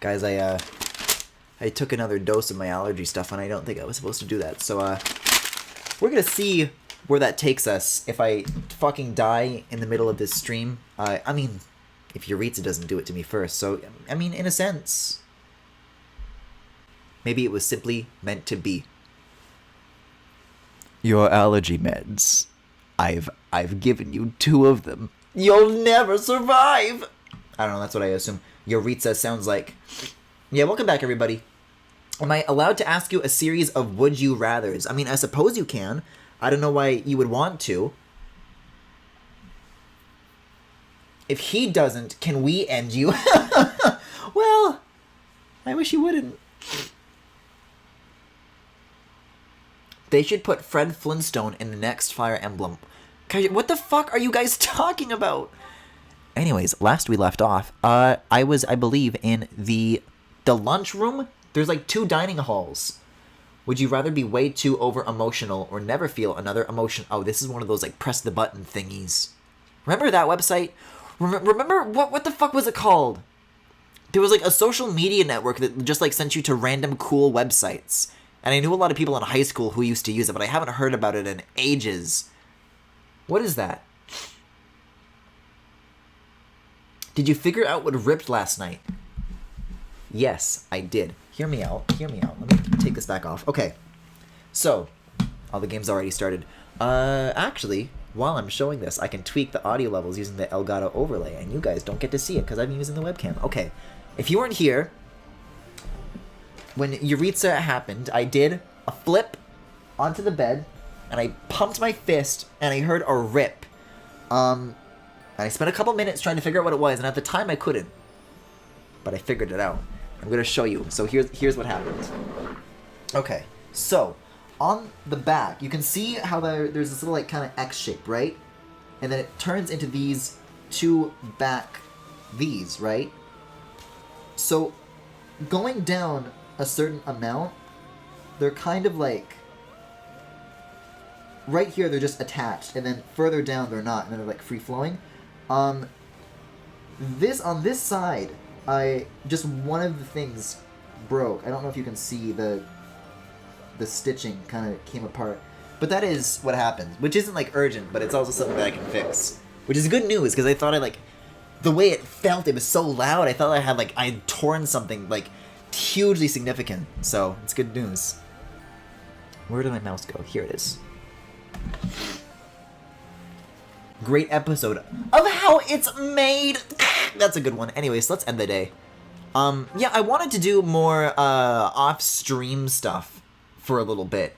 Guys, I took another dose of my allergy stuff, and I don't think I was supposed to do that. So, we're gonna see where that takes us if I fucking die in the middle of this stream. I mean, if Yuritsa doesn't do it to me first. So, I mean, in a sense, maybe it was simply meant to be. Your allergy meds. I've given you 2 of them. You'll never survive! I don't know, that's what I assume Yuritsa sounds like. Yeah, welcome back, everybody. Am I allowed to ask you a series of would you rathers? I mean, I suppose you can. I don't know why you would want to. If he doesn't, can we end you? Well, I wish you wouldn't. They should put Fred Flintstone in the next Fire Emblem. What the fuck are you guys talking about? Anyways, last we left off, I was, I believe, in the lunchroom. There's like 2 dining halls. Would you rather be way too over-emotional or never feel another emotion? Oh, this is one of those like press the button thingies. Remember that website? Remember, what the fuck was it called? There was like a social media network that just like sent you to random cool websites. And I knew a lot of people in high school who used to use it, but I haven't heard about it in ages. What is that? Did you figure out what ripped last night? Yes, I did. Hear me out. Hear me out. Let me take this back off. Okay. So, all the game's already started. Actually, while I'm showing this, I can tweak the audio levels using the Elgato overlay, and you guys don't get to see it because I've been using the webcam. Okay. If you weren't here, when Yuritsa happened, I did a flip onto the bed, and I pumped my fist, and I heard a rip. And I spent a couple minutes trying to figure out what it was, and at the time I couldn't. But I figured it out. I'm going to show you. So here's what happened. Okay, so on the back, you can see how there's this little like kind of X shape, right? And then it turns into these 2 back V's, right? So going down a certain amount, they're kind of like, right here they're just attached, and then further down they're not, and then they're like free-flowing. On this side, one of the things broke. I don't know if you can see the stitching kind of came apart. But that is what happened, which isn't like urgent, but it's also something that I can fix. Which is good news, because I thought the way it felt, it was so loud, I thought I had torn something like hugely significant. So it's good news. Where did my mouse go? Here it is. Great episode of how it's made. That's a good one. Anyways, let's end the day. Yeah, I wanted to do more off-stream stuff for a little bit,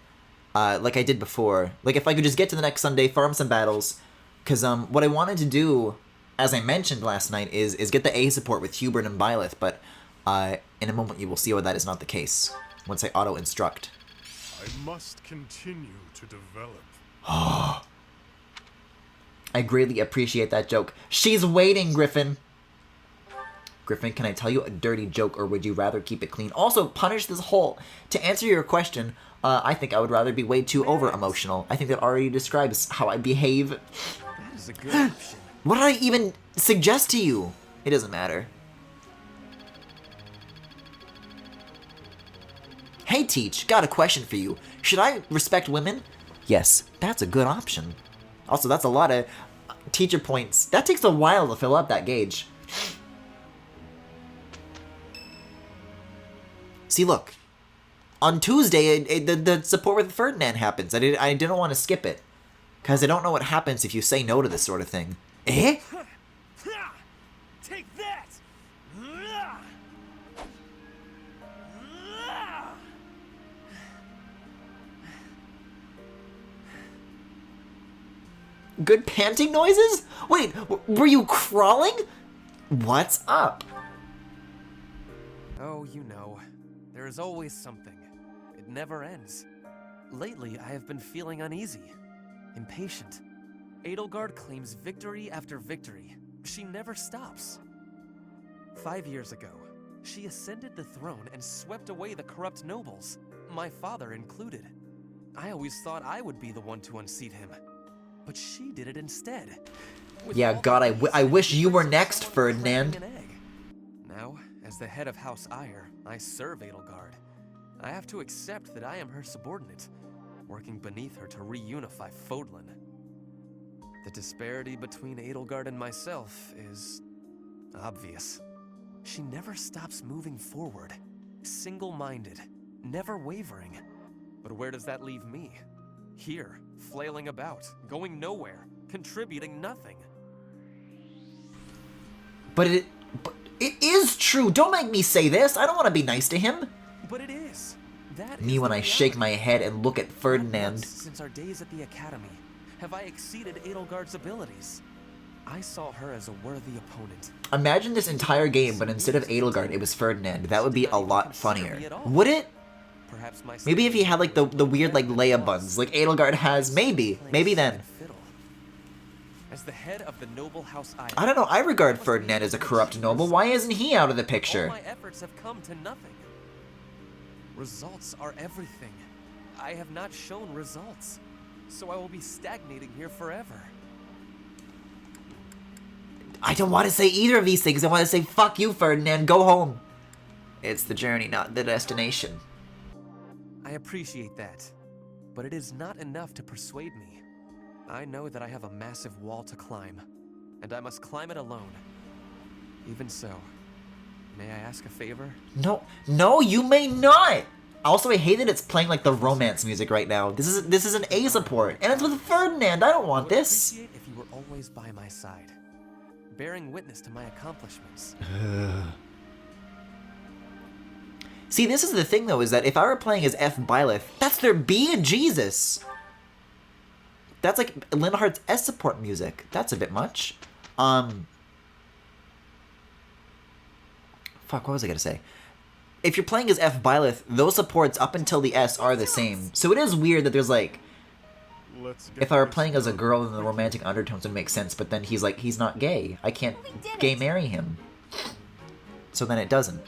like I did before. Like if I could just get to the next Sunday, farm some battles, because what I wanted to do, as I mentioned last night, is get the A support with Hubert and Byleth, but in a moment you will see why that is not the case once I auto-instruct. I must continue to develop. I greatly appreciate that joke. She's waiting, Griffin. Griffin, can I tell you a dirty joke, or would you rather keep it clean? Also, punish this hole. To answer your question, I think I would rather be way too over-emotional. I think that already describes how I behave. That is a good option. What did I even suggest to you? It doesn't matter. Hey, Teach, got a question for you. Should I respect women? Yes, that's a good option. Also, that's a lot of teacher points. That takes a while to fill up that gauge. See, look. On Tuesday, the support with Ferdinand happens. I didn't want to skip it. Because I don't know what happens if you say no to this sort of thing. Eh? Take that! Good panting noises? Wait, were you crawling? What's up? Oh, you know, there is always something. It never ends. Lately, I have been feeling uneasy, impatient. Edelgard claims victory after victory. She never stops. 5 years ago, she ascended the throne and swept away the corrupt nobles, my father included. I always thought I would be the one to unseat him. But she did it instead. Yeah, God, I wish you were next, Ferdinand. Now, As the head of House Eyre, I serve Edelgard. I have to accept that I am her subordinate, working beneath her to reunify Fodlan. The disparity between Edelgard and myself is obvious. She never stops moving forward, single-minded, never wavering. But where does that leave me? Here, flailing about, going nowhere, contributing nothing. But it is true. Don't make me say this. I don't want to be nice to him. But it is. That Me is when the I shake reality. my head and look at Not Ferdinand. once since our days at the academy have I exceeded Edelgard's abilities. I saw her as a worthy opponent. Imagine this entire game, but instead of Edelgard, it was Ferdinand. That would be a lot funnier. Would it? Perhaps my Maybe if he had like the weird like Leia buns, like Edelgard has. Maybe then. As the head of the noble house I don't know. I regard Ferdinand as a corrupt noble. Why isn't he out of the All picture? my efforts have come to nothing. Results are everything. I have not shown results, so I will be stagnating here forever. I don't want to say either of these things. I want to say, fuck you, Ferdinand. Go home. It's the journey, not the destination. I appreciate that, but it is not enough to persuade me. I know that I have a massive wall to climb, and I must climb it alone. Even so, may I ask a favor? No, you may not. Also, I hate that it's playing like the romance music right now. This is an A support, and it's with Ferdinand. I don't want I would this. appreciate if you were always by my side, bearing witness to my accomplishments. See, this is the thing though, is that if I were playing as F. Byleth, that's their B in Jesus. That's like Linhardt's S support music. That's a bit much. Fuck, what was I gonna say? If you're playing as F. Byleth, those supports up until the S are the same. So it is weird that there's like, Let's get if I were this playing as a over girl, with. then the romantic undertones would make sense, but then he's like, he's not gay. I can't gay marry him. So then it doesn't.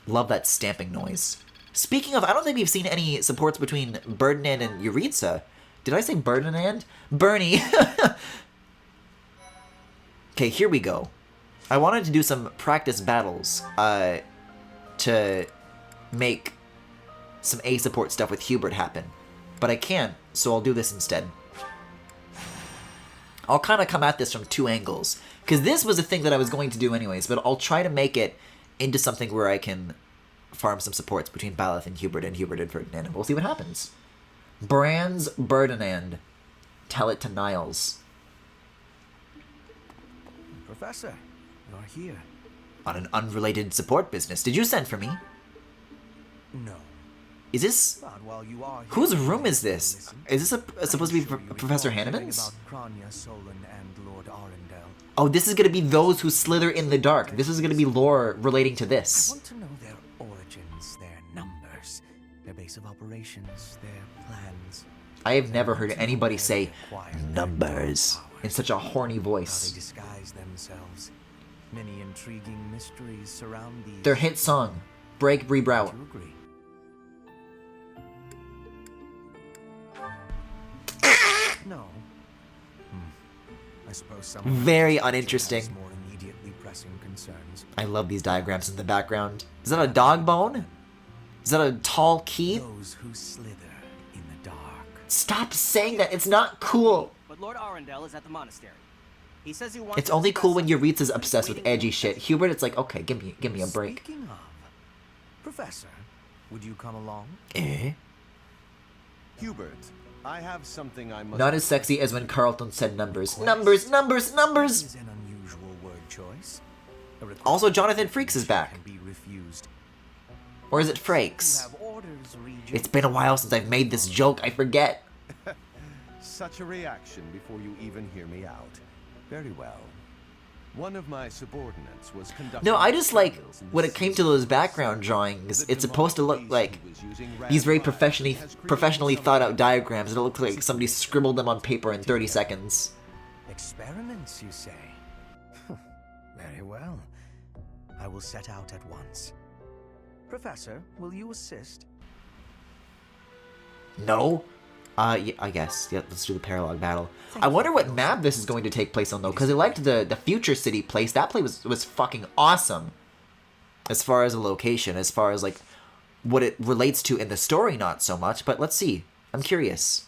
Love that stamping noise. Speaking of, I don't think we've seen any supports between Ferdinand and Yuritsa. Did I say Ferdinand? Bernie. Okay, here we go. I wanted to do some practice battles to make some A support stuff with Hubert happen. But I can't, so I'll do this instead. I'll kind of come at this from two angles. Because this was a thing that I was going to do anyways, but I'll try to make it into something where I can farm some supports between Byleth and Hubert and Ferdinand, and we'll see what happens. Brands Ferdinand. Tell it to Niles. Professor, you're here. On an unrelated support business. Did you send for me? No. Is this... But while you are here, Whose room is this? listen. Is this supposed to be I'm sure you Professor recall hearing Hanneman's? about Kranya, Solon, and Lord Arundel. Oh, this is going to be those who slither in the dark. This is going to be lore relating to I this. want to know their origins, their numbers, their base of operations, their plans. I have never heard anybody How say they acquire their numbers powers, in such a horny How they voice. disguise themselves. Many intriguing mysteries surround these. Their hit song, Break Rebrow. Do you agree? No. I suppose someone Very has uninteresting. more immediately pressing concerns. I love these diagrams in the background. Is that a dog bone? Is that a tall key? Those who slither in the dark. Stop saying that. It's not cool. But Lord Arundel is at the monastery. He says he wants. It's to only discuss cool when something Yuritsa's he's obsessed with waiting edgy for. shit. Hubert, it's like, okay, give me a break. Speaking of, Professor, would you come along? Eh? Hubert, I have something I must... Not as sexy as when Carlton said numbers. Numbers, numbers, numbers! Is an unusual word choice. A request Also, Jonathan Frakes is back. can be refused. Or is it You Frakes? have orders, Regent. It's been a while since I've made this joke. I forget. Such a reaction before you even hear me out. Very well. One of my subordinates was conducting... No, I just like trials in when the it came to those background drawings. The It's supposed to look demonic like beast who was using these very red fire professionally has created professionally some thought out kind of diagrams. It'll look like somebody scribbled them on paper in 30 seconds. Experiments, you say? Very well. I will set out at once. Professor, will you assist? No, Yeah, I guess. Yeah, let's do the paralog battle. I wonder what map this is going to take place on, though, because I liked the Future City place. That place was fucking awesome. As far as a location, as far as, like, what it relates to in the story, not so much. But let's see. I'm curious.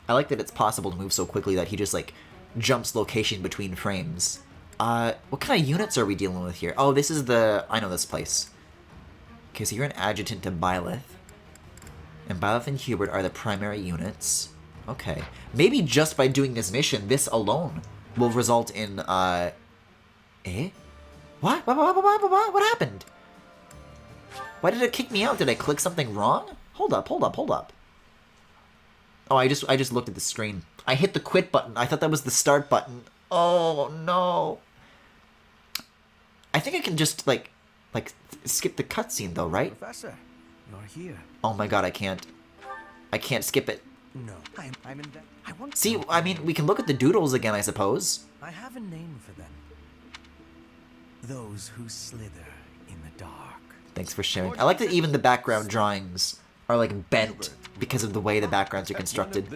I like that it's possible to move so quickly that he just, like, jumps location between frames. What kind of units are we dealing with here? Oh, this is the... I know this place. Okay, so you're an adjutant to Byleth. And Byleth and Hubert are the primary units. Okay. Maybe just by doing this mission, this alone will result in, Eh? What? What happened? Why did it kick me out? Did I click something wrong? Hold up. Oh, I just looked at the screen. I hit the quit button. I thought that was the start button. Oh, no. I think I can just, like skip the cutscene, though, right? Professor, you're here. Oh my god, I can't. I can't skip it. No, I'm in bed. I want. See, I mean, we can look at the doodles again, I suppose. I have a name for them. Those who slither in the dark. Thanks for sharing. I like that even the background drawings are, like, bent because of the way the backgrounds are constructed.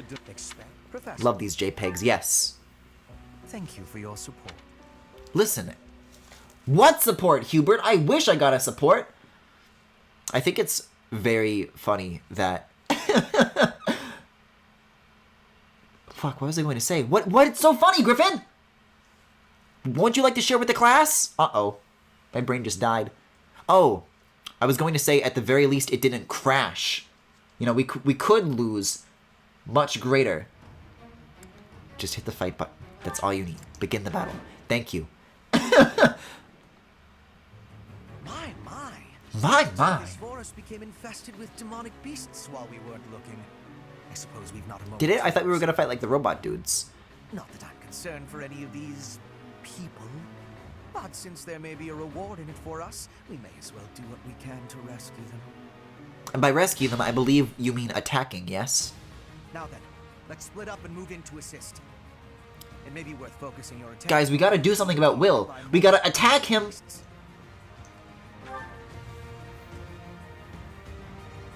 Professor, Love these JPEGs, yes. thank you for your support. Listen. What support, Hubert? I wish I got a support. I think it's very funny that... Fuck, what was I going to say? What's so funny, Griffin? Won't you like to share with the class? Uh-oh. My brain just died. Oh, I was going to say, at the very least, it didn't crash. You know, we could lose much greater. Just hit the fight button. That's all you need. Begin the battle. Thank you. My. This forest became infested with demonic beasts while we weren't looking. I suppose we've not a moment. Did it? I thought we were gonna fight like the robot dudes. Not that I'm concerned for any of these people. But since there may be a reward in it for us, we may as well do what we can to rescue them. And by rescue them, I believe you mean attacking, yes? Now then, let's split up and move in to assist. It may be worth focusing your attention. Guys, we gotta do something about Will. We gotta attack him.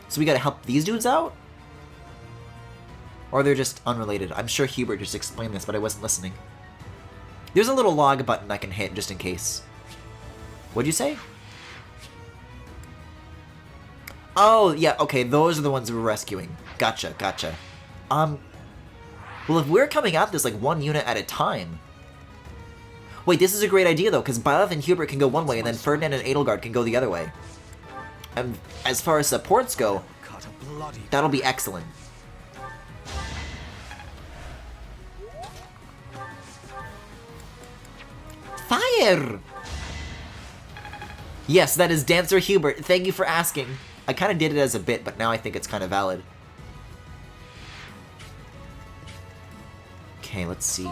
So we gotta help these dudes out? Or they're just unrelated. I'm sure Hubert just explained this, but I wasn't listening. There's a little log button I can hit just in case. What'd you say? Oh, yeah, okay, those are the ones we're rescuing. Gotcha. Well, if we're coming at this like one unit at a time... Wait, this is a great idea, though, because Byleth and Hubert can go one way, and then Ferdinand and Edelgard can go the other way. And as far as supports go, that'll be excellent. Fire! Yes, that is Dancer Hubert. Thank you for asking. I kind of did it as a bit, but now I think it's kind of valid. Okay, let's see.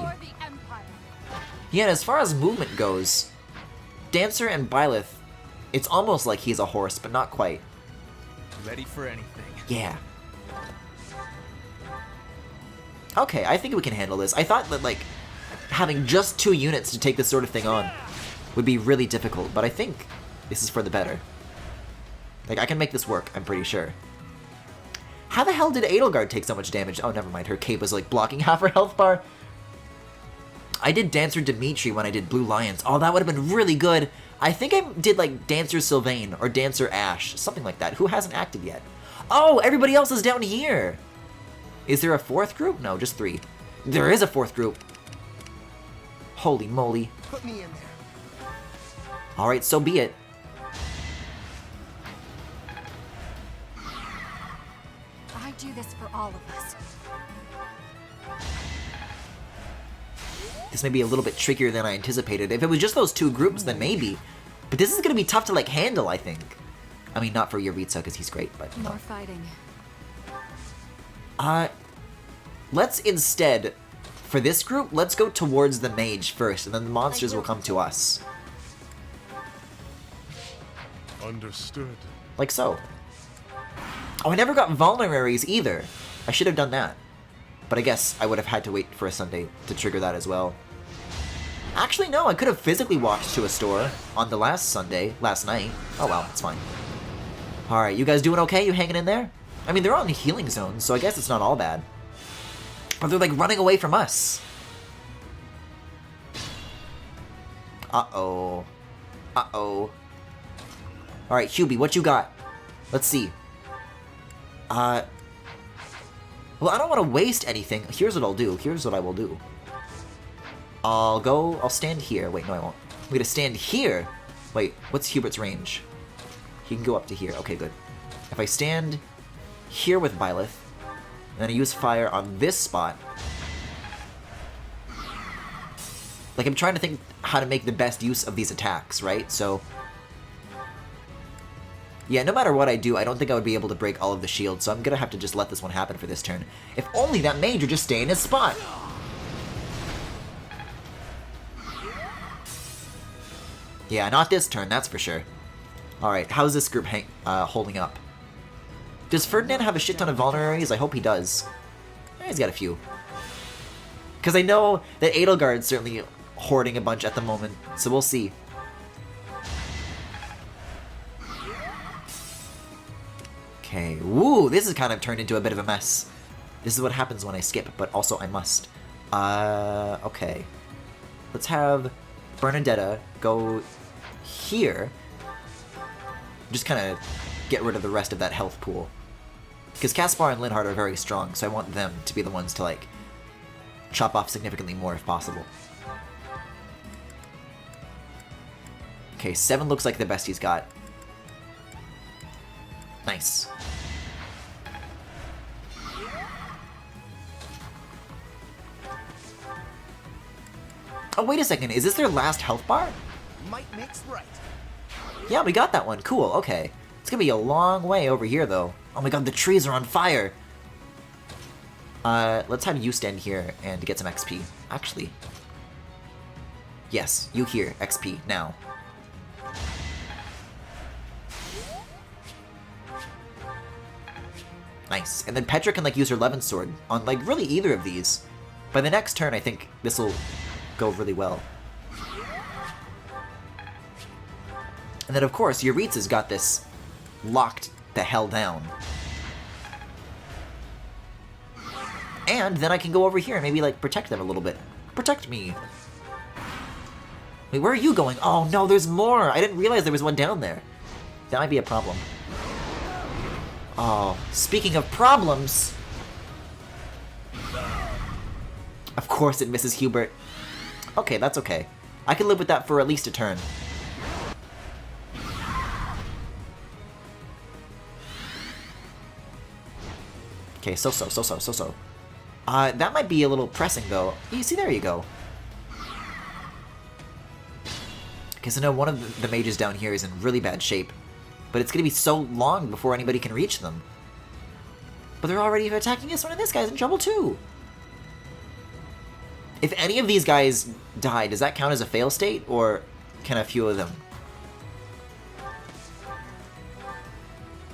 Yeah, and as far as movement goes, Dancer and Byleth, it's almost like he's a horse, but not quite. Ready for anything. Yeah. Okay, I think we can handle this. I thought that, like, having just 2 units to take this sort of thing on would be really difficult, but I think this is for the better. Like, I can make this work, I'm pretty sure. How the hell did Edelgard take so much damage? Oh, never mind, her cape was, like, blocking half her health bar. I did Dancer Dimitri when I did Blue Lions. Oh, that would have been really good. I think I did, like, Dancer Sylvain or Dancer Ash, something like that. Who hasn't acted yet? Oh, everybody else is down here. Is there a 4th group? No, just 3. There is a 4th group. Holy moly. Put me in there. Alright, so be it. I do this for all of us. This may be a little bit trickier than I anticipated. If it was just those 2 groups, then maybe. But this is going to be tough to, like, handle, I think. I mean, not for Yuritsa, because he's great, but... More fighting. Let's instead, for this group, let's go towards the mage first, and then the monsters will come to us. Understood. Like so. Oh, I never got vulneraries either. I should have done that. But I guess I would have had to wait for a Sunday to trigger that as well. Actually, no, I could have physically walked to a store on the last night. Oh well, it's fine. Alright, you guys doing okay? You hanging in there? I mean, they're all in healing zones, so I guess it's not all bad. But they're like running away from us. Uh-oh. Uh-oh. Alright, Hubie, what you got? Let's see. Well, I don't want to waste anything. Here's what I'll do. Here's what I will do. I'll stand here. Wait, no, I won't. I'm gonna stand here. Wait, what's Hubert's range? He can go up to here. Okay, good. If I stand here with Byleth, and then I use fire on this spot. Like, I'm trying to think how to make the best use of these attacks, right? So, yeah, no matter what I do, I don't think I would be able to break all of the shields, so I'm gonna have to just let this one happen for this turn. If only that mage would just stay in his spot! Yeah, not this turn, that's for sure. Alright, how's this group holding up? Does Ferdinand have a shit ton of vulneraries? I hope he does. He's got a few. Because I know that Edelgard's certainly hoarding a bunch at the moment, so we'll see. Okay, woo, this has kind of turned into a bit of a mess. This is what happens when I skip, but also I must. Okay. Let's have Bernadetta go here. Just kind of get rid of the rest of that health pool. Because Caspar and Linhardt are very strong, so I want them to be the ones to, like, chop off significantly more if possible. Okay, 7 looks like the best he's got. Nice. Oh, wait a second. Is this their last health bar? Might makes right. Yeah, we got that one. Cool, okay. It's gonna be a long way over here, though. Oh my god, the trees are on fire! Let's have you stand here and get some XP. Actually. Yes, you here. XP, now. Nice. And then Petra can, like, use her Levin Sword on, like, really either of these. By the next turn, I think this will go really well. And then, of course, Yuritsa's got this locked the hell down. And then I can go over here and maybe, like, protect them a little bit. Protect me. Wait, where are you going? Oh, no, there's more. I didn't realize there was one down there. That might be a problem. Oh, speaking of problems... Of course it misses Hubert. Okay, that's okay. I can live with that for at least a turn. Okay, so. That might be a little pressing, though. You see, there you go. Because I know one of the mages down here is in really bad shape. But it's going to be so long before anybody can reach them. But they're already attacking this one, and this guy's in trouble, too. If any of these guys die, does that count as a fail state, or can a few of them?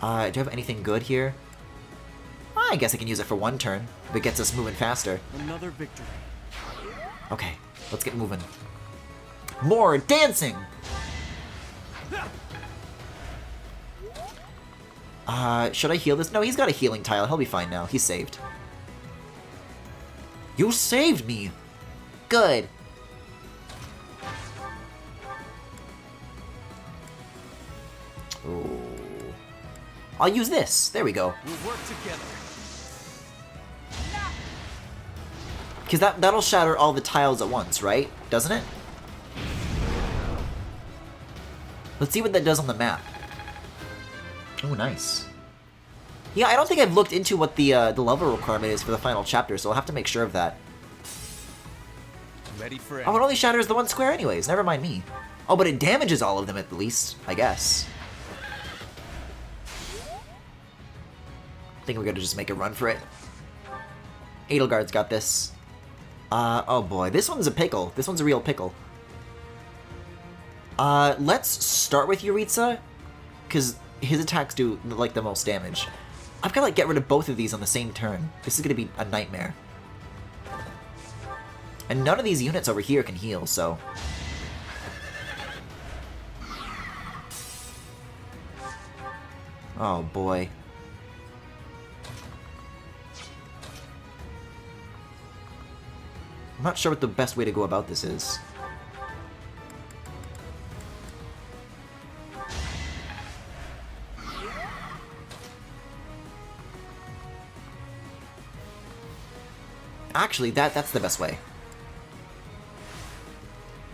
Do I have anything good here? I guess I can use it for one turn, if it gets us moving faster. Another victory. Okay, let's get moving. More dancing! Should I heal this? No, he's got a healing tile. He'll be fine now. He's saved. You saved me! Good. Ooh. I'll use this. There we go. We'll work together. Because that'll shatter all the tiles at once, right? Doesn't it? Let's see what that does on the map. Oh, nice. Yeah, I don't think I've looked into what the level requirement is for the final chapter, so I'll have to make sure of that. Ready for it. Oh, it only shatters the one square anyways. Never mind me. Oh, but it damages all of them at least, I guess. I think we're gonna just make a run for it. Edelgard's got this. Oh boy, this one's a pickle. This one's a real pickle. Let's start with Yuritsa, because his attacks do, like, the most damage. I've got to like get rid of both of these on the same turn. This is going to be a nightmare. And none of these units over here can heal, so... Oh boy. I'm not sure what the best way to go about this is. Actually, that's the best way.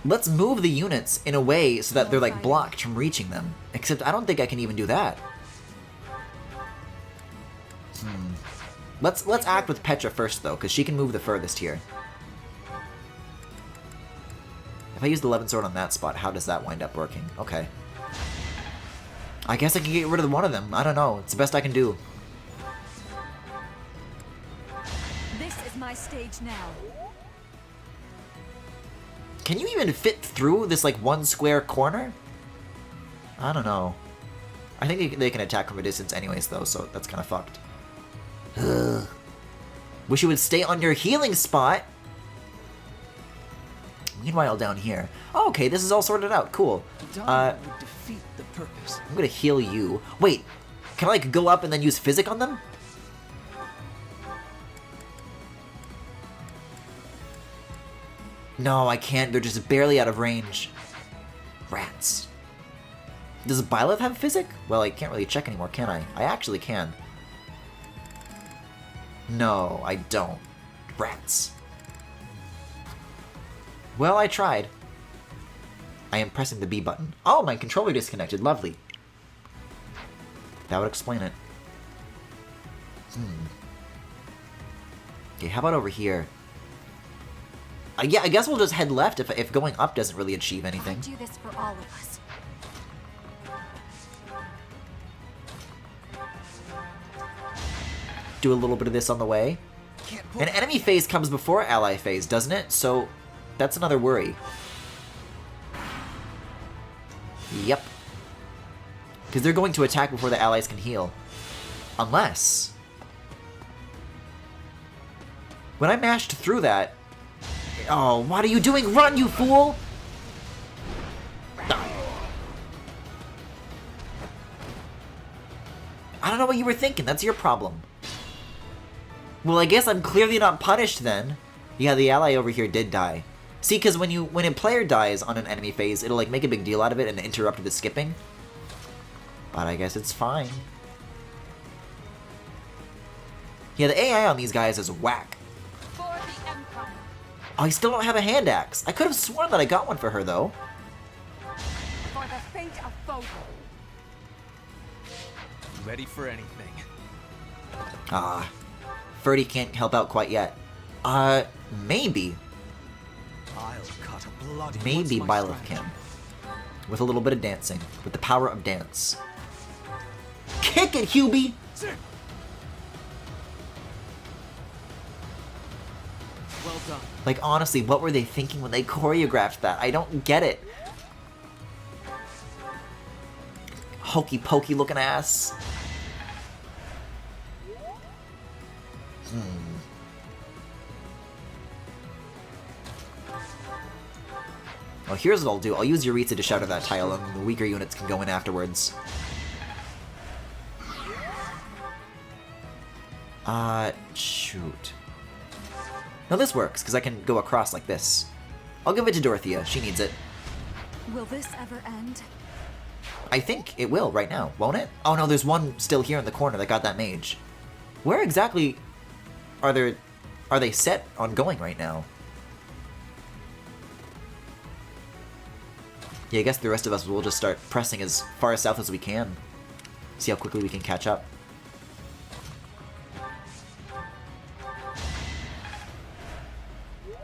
Let's move the units in a way so that they're like blocked from reaching them. Except I don't think I can even do that. Let's act with Petra first though, because she can move the furthest here. If I use the 11 sword on that spot, how does that wind up working? Okay. I guess I can get rid of one of them. I don't know. It's the best I can do. This is my stage now. Can you even fit through this like one square corner? I don't know. I think they can attack from a distance anyways though, so that's kind of fucked. Ugh. Wish you would stay on your healing spot. Meanwhile, down here. Oh, okay, this is all sorted out. Cool. Would defeat the purpose. I'm gonna heal you. Wait, can I like go up and then use physic on them? No, I can't. They're just barely out of range. Rats. Does Byleth have physic? Well, I can't really check anymore, can I? I actually can. No, I don't. Rats. Well, I tried. I am pressing the B button. Oh, my controller disconnected. Lovely. That would explain it. Okay, how about over here? Yeah, I guess we'll just head left if going up doesn't really achieve anything. I do this for all of us. Do a little bit of this on the way. An enemy phase comes before ally phase, doesn't it? So that's another worry. Yep. Because they're going to attack before the allies can heal. Unless... when I mashed through that... Oh, what are you doing? Run, you fool! I don't know what you were thinking. That's your problem. Well, I guess I'm clearly not punished then. Yeah, the ally over here did die. See, because when a player dies on an enemy phase, it'll like make a big deal out of it and interrupt the skipping. But I guess it's fine. Yeah, the AI on these guys is whack. For the Empire. Oh, I still don't have a hand axe. I could have sworn that I got one for her, though. For the fate of Fogo. Ready for anything. Ah. Ferdy can't help out quite yet. Maybe. I'll cut a bloody Maybe what's my Byleth strategy? can. With a little bit of dancing. With the power of dance. Kick it, Hubie! Well done. Like, honestly, what were they thinking when they choreographed that? I don't get it. Hokey pokey looking ass. Well, here's what I'll do. I'll use Yuritsa to shatter that tile, and the weaker units can go in afterwards. Shoot. No, this works, because I can go across like this. I'll give it to Dorothea. She needs it. Will this ever end? I think it will right now, won't it? Oh no, there's one still here in the corner that got that mage. Where exactly are they set on going right now? Yeah, I guess the rest of us will just start pressing as far south as we can. See how quickly we can catch up.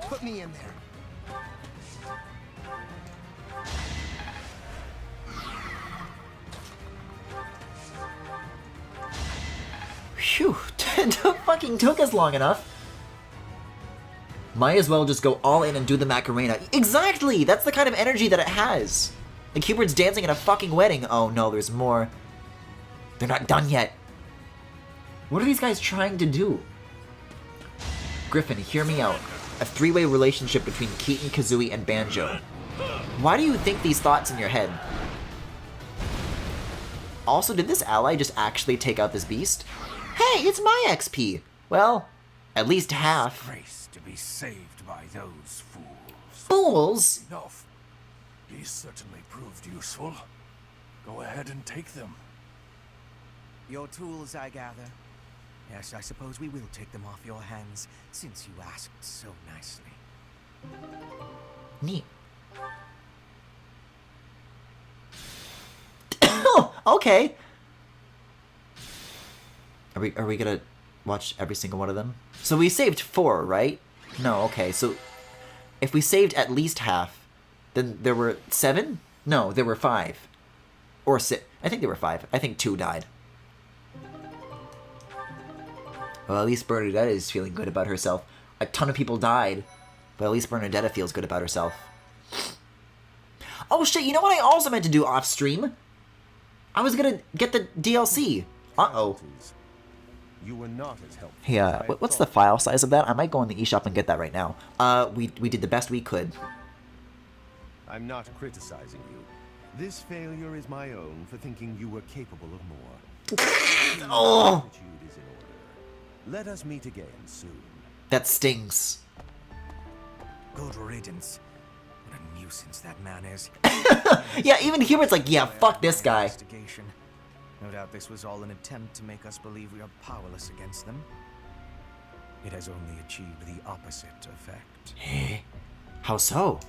Put me in there. Phew, fucking took us long enough. Might as well just go all in and do the Macarena. Exactly! That's the kind of energy that it has. Like Hubert's dancing at a fucking wedding. Oh no, there's more. They're not done yet. What are these guys trying to do? Griffin, hear me out. A three-way relationship between Keaton, Kazooie, and Banjo. Why do you think these thoughts in your head? Also, did this ally just actually take out this beast? Hey, it's my XP! Well, at least half. Grace to be saved by those fools. Fools? Enough. These certainly proved useful. Go ahead and take them. Your tools, I gather. Yes, I suppose we will take them off your hands, since you asked so nicely. Neat. Okay. Are we gonna watch every single one of them? So we saved 4, right? No, okay, so if we saved at least half, then there were 7? No, there were 5. Or 6. I think there were 5. I think 2 died. Well, at least Bernadetta is feeling good about herself. A ton of people died, but at least Bernadetta feels good about herself. Oh shit, you know what I also meant to do off stream? I was gonna get the DLC. Uh-oh. You were not as helpful. Hey, what's the file size of that? I might go in the eShop and get that right now. We did the best we could. I'm not criticizing you. This failure is my own for thinking you were capable of more. Oh! Attitude is in order. Let us meet again soon. That stings. Good riddance. What a nuisance that man is. Yeah, even Hubert's like, yeah, fuck this guy. Investigation. No doubt this was all an attempt to make us believe we are powerless against them. It has only achieved the opposite effect. Eh? How so?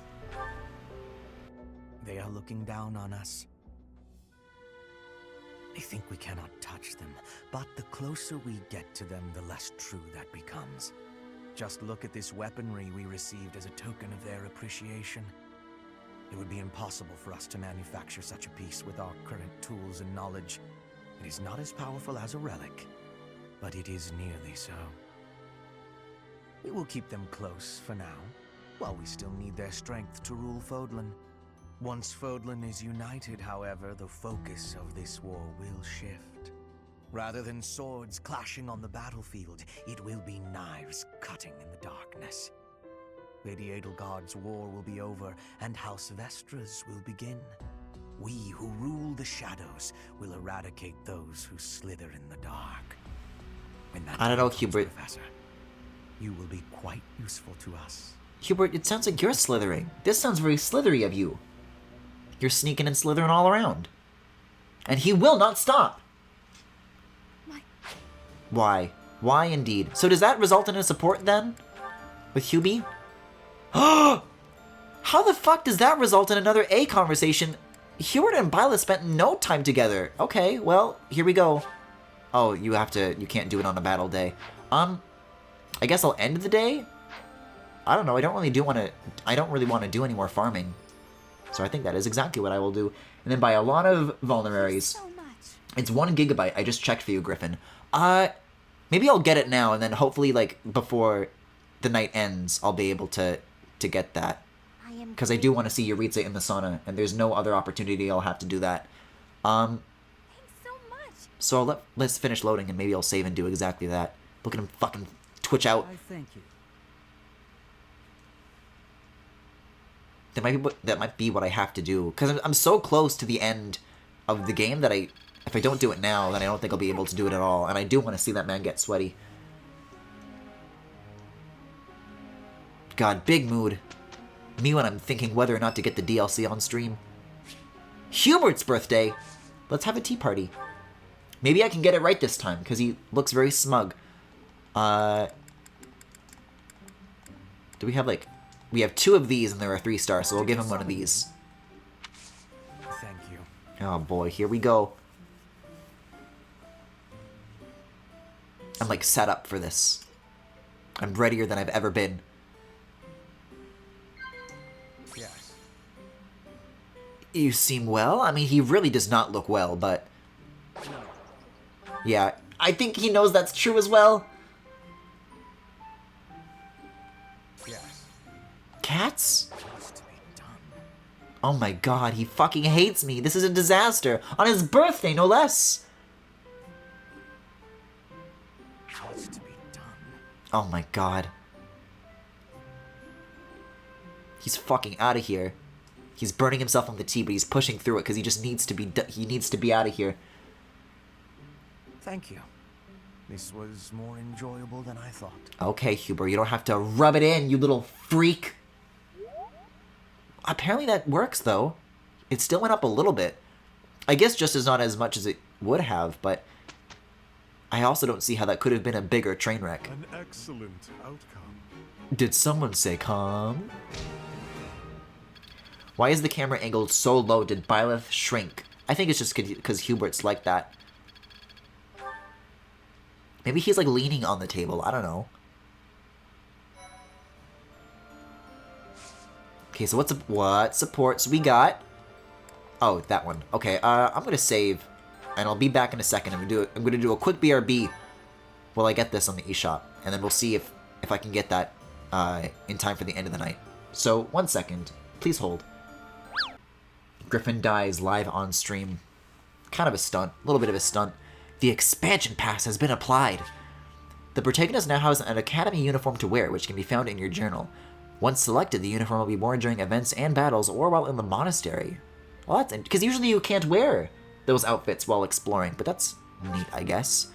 They are looking down on us. They think we cannot touch them, but the closer we get to them, the less true that becomes. Just look at this weaponry we received as a token of their appreciation. It would be impossible for us to manufacture such a piece with our current tools and knowledge. It is not as powerful as a relic, but it is nearly so. We will keep them close for now, while we still need their strength to rule Fodlan. Once Fodlan is united, however, the focus of this war will shift. Rather than swords clashing on the battlefield, it will be knives cutting in the darkness. Lady Edelgard's war will be over, and House Vestra's will begin. We who rule the shadows will eradicate those who slither in the dark. When that I don't know, time comes, Hubert. Professor, you will be quite useful to us. Hubert, it sounds like you're slithering. This sounds very slithery of you. You're sneaking and slithering all around. And he will not stop! Why? Why indeed? So does that result in a support then? With Hubie? How the fuck does that result in another A conversation? Hubert and Byla spent no time together. Okay, well, here we go. Oh, you can't do it on a battle day. I guess I'll end the day? I don't know, I don't really want to do any more farming. So I think that is exactly what I will do. And then buy a lot of vulneraries. So much. It's 1 gigabyte. I just checked for you, Griffin. Maybe I'll get it now, and then hopefully, like, before the night ends, I'll be able to get that. Because I do want to see Yuritsa in the sauna, and there's no other opportunity I'll have to do that. Thanks so much. So let's finish loading, and maybe I'll save and do exactly that. Look at him fucking twitch out. I thank you. That might be what I have to do, because I'm so close to the end of the game that if I don't do it now, then I don't think I'll be able to do it at all, and I do want to see that man get sweaty. God, big mood. Me when I'm thinking whether or not to get the DLC on stream. Hubert's birthday! Let's have a tea party. Maybe I can get it right this time, because he looks very smug. Do we have, like... We have 2 of these, and there are 3 stars, so we'll give him one of these. Thank you. Oh boy, here we go. I'm, like, set up for this. I'm readier than I've ever been. Yes. You seem well? I mean, he really does not look well, but... Yeah, I think he knows that's true as well. Yes. Cats? What's to be done? Oh my god, he fucking hates me. This is a disaster. On his birthday, no less. Oh my god. He's fucking out of here. He's burning himself on the tea, but he's pushing through it because he just needs to be. He needs to be out of here. Thank you. This was more enjoyable than I thought. Okay, Huber, you don't have to rub it in, you little freak. Apparently that works, though. It still went up a little bit. I guess just as not as much as it would have, but I also don't see how that could have been a bigger train wreck. An excellent outcome. Did someone say calm? Why is the camera angled so low? Did Byleth shrink? I think it's just because Hubert's like that. Maybe he's like leaning on the table. I don't know. Okay, so what supports we got? Oh, that one. Okay, I'm gonna save, and I'll be back in a second. I'm gonna do a quick BRB while I get this on the eShop, and then we'll see if I can get that in time for the end of the night. So 1 second, please hold. Griffin dies live on stream. Kind of a stunt, a little bit of a stunt. The expansion pass has been applied. The protagonist now has an academy uniform to wear, which can be found in your journal. Once selected, the uniform will be worn during events and battles or while in the monastery. Well, that's because usually you can't wear those outfits while exploring, but that's neat, I guess.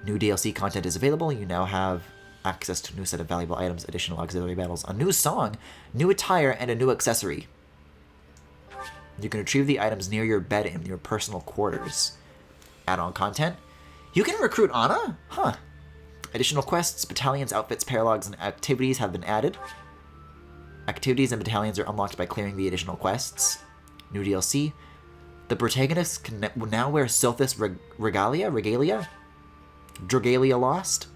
New DLC content is available. You now have access to a new set of valuable items, additional auxiliary battles, a new song, new attire, and a new accessory. You can retrieve the items near your bed in your personal quarters. Add-on content. You can recruit Anna? Huh. Additional quests, battalions, outfits, paralogs, and activities have been added. Activities and battalions are unlocked by clearing the additional quests. New DLC. The protagonist can now wear Silthus Regalia? Dragalia Lost?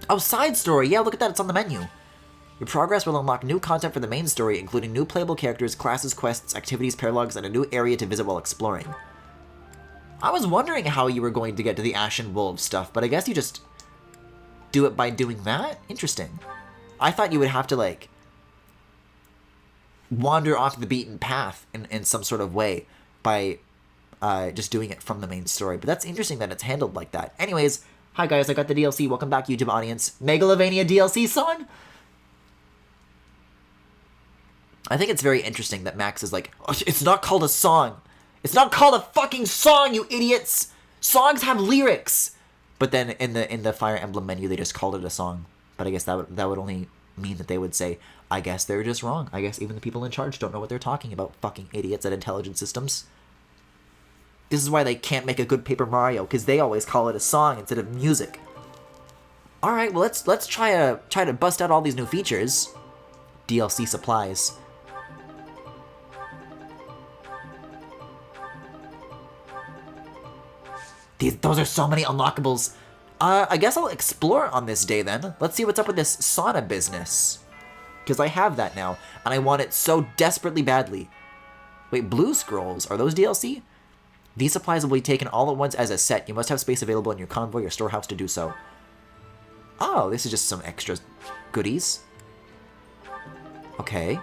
Oh, side story! Yeah, look at that, it's on the menu. Your progress will unlock new content for the main story, including new playable characters, classes, quests, activities, paralogs, and a new area to visit while exploring. I was wondering how you were going to get to the Ashen Wolves stuff, but I guess you just do it by doing that? Interesting. I thought you would have to, like, wander off the beaten path in some sort of way by just doing it from the main story. But that's interesting that it's handled like that. Anyways, hi guys, I got the DLC. Welcome back, YouTube audience. Megalovania DLC song? I think it's very interesting that Max is like, oh, it's not called a song. It's not called a fucking song, you idiots! Songs have lyrics! But then in the Fire Emblem menu, they just called it a song. But I guess that would only mean that they would say, I guess they're just wrong. I guess even the people in charge don't know what they're talking about, fucking idiots at Intelligent Systems. This is why they can't make a good Paper Mario, because they always call it a song instead of music. Alright, well let's try to bust out all these new features. DLC supplies. Those are so many unlockables. I guess I'll explore on this day then. Let's see what's up with this sauna business. Because I have that now, and I want it so desperately badly. Wait, blue scrolls, are those DLC? These supplies will be taken all at once as a set. You must have space available in your convoy or storehouse to do so. Oh, this is just some extra goodies. Okay.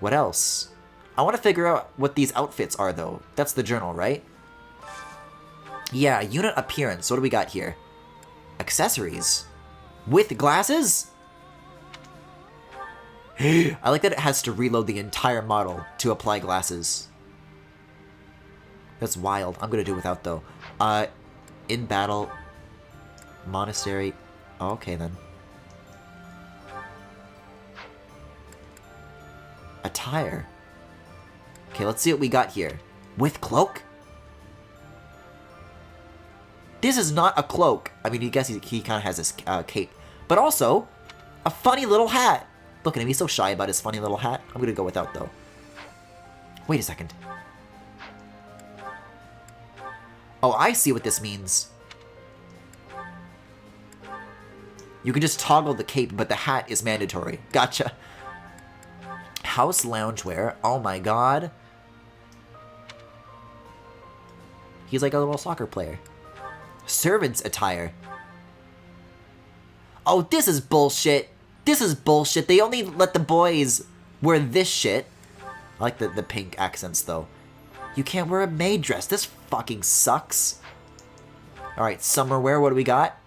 What else? I want to figure out what these outfits are, though. That's the journal, right? Yeah, unit appearance. What do we got here? Accessories. With glasses? I like that it has to reload the entire model to apply glasses. That's wild. I'm gonna do without, though. In battle. Monastery. Okay, then. Attire. Okay, let's see what we got here. With cloak? This is not a cloak. I mean, I guess he kind of has this cape. But also, a funny little hat. Look at him, he's so shy about his funny little hat. I'm gonna go without, though. Wait a second. Oh, I see what this means. You can just toggle the cape, but the hat is mandatory. Gotcha. House loungewear. Oh my god. He's like a little soccer player. Servant's attire. Oh, this is bullshit. This is bullshit. They only let the boys wear this shit. I like the pink accents, though. You can't wear a maid dress. This fucking sucks. Alright, summer wear. What do we got?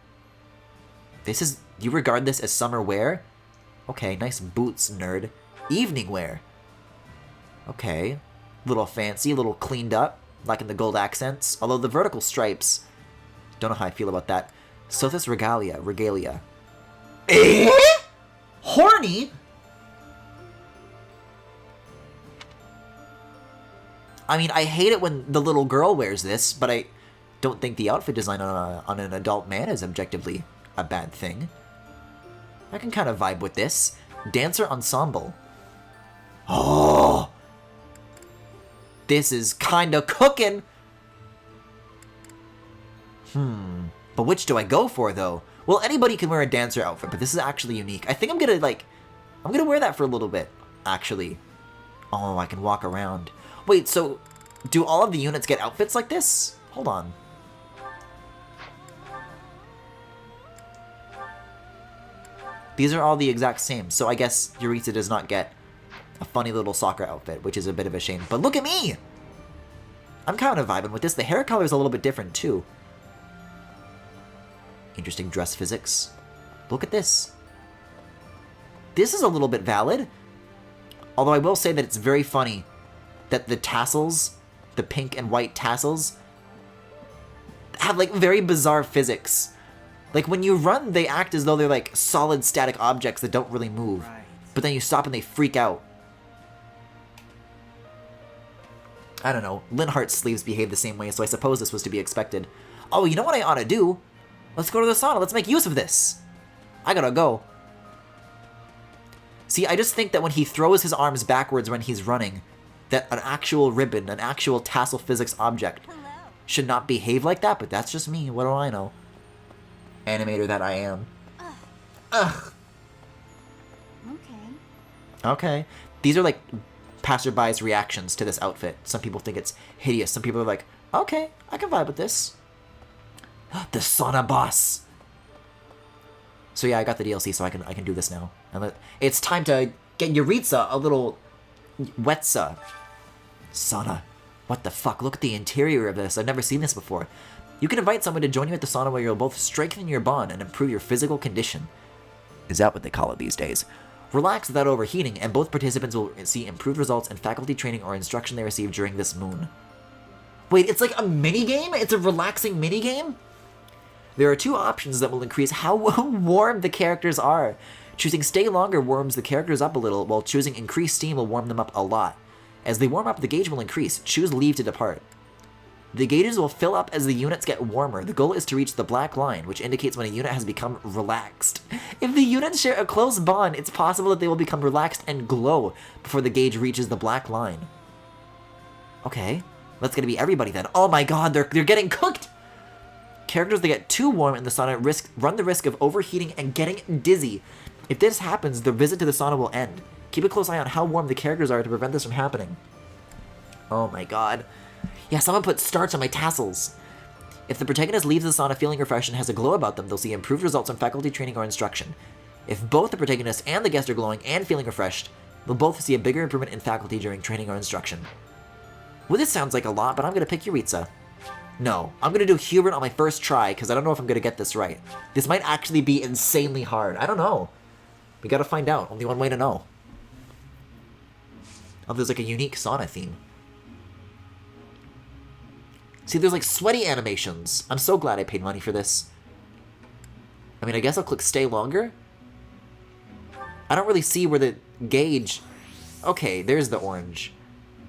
This is... You regard this as summer wear? Okay, nice boots, nerd. Evening wear. Okay. Little fancy, little cleaned up. Liking the gold accents. Although the vertical stripes... Don't know how I feel about that. Sothis regalia. Regalia. Eh? Horny? I mean, I hate it when the little girl wears this, but I don't think the outfit design on an adult man is objectively a bad thing. I can kind of vibe with this. Dancer ensemble. Oh! This is kind of cooking! But which do I go for, though? Well, anybody can wear a dancer outfit, but this is actually unique. I think I'm gonna, I'm gonna wear that for a little bit, actually. Oh, I can walk around. Wait, so do all of the units get outfits like this? Hold on. These are all the exact same, so I guess Yuritsa does not get a funny little soccer outfit, which is a bit of a shame. But look at me! I'm kind of vibing with this. The hair color is a little bit different, too. Interesting dress physics. Look at this. This is a little bit valid. Although I will say that it's very funny that the tassels, the pink and white tassels, have, very bizarre physics. When you run, they act as though they're, solid static objects that don't really move. Right. But then you stop and they freak out. I don't know. Linhart's sleeves behave the same way, so I suppose this was to be expected. Oh, you know what I ought to do? Let's go to the sauna. Let's make use of this. I gotta go. See, I just think that when he throws his arms backwards when he's running, that an actual ribbon, an actual tassel physics object, should not behave like that, but that's just me. What do I know? Animator that I am. Ugh. Okay. Okay. These are passerby's reactions to this outfit. Some people think it's hideous. Some people are like, okay, I can vibe with this. The sauna boss. So yeah, I got the DLC, so I can do this now. And it's time to get Yuritsa a little wetsa. Sauna. What the fuck? Look at the interior of this. I've never seen this before. You can invite someone to join you at the sauna where you'll both strengthen your bond and improve your physical condition. Is that what they call it these days? Relax without overheating, and both participants will see improved results in faculty training or instruction they receive during this moon. Wait, it's like a mini-game? It's a relaxing mini-game? There are two options that will increase how warm the characters are. Choosing Stay Longer warms the characters up a little, while choosing Increase Steam will warm them up a lot. As they warm up, the gauge will increase. Choose Leave to depart. The gauges will fill up as the units get warmer. The goal is to reach the black line, which indicates when a unit has become relaxed. If the units share a close bond, it's possible that they will become relaxed and glow before the gauge reaches the black line. Okay, that's gonna be everybody then. Oh my god, they're getting cooked! Characters that get too warm in the sauna run the risk of overheating and getting dizzy. If this happens, the visit to the sauna will end. Keep a close eye on how warm the characters are to prevent this from happening. Oh my god. Yeah, someone put starch on my tassels. If the protagonist leaves the sauna feeling refreshed and has a glow about them, they'll see improved results in faculty training or instruction. If both the protagonist and the guest are glowing and feeling refreshed, they'll both see a bigger improvement in faculty during training or instruction. Well, this sounds like a lot, but I'm gonna pick Yuritsa. No, I'm gonna do Hubert on my first try, because I don't know if I'm gonna get this right. This might actually be insanely hard. I don't know. We gotta find out. Only one way to know. Oh, there's a unique sauna theme. See, there's sweaty animations. I'm so glad I paid money for this. I mean, I guess I'll click Stay Longer. I don't really see where the gauge... Okay, there's the orange.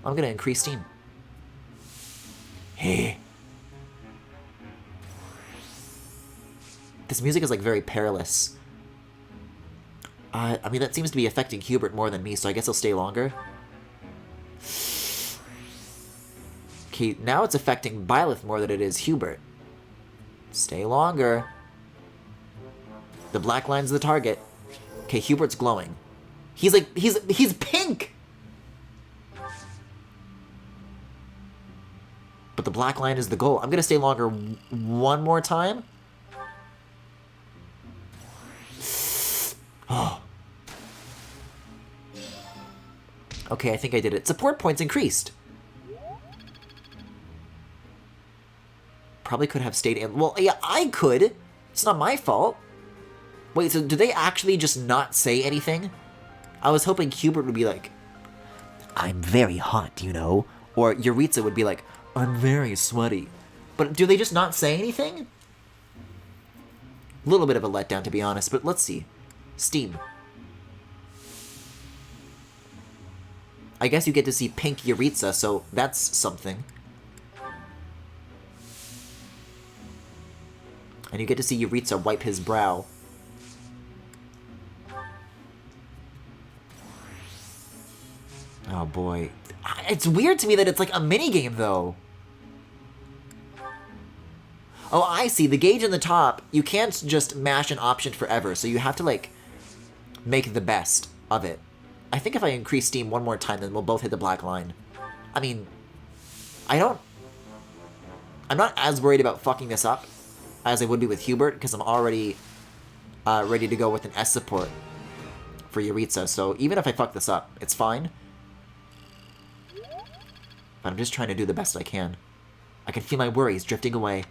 I'm gonna increase steam. Hey. This music is very perilous. I mean, that seems to be affecting Hubert more than me, so I guess I'll stay longer. Okay, now it's affecting Byleth more than it is Hubert. Stay longer. The black line's the target. Okay, Hubert's glowing. He's pink! But the black line is the goal. I'm gonna stay longer one more time. Oh. Okay, I think I did it. Support points increased. Probably could have stayed in. Well, yeah, I could. It's not my fault. Wait, so do they actually just not say anything? I was hoping Hubert would be like, I'm very hot, you know? Or Yuritsa would be like, I'm very sweaty. But do they just not say anything? A little bit of a letdown, to be honest, but let's see. Steam. I guess you get to see pink Yuritsa, so that's something. And you get to see Yuritsa wipe his brow. Oh boy. It's weird to me that it's like a minigame, though. Oh, I see. The gauge in the top, you can't just mash an option forever, so you have to, like, make the best of it. I think if I increase Steam one more time, then we'll both hit the black line. I mean, I'm not as worried about fucking this up as I would be with Hubert, because I'm already ready to go with an S support for Yuritsa, so even if I fuck this up, it's fine. But I'm just trying to do the best I can. I can feel my worries drifting away.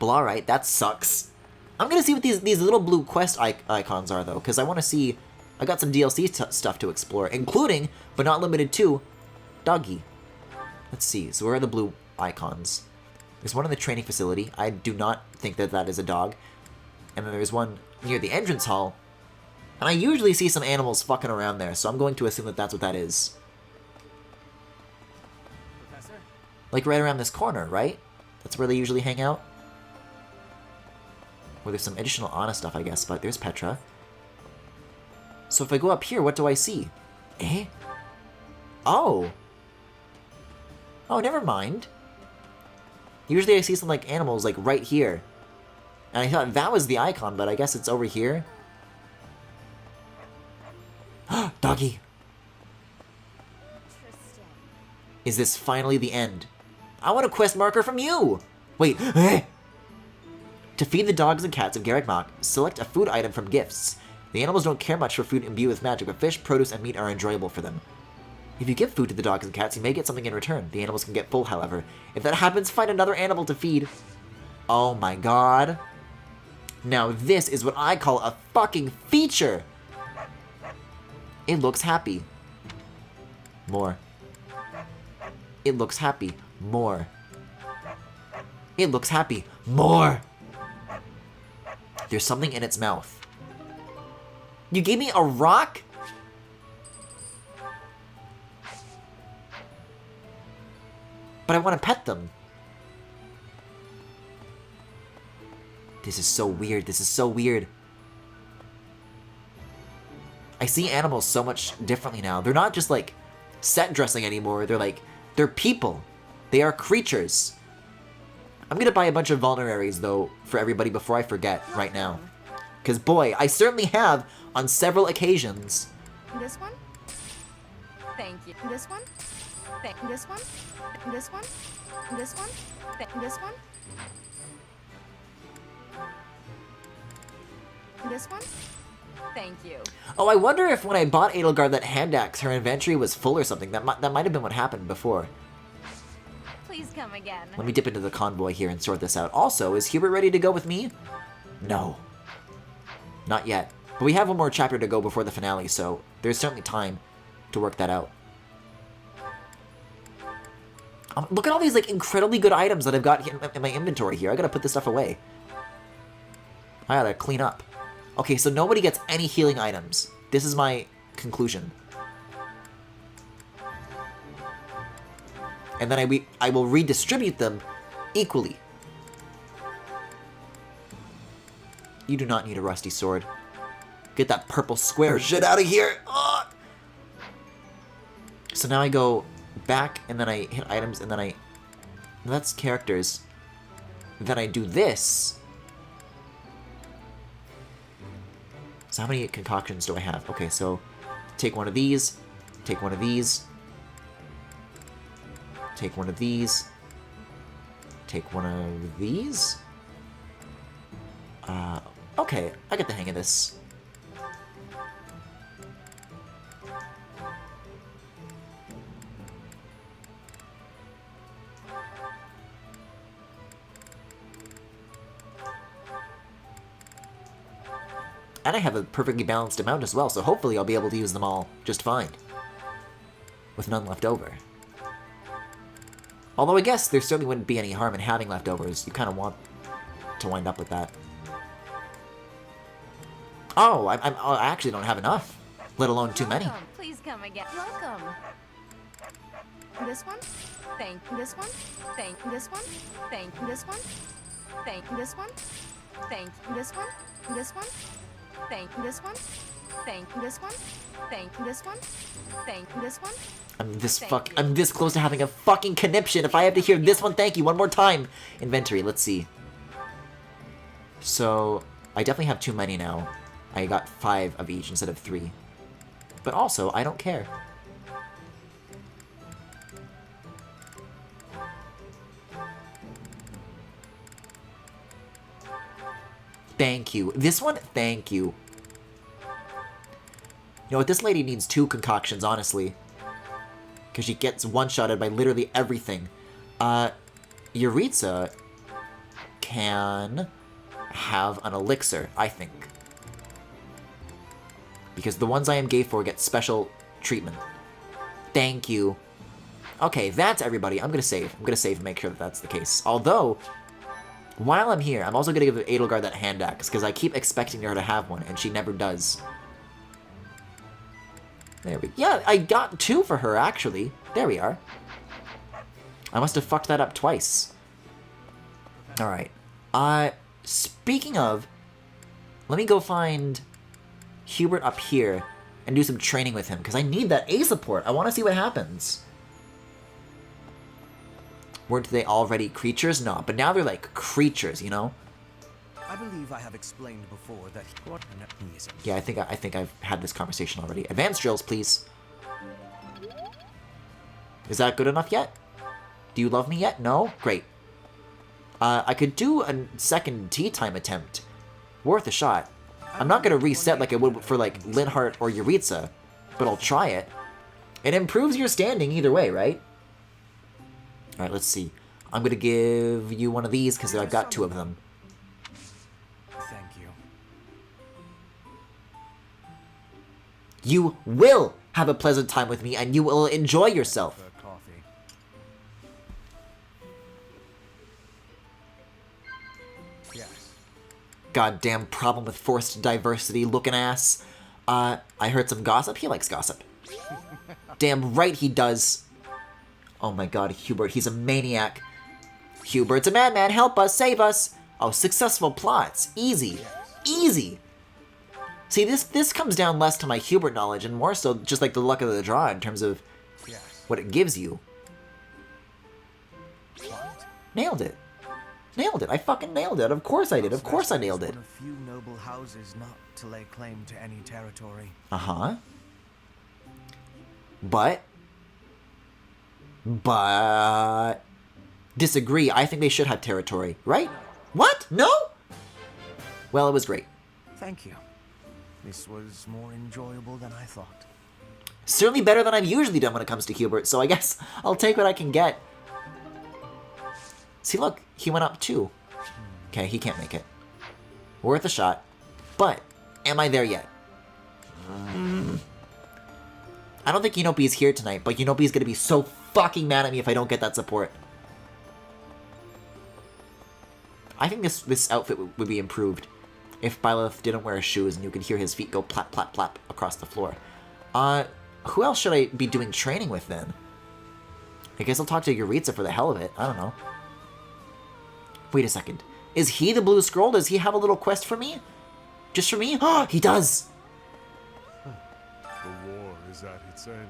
Well, alright, that sucks. I'm gonna see what these little blue quest icons are, though, because I want to see... I got some DLC stuff to explore, including, but not limited to, Doggy. Let's see, so where are the blue icons? There's one in the training facility. I do not think that that is a dog. And then there's one near the entrance hall. And I usually see some animals fucking around there, so I'm going to assume that that's what that is. Professor? Like right around this corner, right? That's where they usually hang out? Or there's some additional Ana stuff, I guess, but there's Petra. So if I go up here, what do I see? Eh? Oh! Oh, never mind. Usually I see some, like, animals, like, right here. And I thought that was the icon, but I guess it's over here. Doggy! Interesting. Is this finally the end? I want a quest marker from you! Wait, eh? To feed the dogs and cats of Garrick Mach, select a food item from gifts. The animals don't care much for food imbued with magic, but fish, produce, and meat are enjoyable for them. If you give food to the dogs and cats, you may get something in return. The animals can get full, however. If that happens, find another animal to feed. Oh my god. Now this is what I call a fucking feature! It looks happy. More. It looks happy. More. It looks happy. More! There's something in its mouth. You gave me a rock? But I want to pet them. This is so weird. This is so weird. I see animals so much differently now. They're not just like set dressing anymore. They're people. They are creatures. I'm gonna buy a bunch of vulneraries though for everybody before I forget right now. Because boy, I certainly have on several occasions. This one? Thank you. This one? This one? This one? This one? This one? This one? Thank you. Oh, I wonder if when I bought Edelgard that hand axe, her inventory was full or something. That might have been what happened before. Please come again. Let me dip into the convoy here and sort this out. Also, is Hubert ready to go with me? No. Not yet. But we have one more chapter to go before the finale, so there's certainly time to work that out. Look at all these like incredibly good items that I've got in my inventory here. I gotta put this stuff away. I gotta clean up. Okay, so nobody gets any healing items. This is my conclusion. And then I will redistribute them equally. You do not need a rusty sword. Get that purple square shit out of here! Ugh! So now I go back, and then I hit items, and then I... That's characters. Then I do this. So how many concoctions do I have? Okay, so take one of these, take one of these, take one of these, take one of these. Okay, I get the hang of this. And I have a perfectly balanced amount as well, so hopefully I'll be able to use them all just fine. With none left over. Although I guess there certainly wouldn't be any harm in having leftovers. You kind of want to wind up with that. Oh, I actually don't have enough. Let alone too many. Welcome. Please come again. Welcome. This one? Thank this one? Thank this one? Thank this one? Thank this one? Thank this one? This one? Thank this one? Thank this one? Thank this one? Thank this one? I'm this close to having a fucking conniption if I have to hear this one thank you one more time. Inventory, let's see. So, I definitely have too many now. I got 5 of each instead of 3. But also, I don't care. Thank you. This one, thank you. You know what, this lady needs 2 concoctions, honestly. Because she gets one-shotted by literally everything. Yuritsa can have an elixir, I think. Because the ones I am gay for get special treatment. Thank you. Okay, that's everybody. I'm gonna save. I'm gonna save and make sure that that's the case. Although, while I'm here, I'm also gonna give Edelgard that hand axe, because I keep expecting her to have one, and she never does. There we go. Yeah, I got 2 for her, actually. There we are. I must have fucked that up twice. Alright. Speaking of, let me go find Hubert up here and do some training with him, because I need that A support. I want to see what happens. Weren't they already creatures? No, but now they're like creatures, you know? I believe I have explained before that Yeah, I think I've had this conversation already. Advanced drills, please. Is that good enough yet? Do you love me yet? No? Great. I could do a second tea time attempt. Worth a shot. I'm not going to reset like I would for like Linhardt or Yuritsa, but I'll try it. It improves your standing either way, right? Alright, let's see. I'm going to give you one of these because I've got 2 of them. Thank you. You will have a pleasant time with me and you will enjoy yourself. Coffee. Yes. Goddamn problem with forced diversity looking ass. I heard some gossip. He likes gossip. Damn right he does. Oh my god, Hubert, he's a maniac. Hubert's a madman, help us, save us. Oh, successful plots. Easy. Easy. See, this comes down less to my Hubert knowledge and more so just like the luck of the draw in terms of what it gives you. What? Nailed it. Nailed it. I fucking nailed it. Of course I did. Of course I nailed it. One of few noble houses not to lay claim to any territory. Uh-huh. But disagree. I think they should have territory, right? What? No? Well, it was great. Thank you. This was more enjoyable than I thought. Certainly better than I've usually done when it comes to Hubert, so I guess I'll take what I can get. See, look, he went up 2. Okay, he can't make it. Worth a shot. But, am I there yet? I don't think Unopi is here tonight, but Unopi is going to be so fucking mad at me if I don't get that support. I think this outfit would be improved if Byleth didn't wear shoes and you could hear his feet go plap, plap, plap across the floor. Who else should I be doing training with then? I guess I'll talk to Yuritsa for the hell of it. I don't know. Wait a second. Is he the Blue Scroll? Does he have a little quest for me? Just for me? Oh, he does! The war is at its end.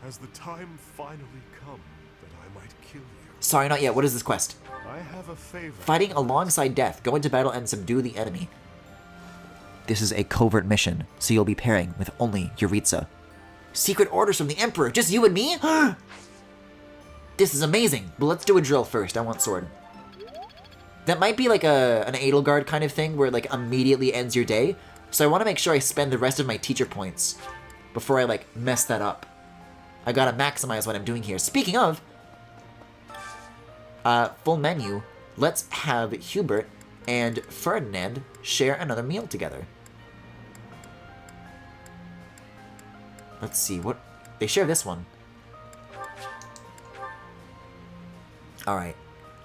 Has the time finally come that I might kill you? Sorry, not yet. What is this quest? I have a favor. Fighting alongside death. Go into battle and subdue the enemy. This is a covert mission, so you'll be pairing with only Yuritsa. Secret orders from the Emperor. Just you and me? This is amazing. But let's do a drill first. I want sword. That might be like an Edelgard kind of thing where it like immediately ends your day. So I want to make sure I spend the rest of my teacher points before I like mess that up. I gotta maximize what I'm doing here. Speaking of, full menu, let's have Hubert and Ferdinand share another meal together. Let's see, what... They share this one. Alright.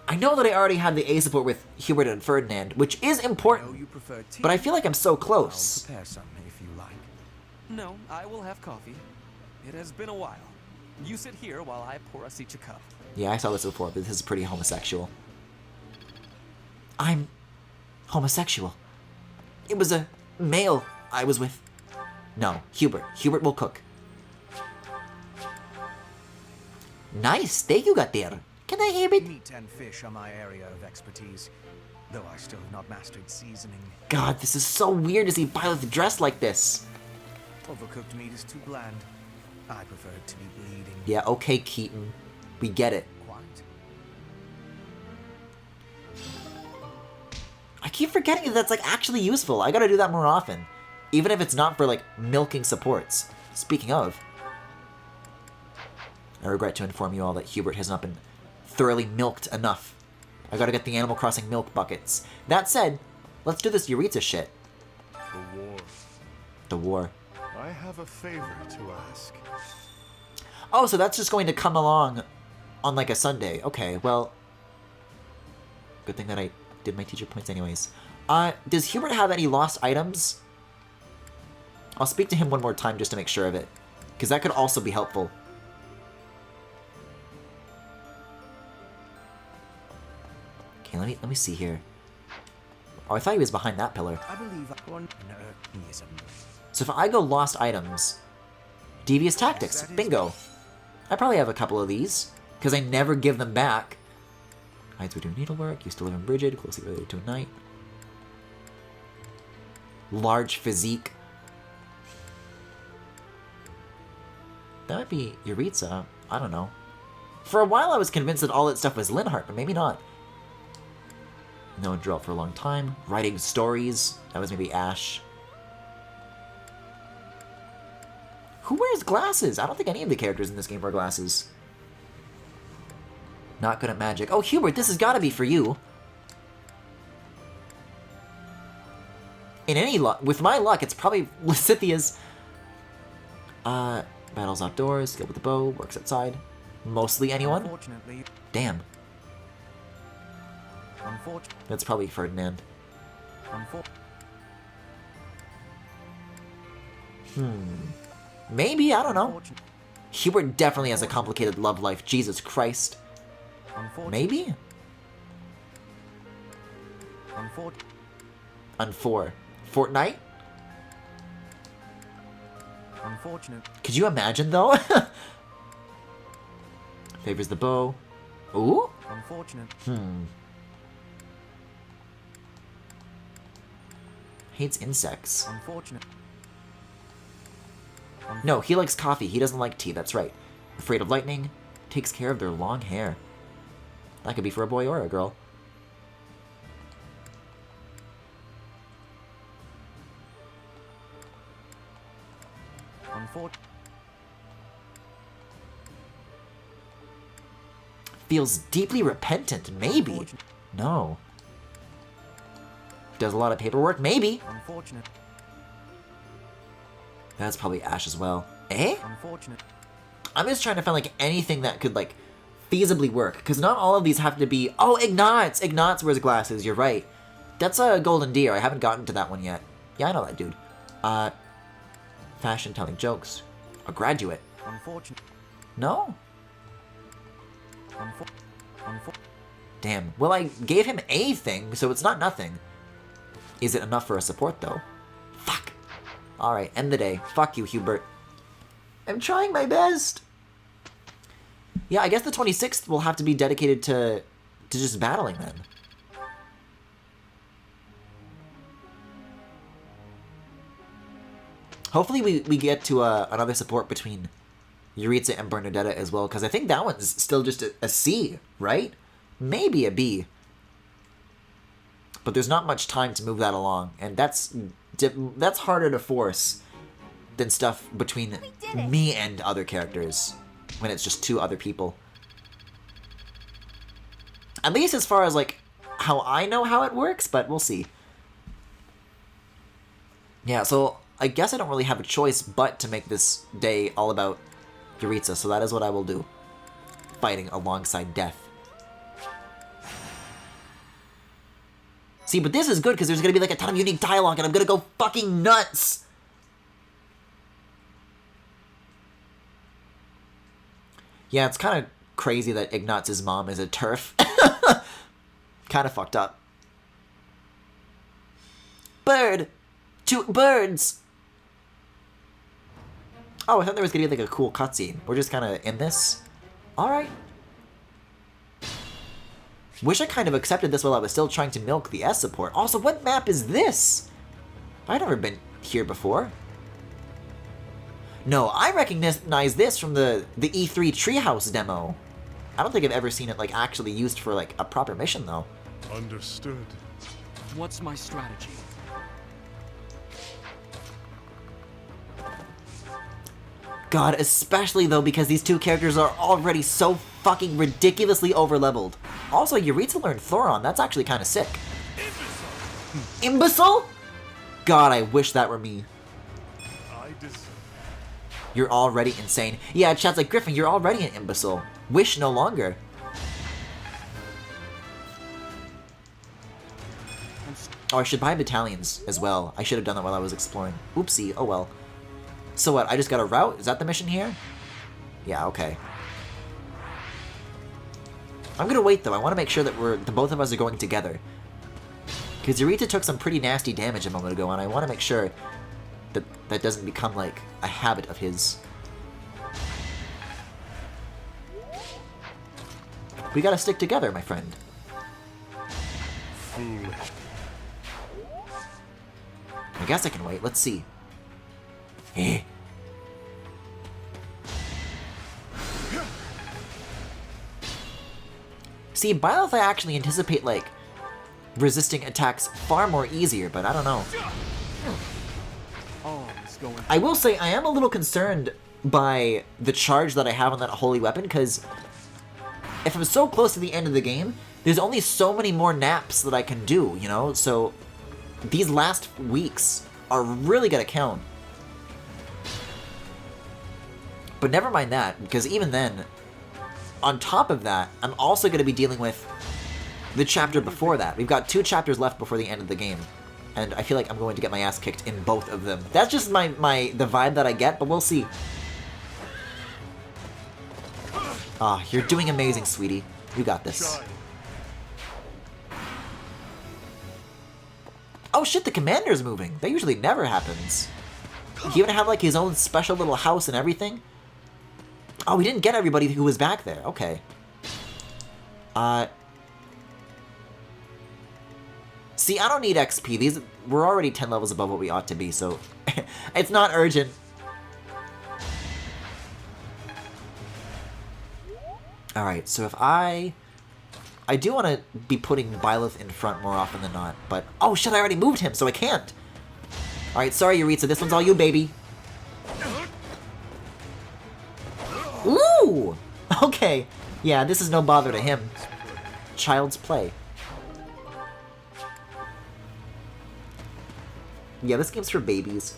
I know that I already had the A support with Hubert and Ferdinand, which is I know important, you prefer tea. but I feel like I'm so I'll close. prepare some if you like. No, I will have coffee. It has been a while. You sit here while I pour us each a cup. Yeah, I saw this before, but this is pretty homosexual. I'm homosexual. It was a male I was with. No, Hubert. Hubert will cook. Nice steak you got there. Can I have it? Meat and fish are my area of expertise, though I still have not mastered seasoning. God, this is so weird to see Violet dressed like this. Overcooked meat is too bland. I prefer it to be bleeding. Yeah, okay, Keaton. We get it. Quite. I keep forgetting that that's, like, actually useful. I gotta do that more often. Even if it's not for, like, milking supports. Speaking of, I regret to inform you all that Hubert has not been thoroughly milked enough. I gotta get the Animal Crossing milk buckets. That said, let's do this Yuritsa shit. The war. The war. I have a favor to ask. Oh, so that's just going to come along on, like, a Sunday. Okay, well... Good thing that I did my teacher points anyways. Does Hubert have any lost items? I'll speak to him one more time just to make sure of it. Because that could also be helpful. Okay, let me see here. Oh, I thought he was behind that pillar. I believe one. No, he isn't. So if I go lost items, devious tactics, bingo. I probably have a couple of these, because I never give them back. Hides would do needlework, used to live in Brigid, closely related to a knight. Large physique. That might be Yuritsa, I don't know. For a while I was convinced that all that stuff was Linhardt, but maybe not. No one drew out for a long time. Writing stories, that was maybe Ash. Who wears glasses? I don't think any of the characters in this game wear glasses. Not good at magic. Oh, Hubert, this has got to be for you. In any luck, with my luck, it's probably Lysithia's. Battles outdoors, skill with the bow, works outside. Mostly anyone? Unfortunately. Damn. Unfortunately. That's probably Ferdinand. Maybe, I don't know. Hubert definitely has a complicated love life. Jesus Christ. Maybe? Unfor. Fortnite? Unfortunate. Could you imagine, though? Favors the bow. Ooh? Unfortunate. Hates insects. Unfortunate. No, he likes coffee. He doesn't like tea, that's right. Afraid of lightning. Takes care of their long hair. That could be for a boy or a girl. Feels deeply repentant, maybe. No. Does a lot of paperwork, maybe. Unfortunate. That's probably Ash as well. Eh? Unfortunate. I'm just trying to find, like, anything that could, like, feasibly work. Because not all of these have to be... Oh, Ignatz! Ignatz wears glasses, you're right. That's a Golden Deer. I haven't gotten to that one yet. Yeah, I know that dude. Fashion, telling jokes. A graduate. Unfortunate. No? Damn. Well, I gave him a thing, so it's not nothing. Is it enough for a support, though? Fuck. Alright, end the day. Fuck you, Hubert. I'm trying my best. Yeah, I guess the 26th will have to be dedicated to just battling then. Hopefully we get to another support between Yuritsa and Bernadetta as well, because I think that one's still just a C, right? Maybe a B. But there's not much time to move that along, and that's harder to force than stuff between me and other characters, when it's just two other people. At least as far as, like, how I know how it works, but we'll see. Yeah, so I guess I don't really have a choice but to make this day all about Yuritsa, so that is what I will do. Fighting alongside death. See, but this is good because there's going to be like a ton of unique dialogue and I'm going to go fucking nuts! Yeah, it's kind of crazy that Ignaz's mom is a TERF. Kind of fucked up. Bird! 2 birds! Oh, I thought there was going to be like a cool cutscene. We're just kind of in this. Alright. Wish I kind of accepted this while I was still trying to milk the S support. Also, what map is this? I've never been here before. No, I recognize this from the E3 Treehouse demo. I don't think I've ever seen it like actually used for like a proper mission though. Understood. What's my strategy? God, especially though because these two characters are already so fucking ridiculously overleveled. Also, Yuritsa learned Thoron. That's actually kind of sick. Imbecile? God, I wish that were me. You're already insane. Yeah, chat's like, Griffin, you're already an imbecile. Wish no longer. Oh, I should buy battalions as well. I should have done that while I was exploring. Oopsie, oh well. So what, I just got a route? Is that the mission here? Yeah, okay. I'm gonna wait though. I want to make sure that the both of us are going together. Because Yuritsa took some pretty nasty damage a moment ago, and I want to make sure that that doesn't become like a habit of his. We gotta stick together, my friend. I guess I can wait. Let's see. Eh. See, Byleth I actually anticipate, like, resisting attacks far more easier, but I don't know. I will say, I am a little concerned by the charge that I have on that holy weapon, because if I'm so close to the end of the game, there's only so many more naps that I can do, you know? So, these last weeks are really gonna count. But never mind that, because even then, on top of that, I'm also going to be dealing with the chapter before that. We've got 2 chapters left before the end of the game, and I feel like I'm going to get my ass kicked in both of them. That's just the vibe that I get, but we'll see. Ah, you're doing amazing, sweetie. You got this. Oh shit, the commander's moving. That usually never happens. He even have like his own special little house and everything. Oh, we didn't get everybody who was back there. Okay. See, I don't need XP. We're already 10 levels above what we ought to be, so it's not urgent. Alright, so if I do want to be putting Byleth in front more often than not, but... Oh shit, I already moved him, so I can't! Alright, sorry Yuritsa, this one's all you, baby. Ooh! Okay. Yeah, this is no bother to him. Child's play. Yeah, this game's for babies.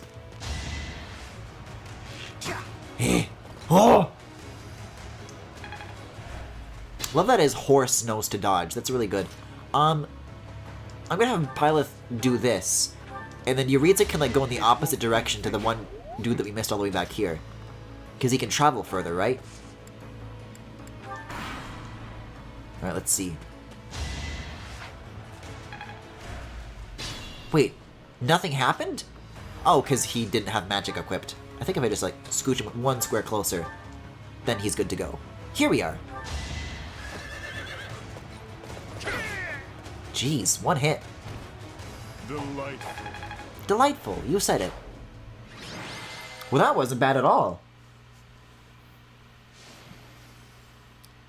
Oh! Love that his horse knows to dodge. That's really good. I'm gonna have Byleth do this. And then Yuritsa can like go in the opposite direction to the one dude that we missed all the way back here. Because he can travel further, right? Alright, let's see. Wait, nothing happened? Oh, because he didn't have magic equipped. I think if I just, like, scooch him 1 square closer, then he's good to go. Here we are. Jeez, 1 hit. Delightful. Delightful, you said it. Well, that wasn't bad at all.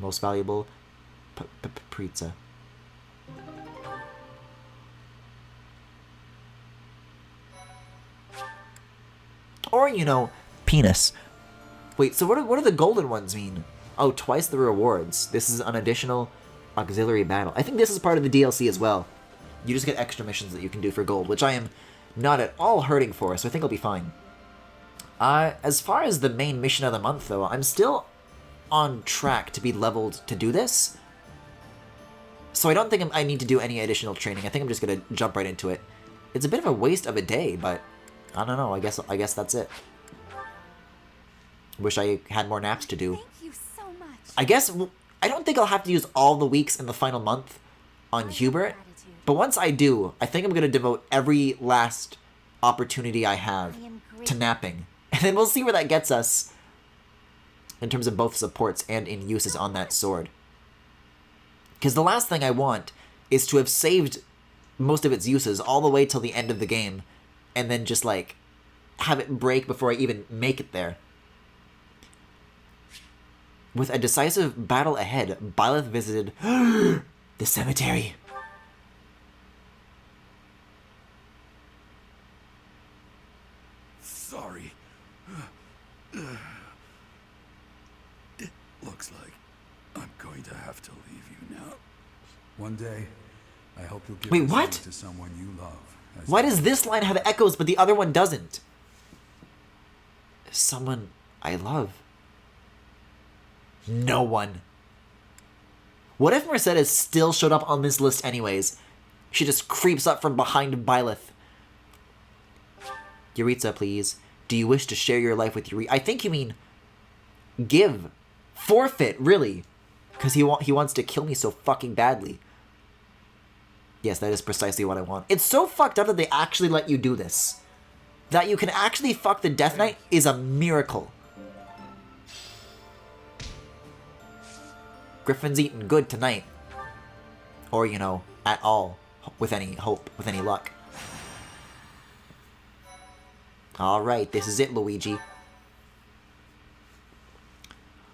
Most valuable pizza. Or, you know, penis. Wait, so what do the golden ones mean? Oh, twice the rewards. This is an additional auxiliary battle. I think this is part of the DLC as well. You just get extra missions that you can do for gold, which I am not at all hurting for us, so I think I'll be fine. As far as the main mission of the month, though, I'm still on track to be leveled to do this. So I don't think I need to do any additional training. I think I'm just going to jump right into it. It's a bit of a waste of a day, but I don't know. I guess that's it. Wish I had more naps to do. Thank you so much. I guess I don't think I'll have to use all the weeks in the final month on Hubert. But once I do, I think I'm going to devote every last opportunity I have to napping. And then we'll see where that gets us in terms of both supports and in uses on that sword. Because the last thing I want is to have saved most of its uses all the way till the end of the game and then just, like, have it break before I even make it there. With a decisive battle ahead, Byleth visited the cemetery. Sorry. It looks like I'm going to have to leave you now. One day, I hope you'll give Wait, this what? ring to someone you love. Why does this line have echoes but the other one doesn't? Someone I love. No one. What if Mercedes still showed up on this list anyways? She just creeps up from behind Byleth. Yuritsa, please. Do you wish to share your life with Yuritsa? I think you mean give. Forfeit, really. Because he wants to kill me so fucking badly. Yes, that is precisely what I want. It's so fucked up that they actually let you do this. That you can actually fuck the Death Knight is a miracle. Griffin's eating good tonight. Or, you know, at all. With any hope, with any luck. Alright, this is it, Luigi.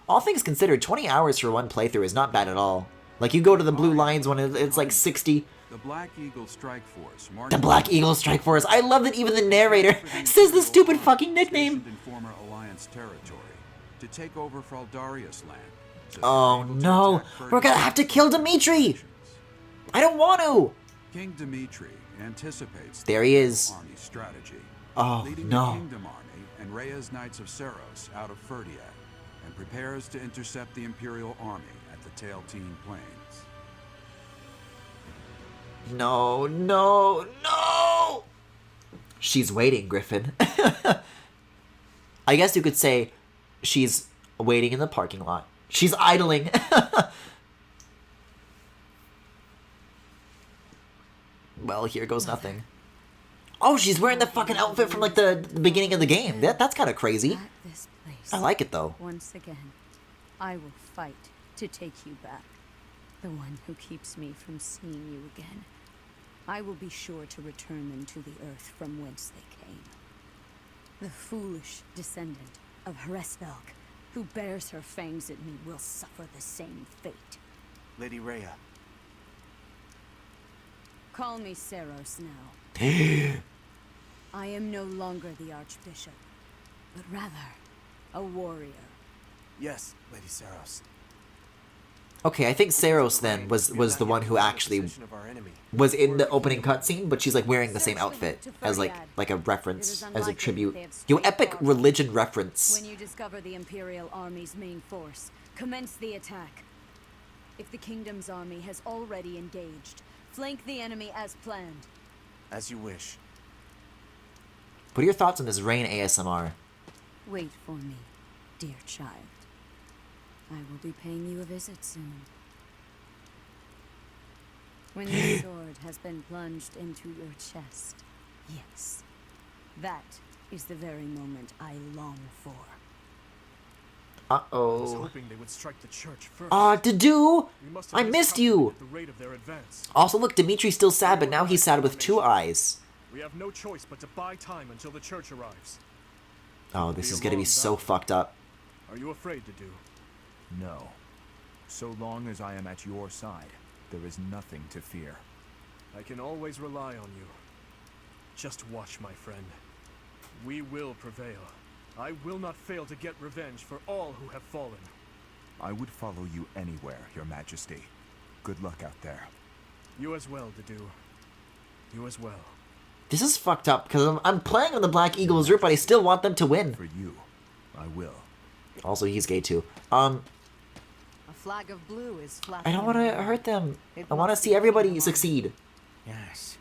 All things considered, 20 hours for one playthrough is not bad at all. Like, you go to the Blue Lines when it's like 60. The Black Eagle Strike Force. The Black Eagle Strike Force. I love that even the narrator says the stupid fucking nickname. In former Alliance territory to take over Fraldarius land. So Oh no, we're gonna have to kill Dimitri. I don't want to. King Dimitri anticipates There he is. Army's strategy, Oh leading no. the Kingdom Army and Rhea's Knights of Seros out of Ferdiad, and prepares to intercept the Imperial Army at the Tailtean Plains. No, no, no! She's waiting, Griffin. I guess you could say she's waiting in the parking lot. She's idling. Well, here goes nothing. Oh, she's wearing the fucking outfit from, like, the beginning of the game. That's kind of crazy. At this place, I like it, though. once again, I will fight to take you back. The one who keeps me from seeing you again. I will be sure to return them to the earth from whence they came. The foolish descendant of Hresvelg, who bears her fangs at me, will suffer the same fate. Lady Rhea. Call me Seros now. I am no longer the Archbishop, but rather a warrior. Yes, Lady Seros. Okay, I think Seros then was the one who actually was in the opening cutscene, but she's like wearing the same outfit as like a reference, as a tribute. Yo, epic religion reference. When you discover the Imperial Army's main force, commence the attack. If the Kingdom's army has already engaged, flank the enemy as planned. As you wish. What are your thoughts on this Rain ASMR? Wait for me, dear child. I will be paying you a visit soon. When the sword has been plunged into your chest, yes, that is the very moment I long for. I was Uh-oh. hoping they would strike the church first. Dedu! We must at I least missed counter you! at the rate of their advance. Also, look, Dimitri's still sad, but now he's sad with two eyes. We have no choice but to buy time until the church arrives. Oh, this is gonna be so fucked up. Are you afraid to do? No. So long as I am at your side, there is nothing to fear. I can always rely on you. Just watch, my friend. We will prevail. I will not fail to get revenge for all who have fallen. I would follow you anywhere, Your Majesty. Good luck out there. You as well, Dedu. You as well. This is fucked up, because I'm playing on the Black Eagles route, but I still want them to win. For you, I will. Also, he's gay too. A flag of blue is flat. I don't want to hurt them. I want to see everybody succeed. Yes.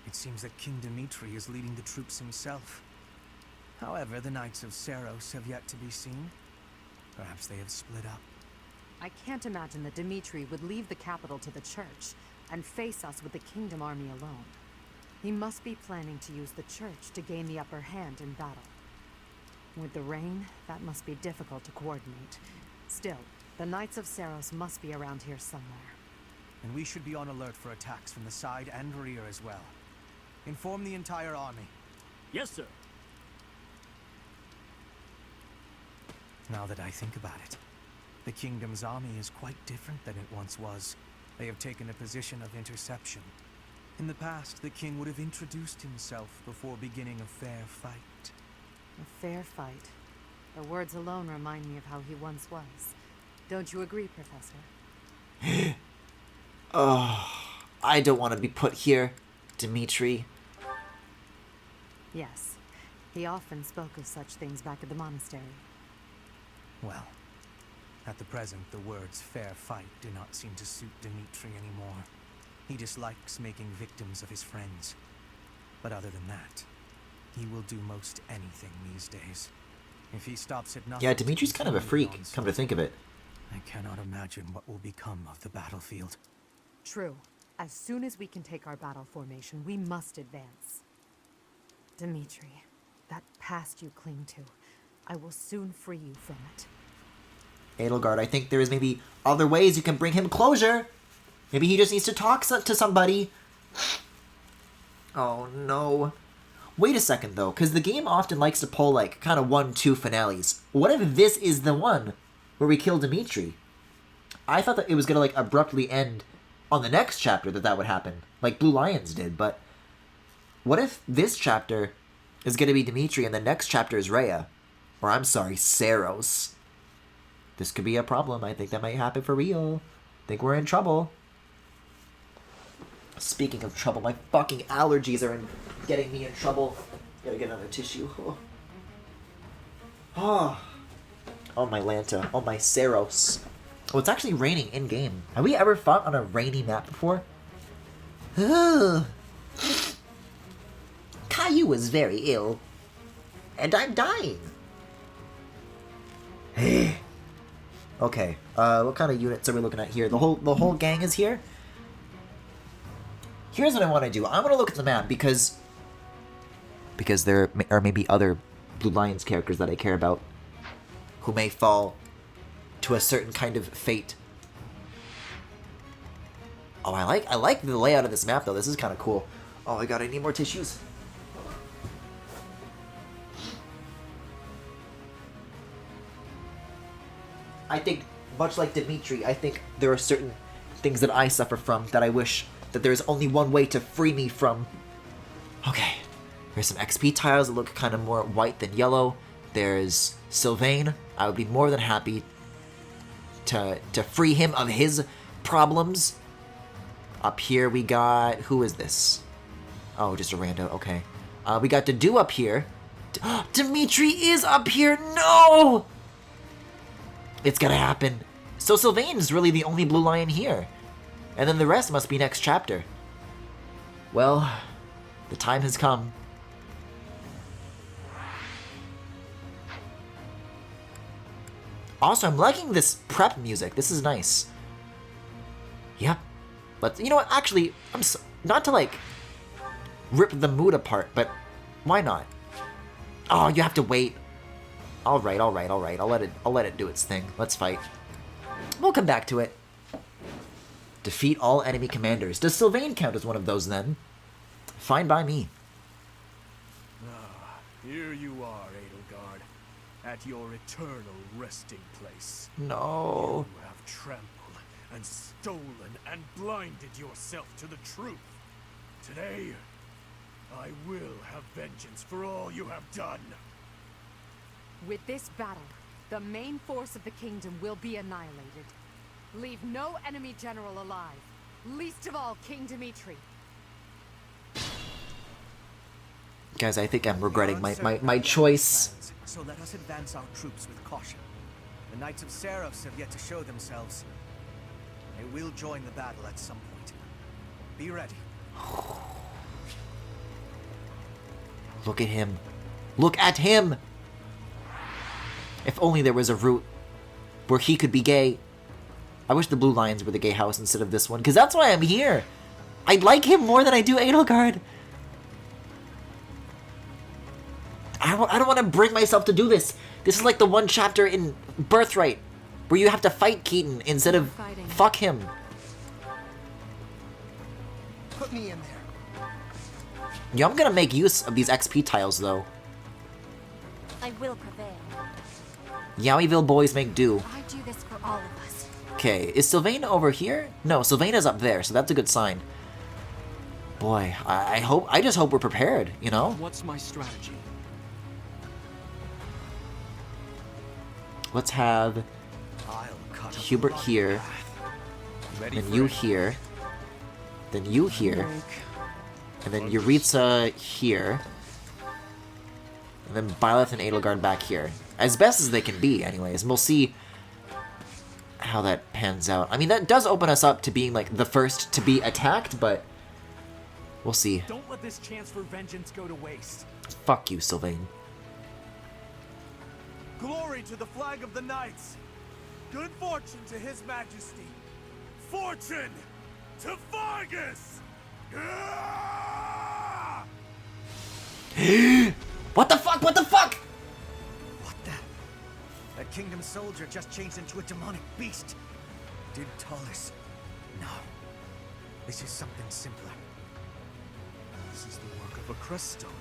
It seems that King Dimitri is leading the troops himself. However, the Knights of Seros have yet to be seen. Perhaps they have split up. I can't imagine that Dimitri would leave the capital to the church and face us with the kingdom army alone. He must be planning to use the church to gain the upper hand in battle. With the rain, that must be difficult to coordinate. Still, the Knights of Seros must be around here somewhere. And we should be on alert for attacks from the side and rear as well. Inform the entire army. Yes, sir. Now that I think about it, the kingdom's army is quite different than it once was. They have taken a position of interception. In the past, the king would have introduced himself before beginning a fair fight. A fair fight. The words alone remind me of how he once was. Don't you agree, Professor? Oh, I don't want to be put here, Dimitri. Yes. He often spoke of such things back at the monastery. Well, at the present, the words fair fight do not seem to suit Dimitri anymore. He dislikes making victims of his friends. But other than that, he will do most anything these days. If he stops at nothing... Yeah, Dimitri's kind of a freak, come to think of it. I cannot imagine what will become of the battlefield. True. As soon as we can take our battle formation, we must advance. Dimitri, that past you cling to, I will soon free you from it. Edelgard, I think there is maybe other ways you can bring him closure. Maybe he just needs to talk to somebody. Oh, no. Wait a second, though, because the game often likes to pull, like, kind of 1-2 finales. What if this is the one where we kill Dimitri? I thought that it was going to, like, abruptly end on the next chapter that would happen, like Blue Lions did, but what if this chapter is going to be Dimitri and the next chapter is Rhea? Or, I'm sorry, Seros. This could be a problem. I think that might happen for real. I think we're in trouble. Speaking of trouble, my fucking allergies are getting me in trouble. Gotta get another tissue. Oh, my Lanta. Oh, my Seros. Oh, it's actually raining in-game. Have we ever fought on a rainy map before? Ugh. Caillou is very ill. And I'm dying. Okay, what kind of units are we looking at here? The whole gang is here? Here's what I want to do. I want to look at the map because there are maybe other Blue Lions characters that I care about who may fall to a certain kind of fate. Oh, I like the layout of this map though. This is kind of cool. Oh my god, I need more tissues. I think, much like Dimitri, I think there are certain things that I suffer from that I wish that there's only one way to free me from. Okay, there's some XP tiles that look kind of more white than yellow. There's Sylvain. I would be more than happy to free him of his problems. Up here we got... Who is this? Oh, just a rando. Okay. We got Dedu up here. Dimitri is up here! No! It's gonna happen. So Sylvain is really the only Blue Lion here. And then the rest must be next chapter. Well, the time has come. Also, I'm liking this prep music. This is nice. Yep. But you know what? Actually, not to like rip the mood apart, but why not? Oh, you have to wait. All right. I'll let it do its thing. Let's fight. We'll come back to it. Defeat all enemy commanders. Does Sylvain count as one of those then? Fine by me. Ah, here you are, Edelgard, at your eternal resting place. No. You have trampled and stolen and blinded yourself to the truth. Today, I will have vengeance for all you have done. With this battle, the main force of the kingdom will be annihilated. Leave no enemy general alive, least of all King Dimitri. Guys, I think I'm regretting my choice. So let us advance our troops with caution. The Knights of Seros have yet to show themselves. They will join the battle at some point. Be ready. Look at him. Look at him! If only there was a route where he could be gay. I wish the Blue Lions were the gay house instead of this one, because that's why I'm here. I like him more than I do Edelgard. I don't want to bring myself to do this. This is like the one chapter in Birthright where you have to fight Keaton instead of fuck him. Put me in there. Yeah, I'm gonna make use of these XP tiles though. I will prevail. Yowieville boys make do. I do this for all of us. Okay, is Sylvain over here? No, Sylvaina's up there, so that's a good sign. Boy, I just hope we're prepared, you know? What's my strategy? Let's have Hubert here, then you here, then you here, and then Yuritsa here, and then Byleth and Edelgard back here. As best as they can be, anyways. And we'll see how that pans out. I mean, that does open us up to being, like, the first to be attacked, but we'll see. Don't let this chance for vengeance go to waste. Fuck you, Sylvain. Glory to the flag of the Knights! Good fortune to His Majesty! Fortune to Vargas! What the fuck? What the fuck? What the? That kingdom soldier just changed into a demonic beast. Did Talis? No. This is something simpler. This is the work of a crest stone.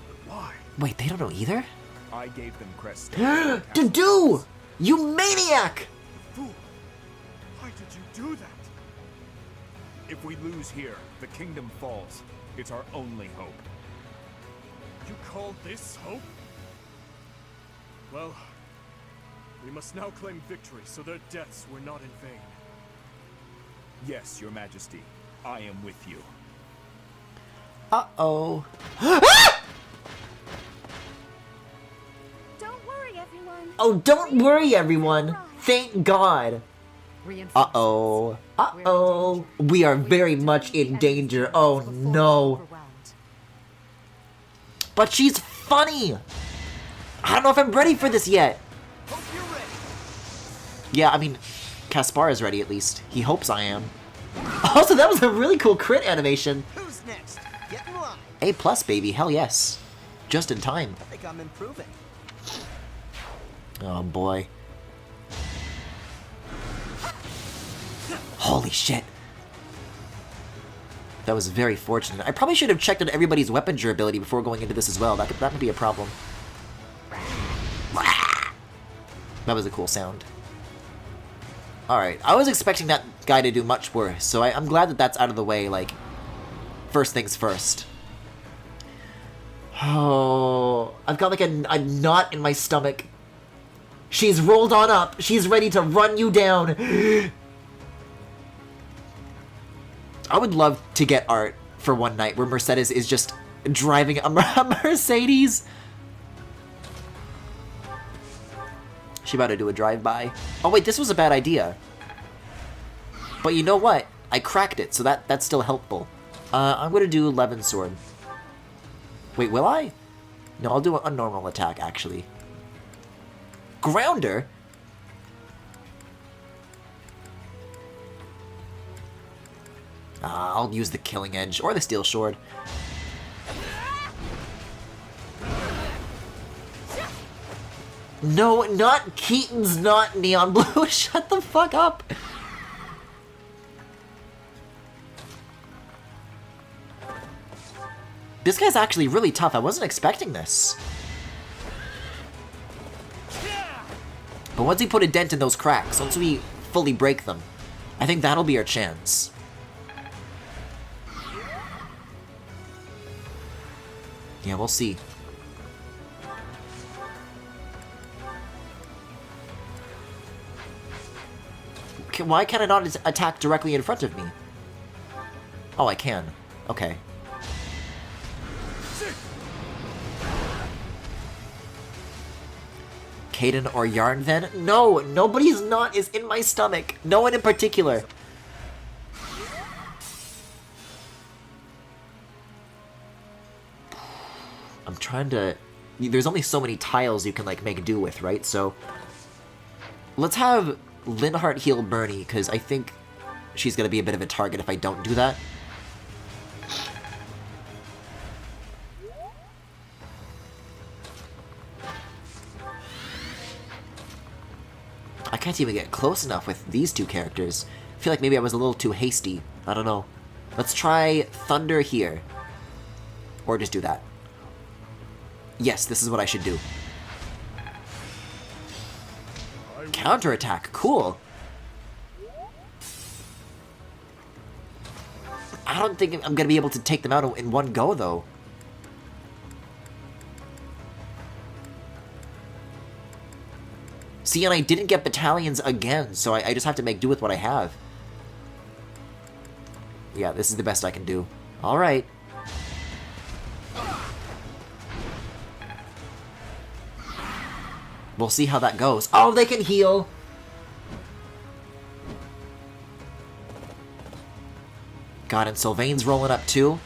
But why? Wait, they don't know either? I gave them crest stone. Dudu! You maniac! Fool! Why did you do that? If we lose here, the kingdom falls. It's our only hope. You call this hope? Well, we must now claim victory so their deaths were not in vain. Yes, Your Majesty. I am with you. Uh-oh. Don't worry, everyone. Oh, don't worry, everyone. Thank God. Uh-oh. Uh-oh. We are very much in danger. Oh, no. But she's funny. I don't know if I'm ready for this yet. Yeah, I mean, Caspar is ready at least. He hopes I am. Also, that was a really cool crit animation. Who's next? Get in line. A+, baby. Hell yes. Just in time. I think I'm improving. Oh, boy. Holy shit. That was very fortunate. I probably should have checked on everybody's weapon durability before going into this as well. That could be a problem. That was a cool sound. Alright, I was expecting that guy to do much worse, so I'm glad that that's out of the way, like, first things first. Oh, I've got like a knot in my stomach. She's rolled on up. She's ready to run you down. I would love to get art for one night where Mercedes is just driving a Mercedes. She about to do a drive-by. Oh wait, this was a bad idea. But you know what? I cracked it, so that's still helpful. I'm gonna do Levin Sword. Wait, will I? No, I'll do a normal attack, actually. Grounder? I'll use the Killing Edge, or the Steel Sword. No, not Keaton's not Neon Blue. Shut the fuck up. This guy's actually really tough. I wasn't expecting this. But once we put a dent in those cracks, once we fully break them, I think that'll be our chance. Yeah, we'll see. Why can I not attack directly in front of me? Oh, I can. Okay. Caden or Yarn then? No, nobody's not is in my stomach. No one in particular. I'm trying to... There's only so many tiles you can, like, make do with, right? So, let's have Linhardt heal Bernie, because I think she's going to be a bit of a target if I don't do that. I can't even get close enough with these two characters. I feel like maybe I was a little too hasty. I don't know. Let's try Thunder here. Or just do that. Yes, this is what I should do. Counterattack, cool. I don't think I'm gonna be able to take them out in one go, though. See, and I didn't get battalions again, so I just have to make do with what I have. Yeah, this is the best I can do. Alright. We'll see how that goes. Oh, they can heal! God, and Sylvain's rolling up too.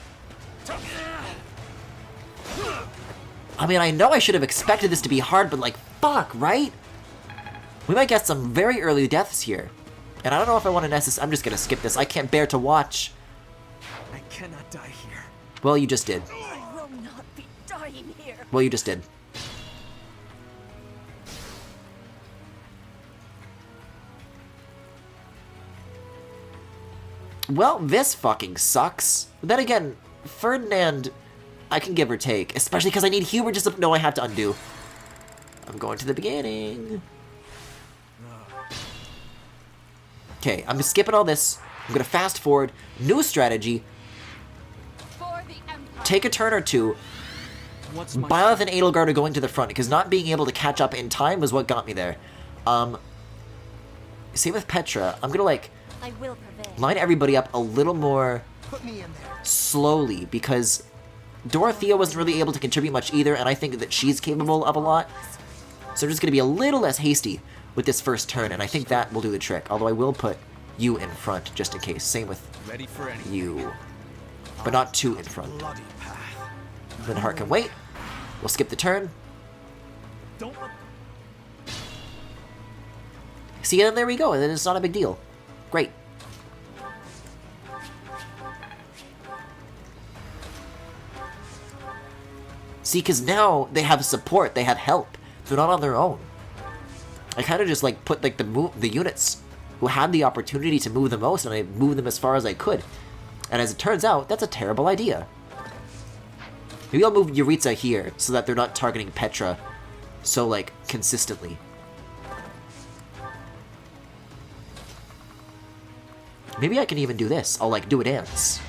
I mean, I know I should have expected this to be hard, but like, fuck, right? We might get some very early deaths here. And I don't know if I want to necessarily... I'm just gonna skip this. I can't bear to watch. I cannot die here. Well, you just did. I will not be dying here. Well, you just did. Well, this fucking sucks. But then again, Ferdinand, I can give or take. Especially because I need Hubert just to... No, I have to undo. I'm going to the beginning. Okay, I'm just skipping all this. I'm gonna fast forward. New strategy. Take a turn or two. Byleth and Edelgard are going to the front, because not being able to catch up in time was what got me there. Same with Petra. I'm gonna, like, I will prevail. Line everybody up a little more slowly, because Dorothea wasn't really able to contribute much either, and I think that she's capable of a lot. So I'm just gonna be a little less hasty with this first turn, and I think that will do the trick. Although I will put you in front, just in case. Same with you. But not two in front. Then Hart can wait. We'll skip the turn. See, and there we go, and then it's not a big deal. Great. See, because now they have support, they have help. They're not on their own. I kind of just like put like the units who had the opportunity to move the most, and I moved them as far as I could. And as it turns out, that's a terrible idea. Maybe I'll move Yuritsa here so that they're not targeting Petra so like consistently. Maybe I can even do this. I'll like do a dance.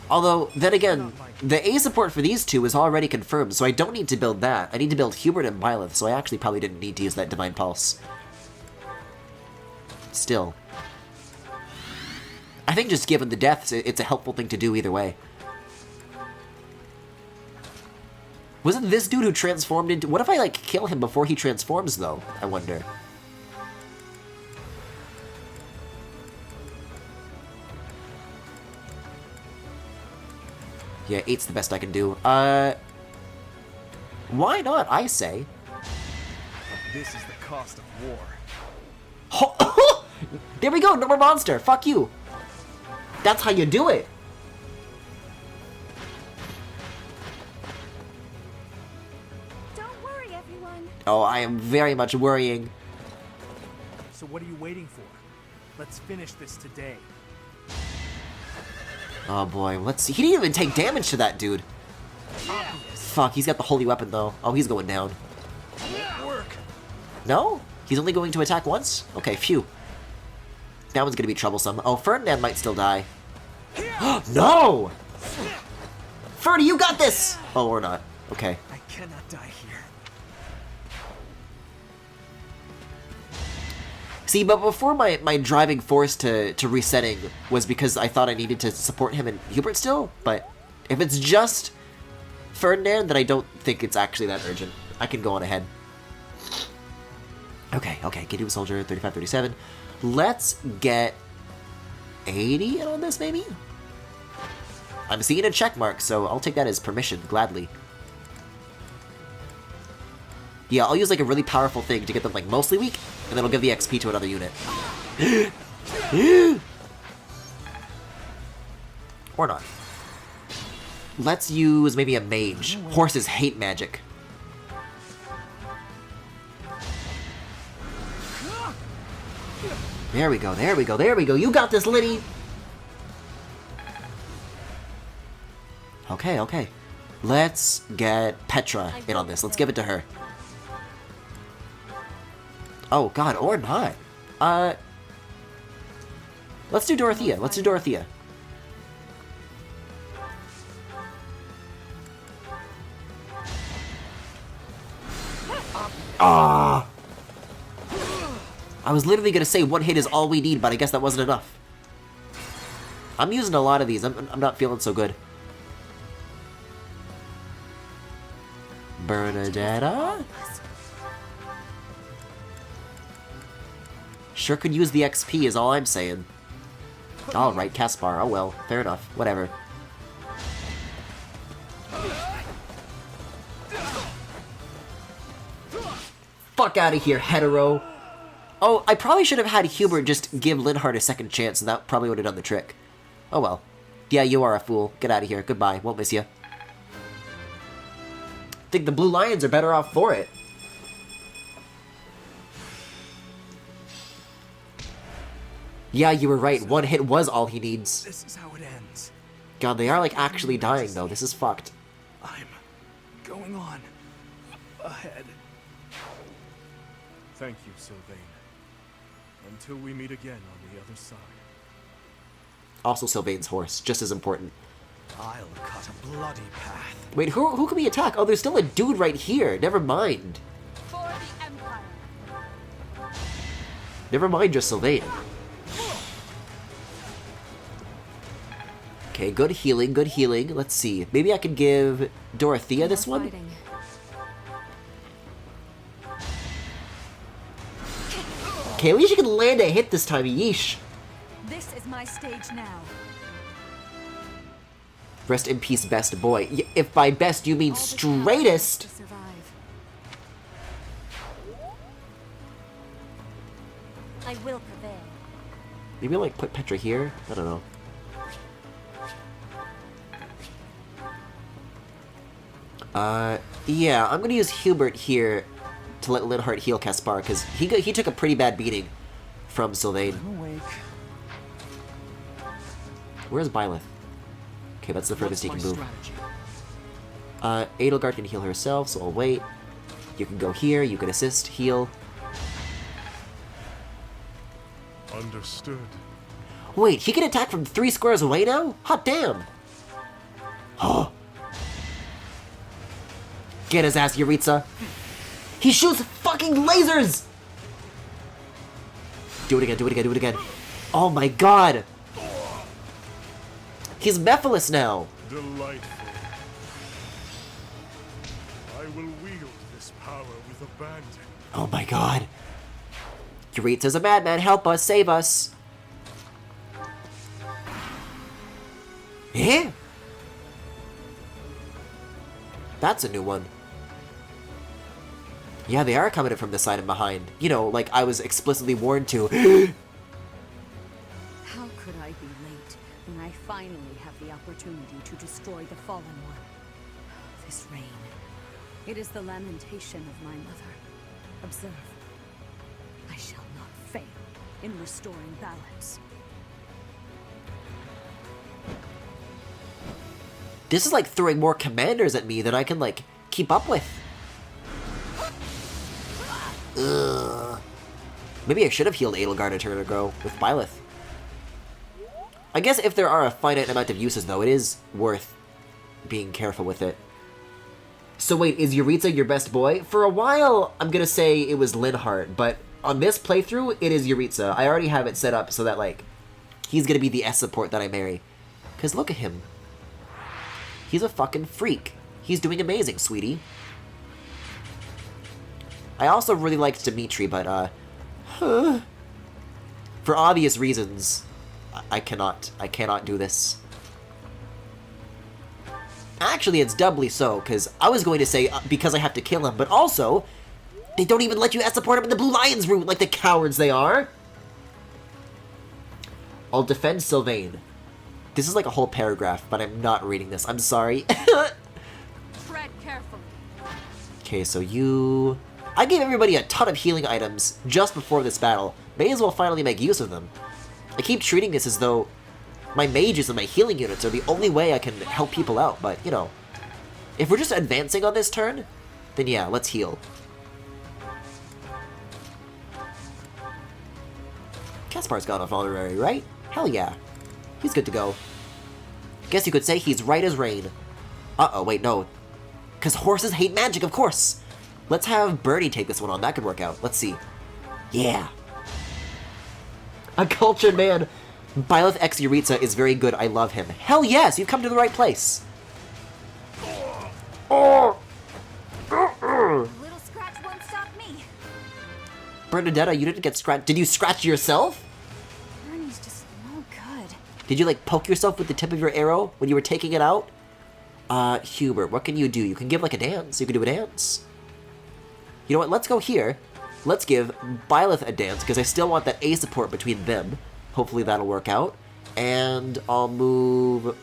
Although, then again, the A support for these two is already confirmed, so I don't need to build that. I need to build Hubert and Byleth, so I actually probably didn't need to use that Divine Pulse. Still. I think just given the deaths, it's a helpful thing to do either way. Was it this dude who transformed into... What if I, like, kill him before he transforms, though? I wonder. Yeah, 8's the best I can do. Why not, I say? This is the cost of war. There we go, no more monster. Fuck you. That's how you do it. Don't worry, everyone. Oh, I am very much worrying. So what are you waiting for? Let's finish this today. Oh boy, let's see. He didn't even take damage to that dude. Fuck, he's got the holy weapon though. Oh, he's going down. No? He's only going to attack once? Okay, phew. That one's gonna be troublesome. Oh, Ferdinand might still die. No! Ferdy, you got this! Oh, or not. Okay. I cannot die here. See, but before my driving force to resetting was because I thought I needed to support him and Hubert still, but if it's just Ferdinand that I don't think it's actually that urgent. I can go on ahead. Okay, get him soldier, 35, 37. Let's get 80 in on this, maybe? I'm seeing a check mark, so I'll take that as permission, gladly. Yeah, I'll use like a really powerful thing to get them like mostly weak, and then I'll give the XP to another unit. Or not. Let's use maybe a mage. Horses hate magic. There we go, there we go, there we go. You got this, Liddy! Okay. Let's get Petra in on this. Let's give it to her. Oh, God, or not. Let's do Dorothea. Let's do Dorothea. Ah! I was literally gonna say one hit is all we need, but I guess that wasn't enough. I'm using a lot of these. I'm not feeling so good. Bernadetta? Sure could use the XP is all I'm saying. Alright, Caspar. Oh well. Fair enough. Whatever. Fuck out of here, hetero. Oh, I probably should have had Hubert just give Linhardt a second chance, and that probably would have done the trick. Oh well. Yeah, you are a fool. Get out of here. Goodbye. Won't miss you. Think the Blue Lions are better off for it. Yeah, you were right. One hit was all he needs. This is how it ends. God, they are like actually dying though. This is fucked. I'm going on ahead. Thank you, Sylvain. Until we meet again on the other side. Also Sylvain's horse, just as important. I'll cut a bloody path. Wait, who can we attack? Oh, there's still a dude right here. Never mind. For the Empire. Never mind, just Sylvain. Okay, good healing, good healing. Let's see. Maybe I could give Dorothea this one? Okay, at least you can land a hit this time, yeesh. This is my stage now. Rest in peace, best boy. If by best you mean straightest. I will prevail. Maybe like put Petra here? I don't know. Yeah, I'm gonna use Hubert here to let Linhardt heal Caspar, because he took a pretty bad beating from Sylvain. Where's Byleth? Okay, that's the furthest he can move. Edelgard can heal herself, so I'll wait. You can go here, you can assist, heal. Understood. Wait, he can attack from 3 squares away now? Hot damn! Oh! Get his ass, Yuritsa! He shoots fucking lasers! Do it again, do it again, do it again. Oh my god! He's Mephiles now! Delightful. I will wield this power with abandon. Oh my god. Yuritsa's a madman, help us, save us! Eh? That's a new one. Yeah, they are coming in from the side and behind. You know, like I was explicitly warned to. How could I be late when I finally have the opportunity to destroy the Fallen One? This rain. It is the lamentation of my mother. Observe. I shall not fail in restoring balance. This is like throwing more commanders at me than I can, like, keep up with. Ugh. Maybe I should have healed Edelgard a turn ago with Byleth. I guess if there are a finite amount of uses, though, it is worth being careful with it. So wait, is Yuritsa your best boy? For a while, I'm gonna say it was Linhardt, but on this playthrough, it is Yuritsa. I already have it set up so that, like, he's gonna be the S support that I marry. Because look at him. He's a fucking freak. He's doing amazing, sweetie. I also really liked Dimitri, but, for obvious reasons, I cannot do this. Actually, it's doubly so, because I was going to say because I have to kill him, but also, they don't even let you support him in the Blue Lions route like the cowards they are. I'll defend Sylvain. This is like a whole paragraph, but I'm not reading this. I'm sorry. Tread carefully. Okay, so you... I gave everybody a ton of healing items just before this battle. May as well finally make use of them. I keep treating this as though my mages and my healing units are the only way I can help people out, but, you know, if we're just advancing on this turn, then yeah, let's heal. Caspar's got an honorary, right? Hell yeah. He's good to go. Guess you could say he's right as rain. Uh-oh, wait, no. Because horses hate magic, of course. Let's have Birdie take this one on. That could work out. Let's see. Yeah. A cultured man. Byleth X Yuritsa is very good. I love him. Hell yes, you've come to the right place. A little scratch won't stop me. Bernadetta, you didn't get scratched. Did you scratch yourself? Bernie's just no good. Did you, like, poke yourself with the tip of your arrow when you were taking it out? Hubert, what can you do? You can give, like, a dance. You can do a dance. You know what? Let's go here. Let's give Byleth a dance, because I still want that A support between them. Hopefully that'll work out. And I'll move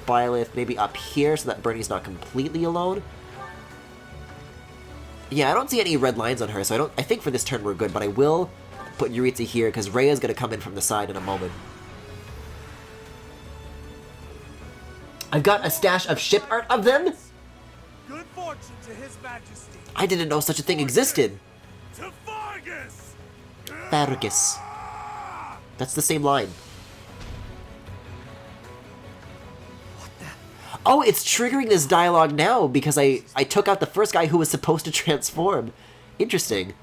Byleth maybe up here so that Bernie's not completely alone. Yeah, I don't see any red lines on her, so I think for this turn we're good, but I will put Yuritsa here because Rhea's going to come in from the side in a moment. I've got a stash of ship art of them? Good fortune to His Majesty. I didn't know such a thing existed. To Fargus! Fargus. That's the same line. What the? Oh, it's triggering this dialogue now because I took out the first guy who was supposed to transform. Interesting.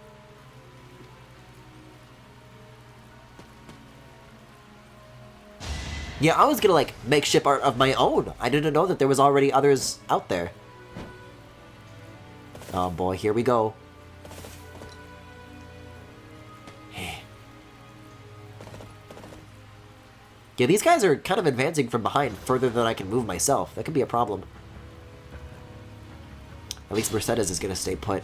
Yeah, I was gonna, like, make ship art of my own. I didn't know that there was already others out there. Oh boy, here we go. Yeah, these guys are kind of advancing from behind further than I can move myself. That could be a problem. At least Mercedes is going to stay put.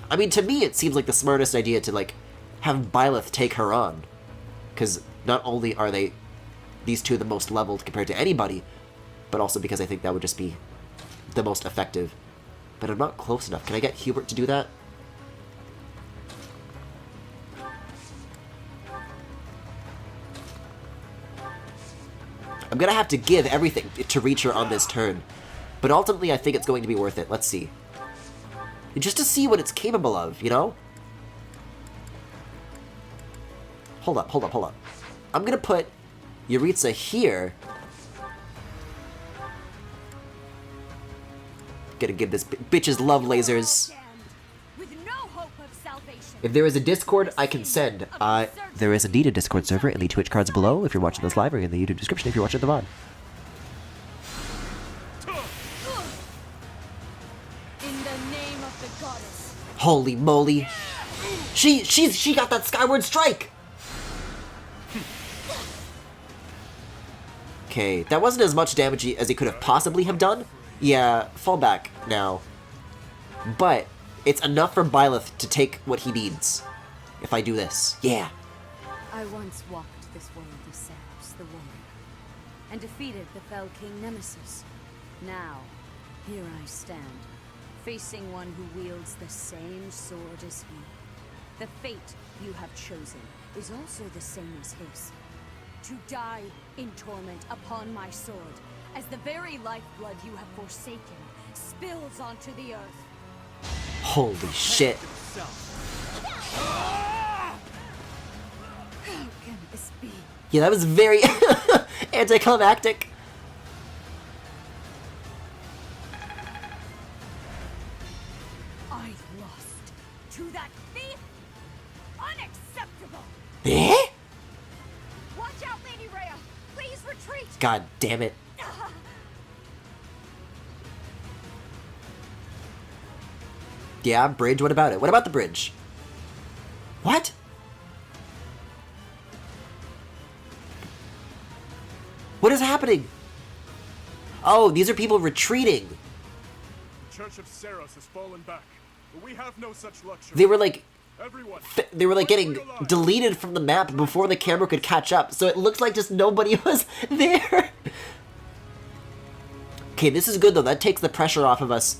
I mean, to me, it seems like the smartest idea to, like, have Byleth take her on. Because not only are these two the most leveled compared to anybody, but also because I think that would just be the most effective. But I'm not close enough. Can I get Hubert to do that? I'm gonna have to give everything to reach her on this turn. But ultimately, I think it's going to be worth it. Let's see. Just to see what it's capable of, you know? Hold up, hold up, hold up. I'm gonna put Yuritsa here. Gonna give this bitches love lasers. If there is a Discord I can send, there is indeed a Discord server in the Twitch cards below if you're watching this live, or in the YouTube description if you're watching the VOD. In the name of the goddess. Holy moly! She got that Skyward Strike! Okay, that wasn't as much damage as he could have possibly have done. Yeah, fall back now. But it's enough for Byleth to take what he needs. If I do this. Yeah. I once walked this world of Ceros, the warrior, and defeated the fell king Nemesis. Now, here I stand, facing one who wields the same sword as he. The fate you have chosen is also the same as his. To die in torment upon my sword, as the very lifeblood you have forsaken spills onto the earth. Holy shit. How can this be? Yeah, that was very anticlimactic. I lost to that thief? Unacceptable! Eh? Watch out, Lady Rhea. Please retreat. God damn it. Yeah, bridge, what about it? What about the bridge? What? What is happening? Oh, these are people retreating. The Church of Seros has fallen back, but we have no such luxury. They were like... Everyone, they were like getting deleted from the map before the camera could catch up, so it looks like just nobody was there. Okay, this is good though. That takes the pressure off of us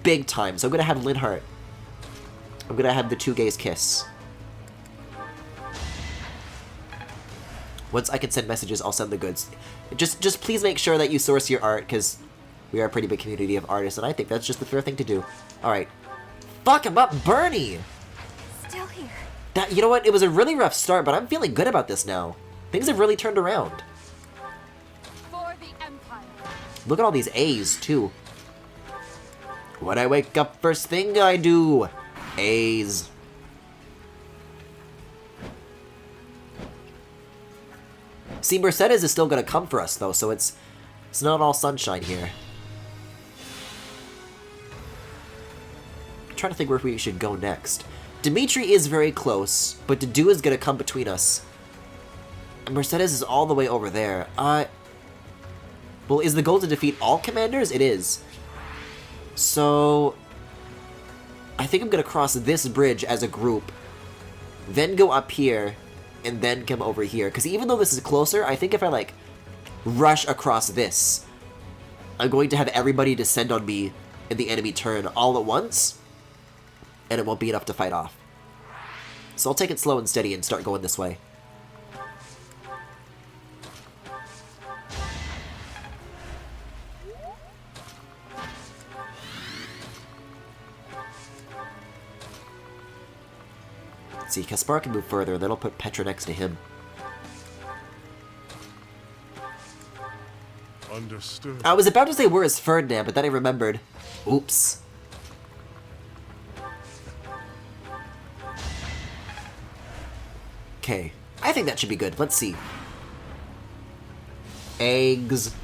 big time. So I'm gonna have Linhardt. I'm gonna have the two gays kiss. Once I can send messages, I'll send the goods. Just please make sure that you source your art, because we are a pretty big community of artists, and I think that's just the fair thing to do. Alright. Fuck him up, Bernie! Still here. That, you know what? It was a really rough start, but I'm feeling good about this now. Things have really turned around. For the Empire. Look at all these A's, too. When I wake up, first thing I do. A's. See, Mercedes is still gonna come for us, though, so it's not all sunshine here. I'm trying to think where we should go next. Dimitri is very close, but Dedu is gonna come between us. And Mercedes is all the way over there. Well, is the goal to defeat all commanders? It is. So... I think I'm gonna cross this bridge as a group, then go up here, and then come over here. Because even though this is closer, I think if I, like, rush across this, I'm going to have everybody descend on me in the enemy turn all at once, and it won't be enough to fight off. So I'll take it slow and steady and start going this way. Let's see, Kaspar can move further, and then I'll put Petra next to him. Understood. I was about to say where is Ferdinand, but then I remembered. Oops. Okay, I think that should be good. Let's see. Eggs.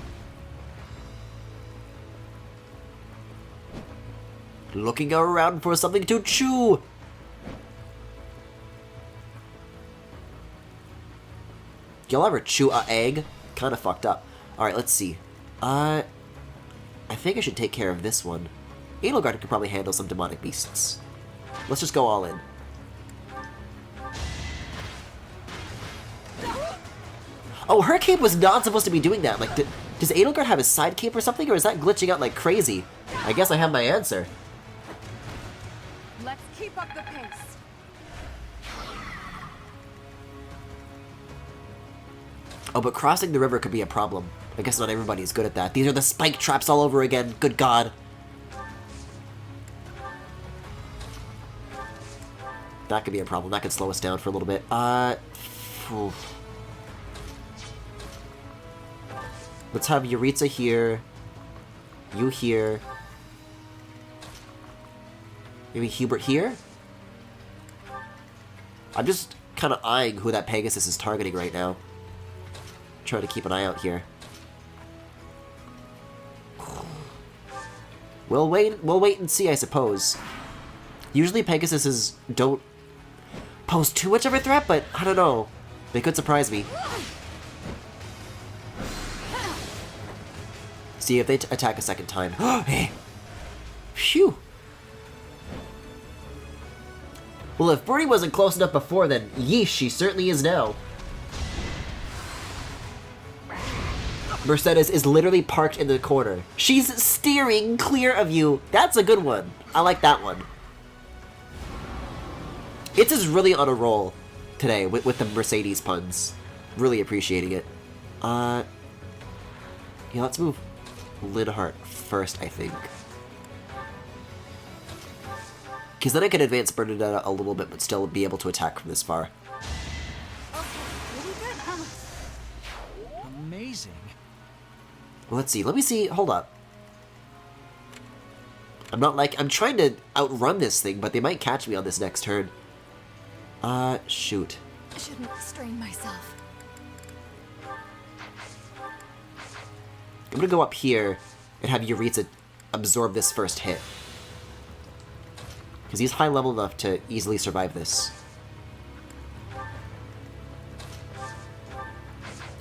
Looking around for something to chew. Y'all ever chew a egg? Kinda fucked up. Alright, let's see. I think I should take care of this one. Edelgard could probably handle some demonic beasts. Let's just go all in. Oh, her cape was not supposed to be doing that. Like, does Edelgard have his side cape or something, or is that glitching out like crazy? I guess I have my answer. Let's keep up the pace. Oh, but crossing the river could be a problem. I guess not everybody's good at that. These are the spike traps all over again. Good God. That could be a problem. That could slow us down for a little bit. Let's have Yuritsa here. You here. Maybe Hubert here? I'm just kind of eyeing who that Pegasus is targeting right now. Trying to keep an eye out here. We'll wait and see, I suppose. Usually Pegasuses don't pose too much of a threat, but I don't know. They could surprise me. See if they attack a second time. Hey. Phew. Well, if Bernie wasn't close enough before, then yeesh, she certainly is now. Mercedes is literally parked in the corner. She's steering clear of you. That's a good one. I like that one. It's just really on a roll today with the Mercedes puns. Really appreciating it. Yeah, let's move Linhardt first, I think. Because then I can advance Bernadetta a little bit, but still be able to attack from this far. Amazing. Well, let's see. Let me see. Hold up. I'm trying to outrun this thing, but they might catch me on this next turn. Shoot. I shouldn't strain myself. I'm gonna go up here and have Yuritsa absorb this first hit. Because he's high level enough to easily survive this.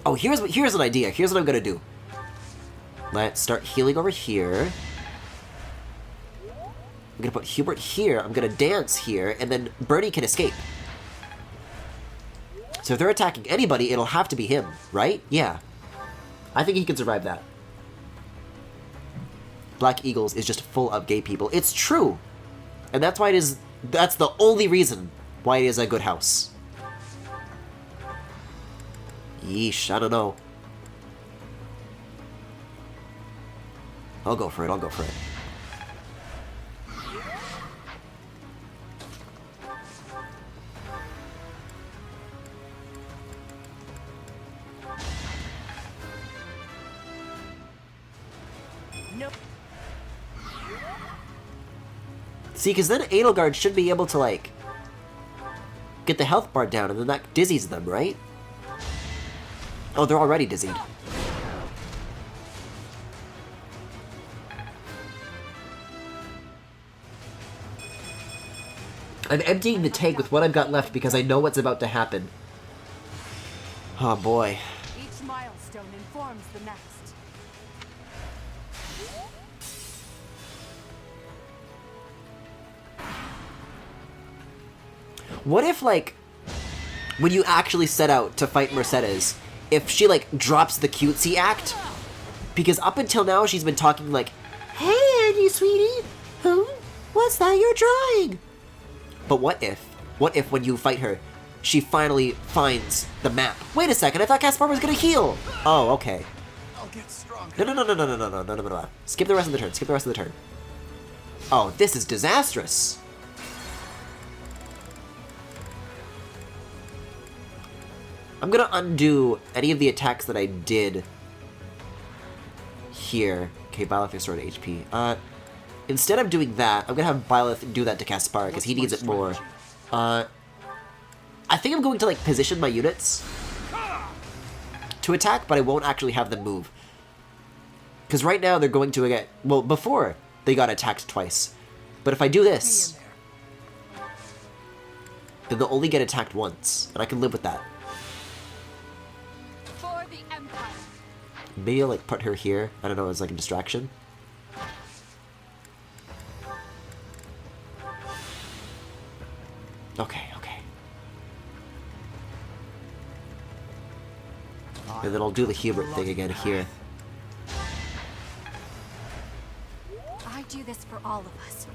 Oh, here's an idea. Here's what I'm gonna do. Let's start healing over here. I'm gonna put Hubert here. I'm gonna dance here, and then Bernie can escape. So if they're attacking anybody, it'll have to be him, right? Yeah. I think he can survive that. Black Eagles is just full of gay people. It's true! And that's why it is... That's the only reason why it is a good house. Yeesh, I don't know. I'll go for it, I'll go for it. Nope. See, because then Edelgard should be able to, like, get the health bar down, and then that dizzies them, right? Oh, they're already dizzied. I'm emptying the tank with what I've got left because I know what's about to happen. Oh boy. Each milestone informs the next. What if, like, when you actually set out to fight Mercedes, if she, like, drops the cutesy act? Because up until now, she's been talking like, "Hey, Annie, sweetie, what's that you're drawing?" But what if when you fight her, she finally finds the map? Wait a second, I thought Caspar was gonna heal! Oh, okay. I'll get stronger. No. Skip the rest of the turn, skip the rest of the turn. Oh, this is disastrous. I'm gonna undo any of the attacks that I did here. Okay, Byleth restored HP. Instead of doing that, I'm gonna have Byleth do that to Caspar, because he needs it more. I think I'm going to, like, position my units to attack, but I won't actually have them move. Because right now they're going to get... Well, before, they got attacked twice. But if I do this, then they'll only get attacked once, and I can live with that. For the Empire. Maybe I'll, like, put her here. I don't know, as, like, a distraction. Okay. And then I'll do the Hubert thing again here. I do this for all of us.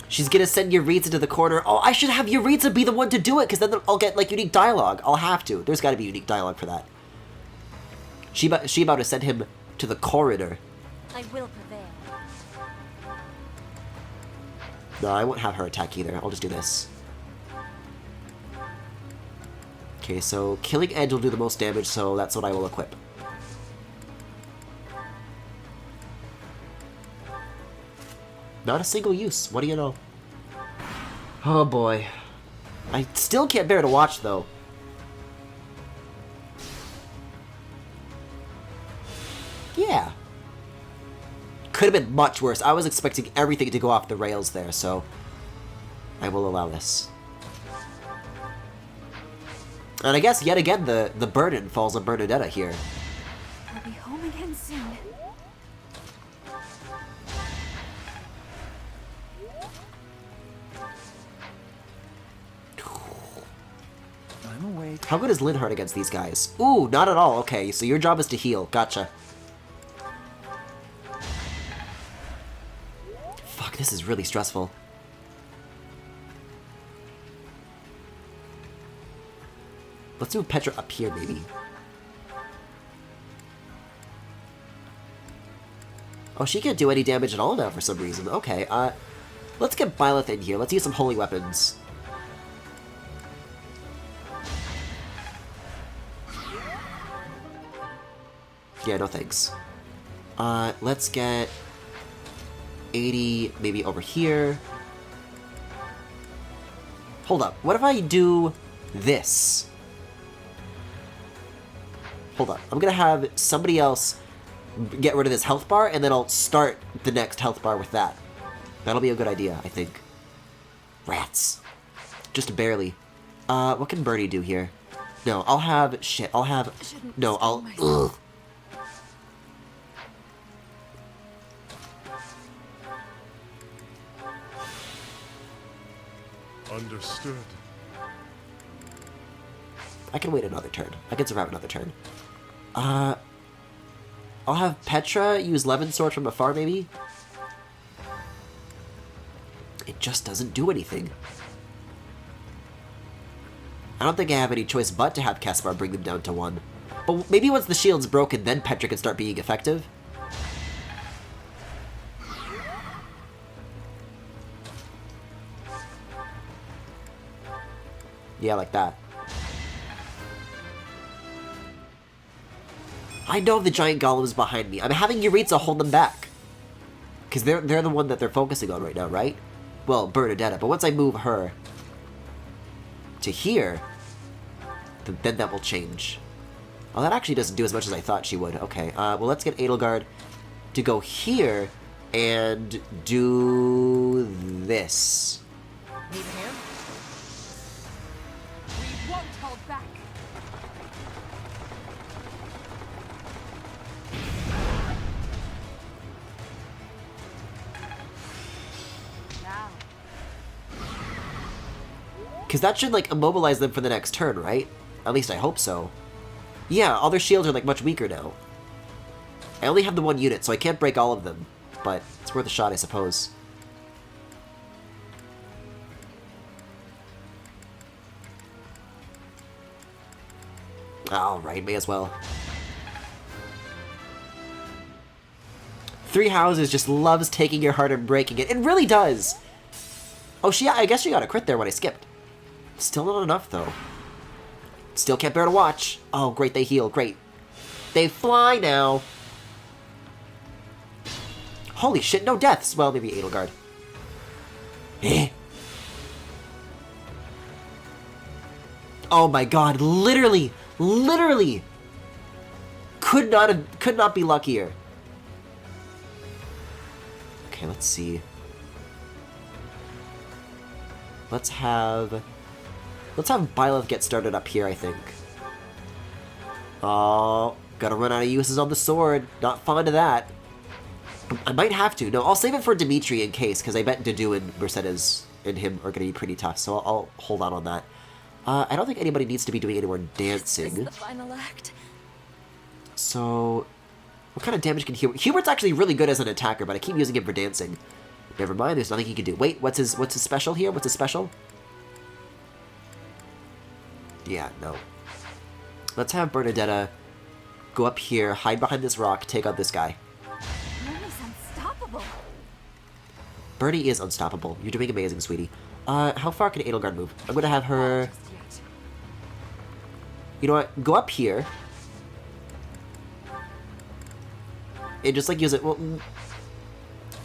She's gonna send Yuritsa to the corner. Oh, I should have Yuritsa be the one to do it, because then I'll get, like, unique dialogue. I'll have to. There's gotta be unique dialogue for that. She about to send him to the corridor. I will prevail. No, I won't have her attack either. I'll just do this. Okay, so Killing Edge will do the most damage, so that's what I will equip. Not a single use. What do you know? Oh boy. I still can't bear to watch, though. Yeah. Could have been much worse. I was expecting everything to go off the rails there, so I will allow this. And I guess, yet again, the burden falls on Bernadetta here. I'll be home again soon. I'm awake. How good is Linhardt against these guys? Ooh, not at all. Okay, so your job is to heal. Gotcha. Fuck, this is really stressful. Let's move Petra up here, maybe. Oh, she can't do any damage at all now for some reason. Okay, let's get Byleth in here. Let's use some holy weapons. Yeah, no thanks. Let's get 80 maybe over here. Hold up. What if I do this? Hold on. I'm gonna have somebody else get rid of this health bar, and then I'll start the next health bar with that. That'll be a good idea, I think. Rats. Just barely. What can Birdie do here? No, I'll have... Shit, I'll have... No, I'll... Ugh. Understood. I can wait another turn. I can survive another turn. I'll have Petra use Levin Sword from afar, maybe? It just doesn't do anything. I don't think I have any choice but to have Caspar bring them down to 1. But maybe once the shield's broken, then Petra can start being effective. Yeah, like that. I know the giant golem's behind me. I'm having Yuritsa hold them back. Because they're the one that they're focusing on right now, right? Well, Bernadetta, but once I move her to here, then that will change. Oh, that actually doesn't do as much as I thought she would. Okay, well, let's get Edelgard to go here and do this. Need a hand? We won't hold back. Now. Because that should, like, immobilize them for the next turn, right? At least I hope so. Yeah, all their shields are, like, much weaker now. I only have the 1 unit, so I can't break all of them. But it's worth a shot, I suppose. Alright, may as well. 3 Houses just loves taking your heart and breaking it. It really does! Oh, I guess she got a crit there when I skipped. Still not enough, though. Still can't bear to watch. Oh, great, they heal. Great. They fly now. Holy shit, no deaths. Well, maybe Edelgard. Eh. Oh my god, literally could not be luckier. Okay, let's see. Let's have Byleth get started up here, I think. Oh, gotta run out of uses on the sword. Not fond of that. I might have to. No, I'll save it for Dimitri in case, because I bet Dedu and Mercedes and him are gonna be pretty tough, so I'll hold on that. I don't think anybody needs to be doing any more dancing. This is the final act. So, what kind of damage can Hubert? Hubert's actually really good as an attacker, but I keep using him for dancing. Never mind, there's nothing he can do. Wait, what's his special here? What's his special? Yeah, no. Let's have Bernadetta go up here, hide behind this rock, take out this guy. Bernie's unstoppable. Bernie is unstoppable. You're doing amazing, sweetie. How far can Edelgard move? I'm gonna have her... You know what? Go up here. And just, like, use it... Well,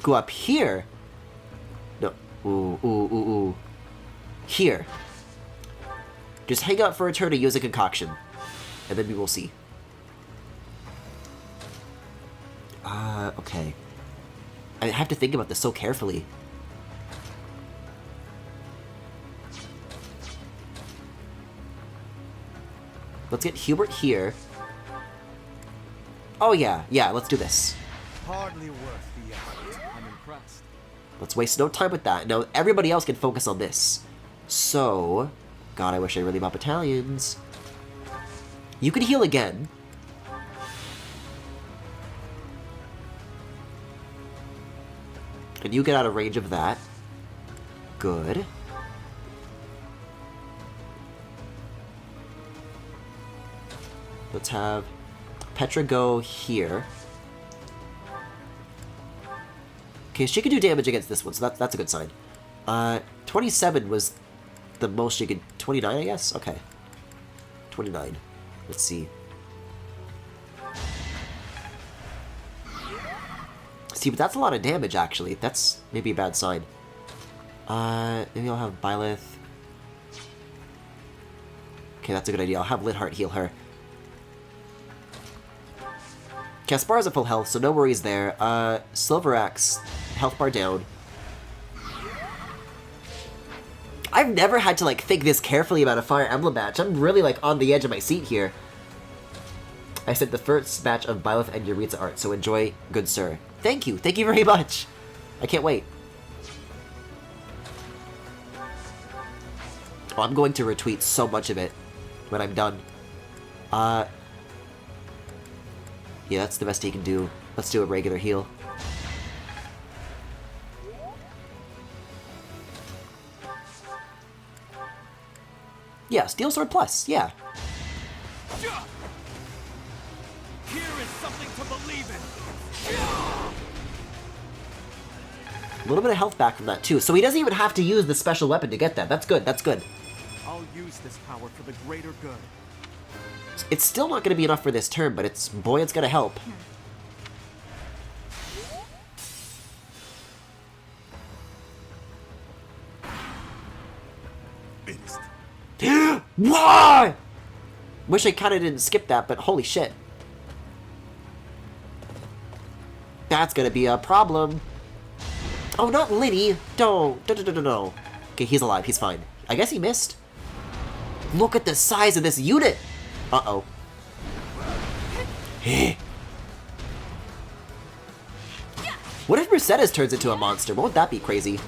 go up here. No. Ooh. Here. Just hang out for a turn and use a concoction. And then we will see. Okay. I have to think about this so carefully. Let's get Hubert here. Oh yeah, let's do this. Hardly worth the effort. I'm impressed. Let's waste no time with that. Now everybody else can focus on this. So, God, I wish I really bought battalions. You can heal again. And you get out of range of that. Good. Let's have Petra go here. Okay, she can do damage against this one, so that's a good sign. 27 was the most she could... 29, I guess? Okay. 29. Let's see. See, but that's a lot of damage, actually. That's maybe a bad sign. Maybe I'll have Byleth. Okay, that's a good idea. I'll have Lidhart heal her. Caspar's at full health, so no worries there. Silver Axe, health bar down. I've never had to, like, think this carefully about a Fire Emblem match. I'm really, like, on the edge of my seat here. I said the first batch of Byleth and Yuritsa art, so enjoy, good sir. Thank you very much. I can't wait. Oh, I'm going to retweet so much of it when I'm done. Yeah, that's the best he can do. Let's do a regular heal. Yeah, Steel Sword Plus, yeah. Here is something to believe in. A little bit of health back from that too, so he doesn't even have to use the special weapon to get that. That's good, that's good. I'll use this power for the greater good. It's still not going to be enough for this turn, but it's, boy, it's going to help. Why? Wish I kind of didn't skip that, but holy shit. That's gonna be a problem. Oh, not Liddy. Don't. No. Okay, he's alive. He's fine. I guess he missed. Look at the size of this unit. Uh-oh. What if Mercedes turns into a monster? Won't that be crazy?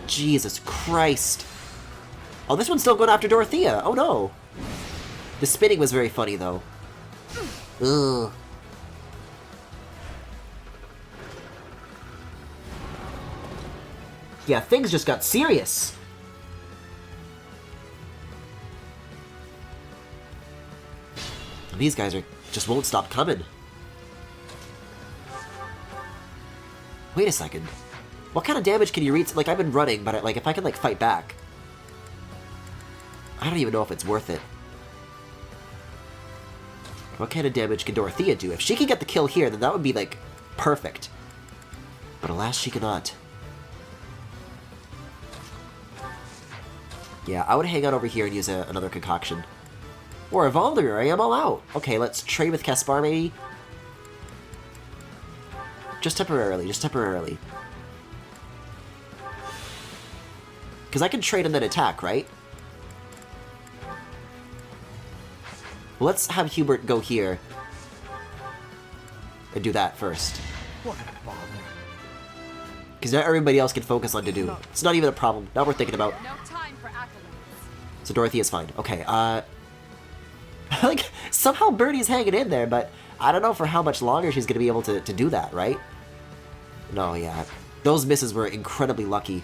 Jesus Christ. Oh, this one's still going after Dorothea. Oh, no. The spinning was very funny, though. Ugh. Yeah, things just got serious. These guys just won't stop coming. Wait a second. What kind of damage can you reach? Like, I've been running, but like, if I can like fight back, I don't even know if it's worth it. What kind of damage can Dorothea do? If she can get the kill here, then that would be like perfect. But alas, she cannot. Yeah, I would hang out over here and use another concoction. Or a Volder, I am all out. Okay, let's trade with Caspar maybe. Just temporarily, just temporarily. Because I can trade and then attack, right? Well, let's have Hubert go here. And do that first. What a bother. Because now everybody else can focus on to do. It's not even a problem. Not worth thinking about. No time for accolades. So Dorothea's fine. Okay, like, somehow Birdie's hanging in there, but I don't know for how much longer she's going to be able to do that, right? No, yeah. Those misses were incredibly lucky.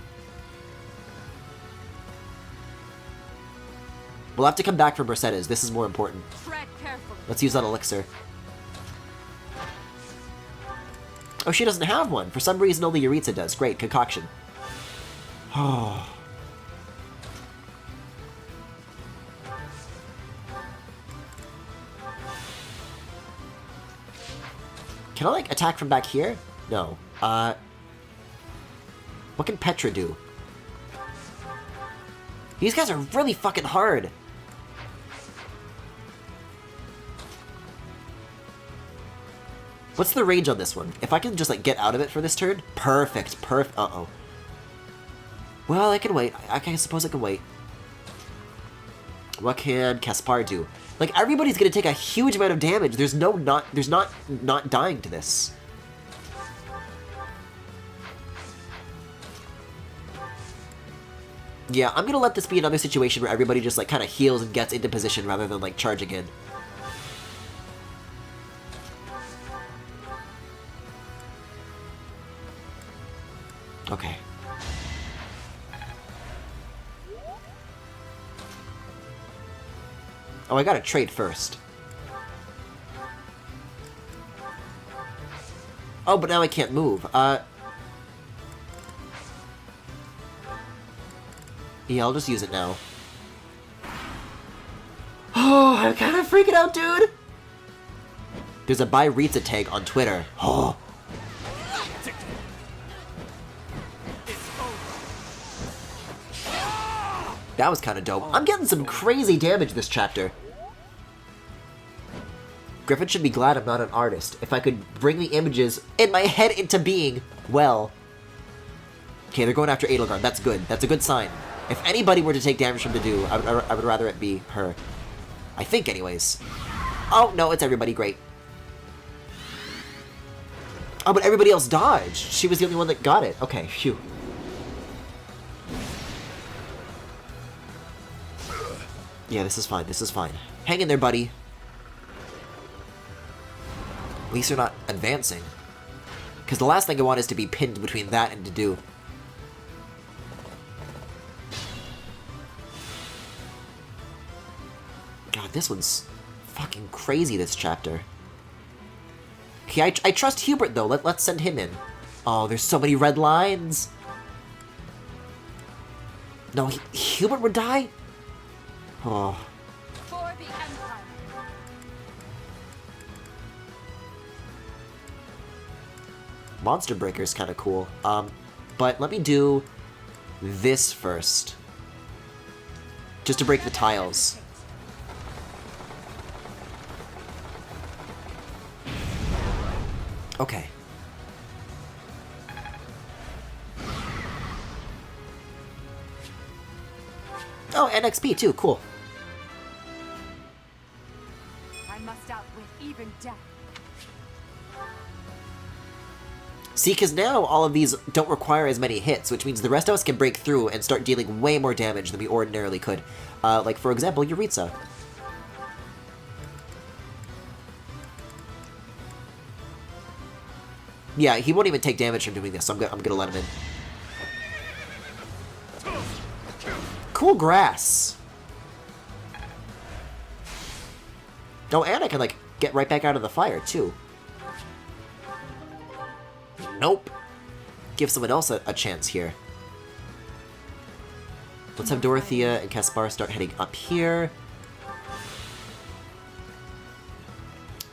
We'll have to come back for Mercedes. This is more important. Tread carefully. Let's use that elixir. Oh, she doesn't have one. For some reason, only Yuritsa does. Great, concoction. Oh. Can I, like, attack from back here? No. What can Petra do? These guys are really fucking hard. What's the range on this one? If I can just, like, get out of it for this turn? Perfect, perfect. Uh-oh. Well, I can wait. I suppose I can wait. What can Caspar do? Like, everybody's gonna take a huge amount of damage. There's not dying to this. Yeah, I'm gonna let this be another situation where everybody just, like, kind of heals and gets into position rather than, like, charging in. Okay. Oh, I gotta trade first. Oh, but now I can't move. Yeah, I'll just use it now. Oh, I'm kind of freaking out, dude! There's a buy Ritza tag on Twitter. Oh. That was kind of dope. I'm getting some crazy damage this chapter. Griffin should be glad I'm not an artist. If I could bring the images in my head into being, well... Okay, they're going after Edelgard. That's good. That's a good sign. If anybody were to take damage from Dedue, I would rather it be her. I think, anyways. Oh, no, it's everybody. Great. Oh, but everybody else dodged. She was the only one that got it. Okay, phew. Yeah, this is fine. This is fine. Hang in there, buddy. At least they're not advancing. Because the last thing I want is to be pinned between that and Dedue. God, this one's fucking crazy, this chapter. Okay, I trust Hubert, though. Let's send him in. Oh, there's so many red lines. No, Hubert would die? Oh. For the Empire. Monster Breaker's kind of cool. But let me do this first. Just to break the tiles. Okay. Oh, and XP too, cool. I must outwit even death. See, because now all of these don't require as many hits, which means the rest of us can break through and start dealing way more damage than we ordinarily could. Like, for example, Yuritsa. Yeah, he won't even take damage from doing this, so I'm gonna let him in. Cool grass. Oh, and I can, like, get right back out of the fire, too. Nope. Give someone else a chance here. Let's have Dorothea and Caspar start heading up here.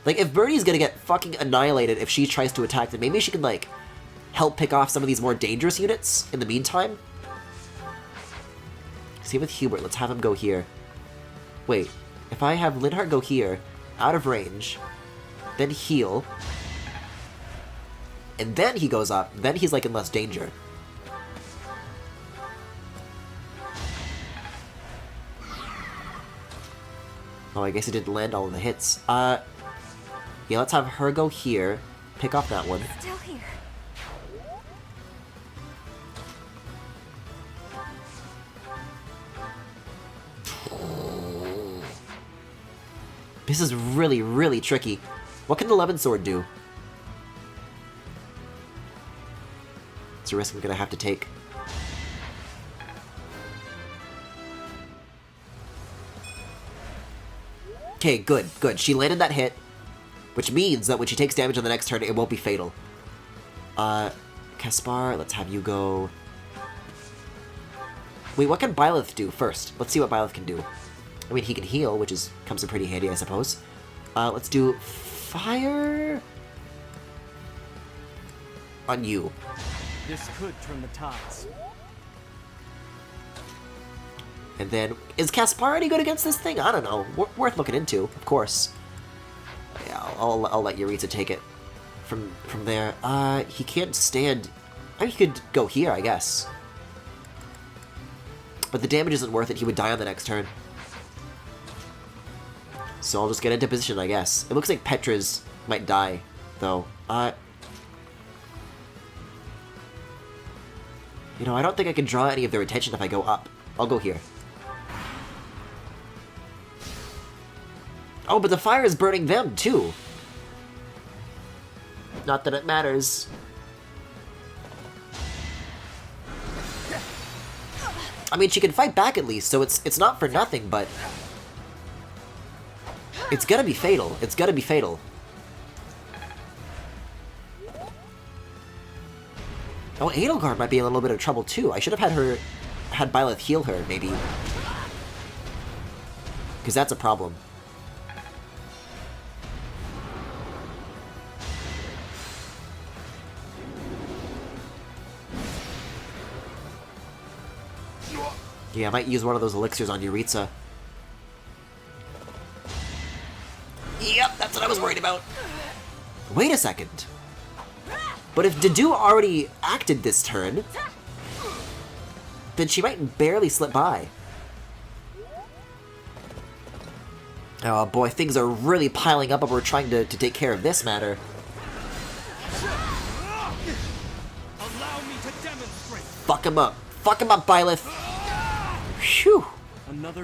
Like, if Birdie's gonna get fucking annihilated if she tries to attack them, maybe she can, like, help pick off some of these more dangerous units in the meantime. See with Hubert, let's have him go here. Wait, if I have Linhardt go here, out of range, then heal, and then he goes up, then he's, like, in less danger. Oh, I guess it didn't land all of the hits. Yeah, let's have her go here, pick off that one. Still here. This is really, really tricky. What can the Levin Sword do? It's a risk I'm gonna have to take. Okay, good, good. She landed that hit, which means that when she takes damage on the next turn, it won't be fatal. Caspar, let's have you go... Wait, what can Byleth do first? Let's see what Byleth can do. I mean, he can heal, which comes in pretty handy, I suppose. Let's do fire on you. This could turn the tides. And then, is Caspar any good against this thing? I don't know. Worth looking into, of course. Yeah, I'll let Yuritsa take it from there. He can't stand... I mean, he could go here, I guess. But the damage isn't worth it. He would die on the next turn. So I'll just get into position, I guess. It looks like Petra's might die, though. You know, I don't think I can draw any of their attention if I go up. I'll go here. Oh, but the fire is burning them, too. Not that it matters. I mean, she can fight back at least, so it's not for nothing, but... It's gonna be fatal. It's gonna be fatal. Oh, Edelgard might be in a little bit of trouble, too. I should have had Byleth heal her, maybe. Because that's a problem. Yeah, I might use one of those elixirs on Yuritsa. Yep, that's what I was worried about. Wait a second. But if Dedue already acted this turn, then she might barely slip by. Oh boy, things are really piling up, but we're trying to take care of this matter. Allow me to demonstrate. Fuck him up. Fuck him up, Byleth. Phew.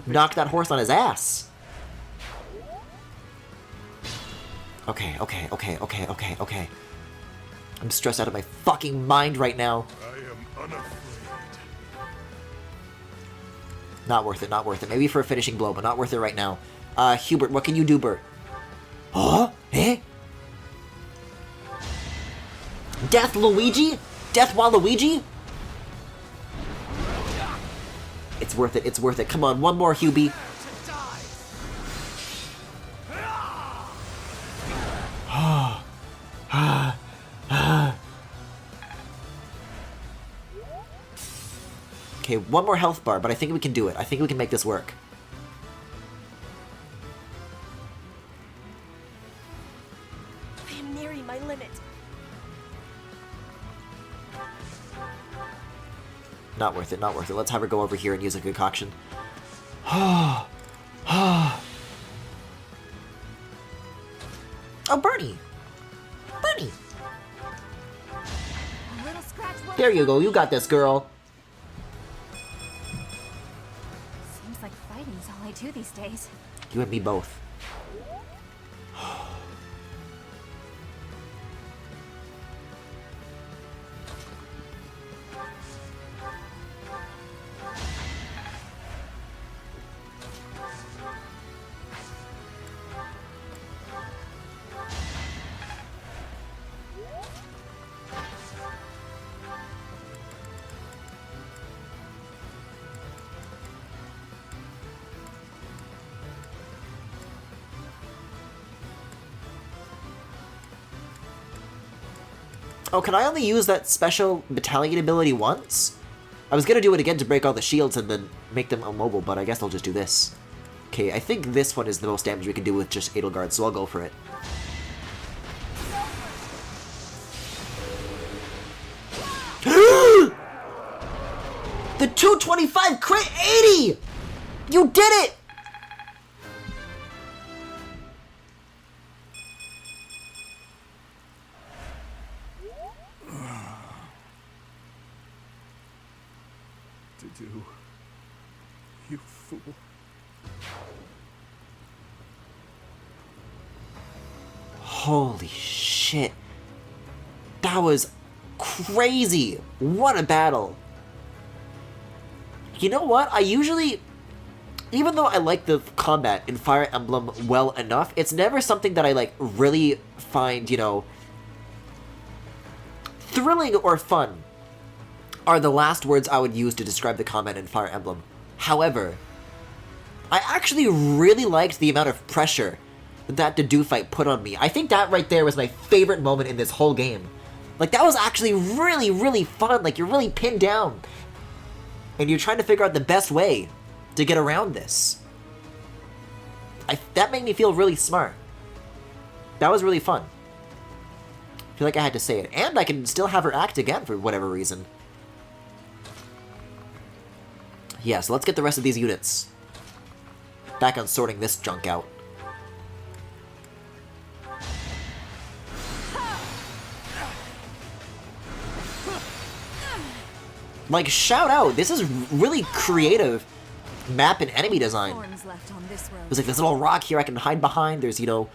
Knock that horse on his ass. Okay. I'm stressed out of my fucking mind right now. I am unafraid. Not worth it, not worth it. Maybe for a finishing blow, but not worth it right now. Hubert, what can you do, Bert? Huh? Eh? Death Luigi? Death Waluigi? It's worth it, it's worth it. Come on, one more, Hubie. Okay, one more health bar, but I think we can do it. I think we can make this work. I am nearing my limit. Not worth it, not worth it. Let's have her go over here and use a concoction. Oh, Bernie! Bernie! There you go, you got this, girl. Seems like fighting's all I do these days. You and me both. Oh, can I only use that special battalion ability once? I was gonna do it again to break all the shields and then make them immobile, but I guess I'll just do this. Okay, I think this one is the most damage we can do with just Edelgard, so I'll go for it. The 225 crit 80! You did it! Dedue, you fool. Holy shit. That was crazy. What a battle. You know what? I usually, even though I like the combat in Fire Emblem well enough, it's never something that I like really find, you know, thrilling or fun are the last words I would use to describe the combat in Fire Emblem. However, I actually really liked the amount of pressure that Dedue fight put on me. I think that right there was my favorite moment in this whole game. Like, that was actually really, really fun. Like, you're really pinned down. And you're trying to figure out the best way to get around this. That made me feel really smart. That was really fun. I feel like I had to say it. And I can still have her act again for whatever reason. Yeah, so let's get the rest of these units back on sorting this junk out. Like, shout out! This is really creative map and enemy design. There's like this little rock here I can hide behind. There's, you know,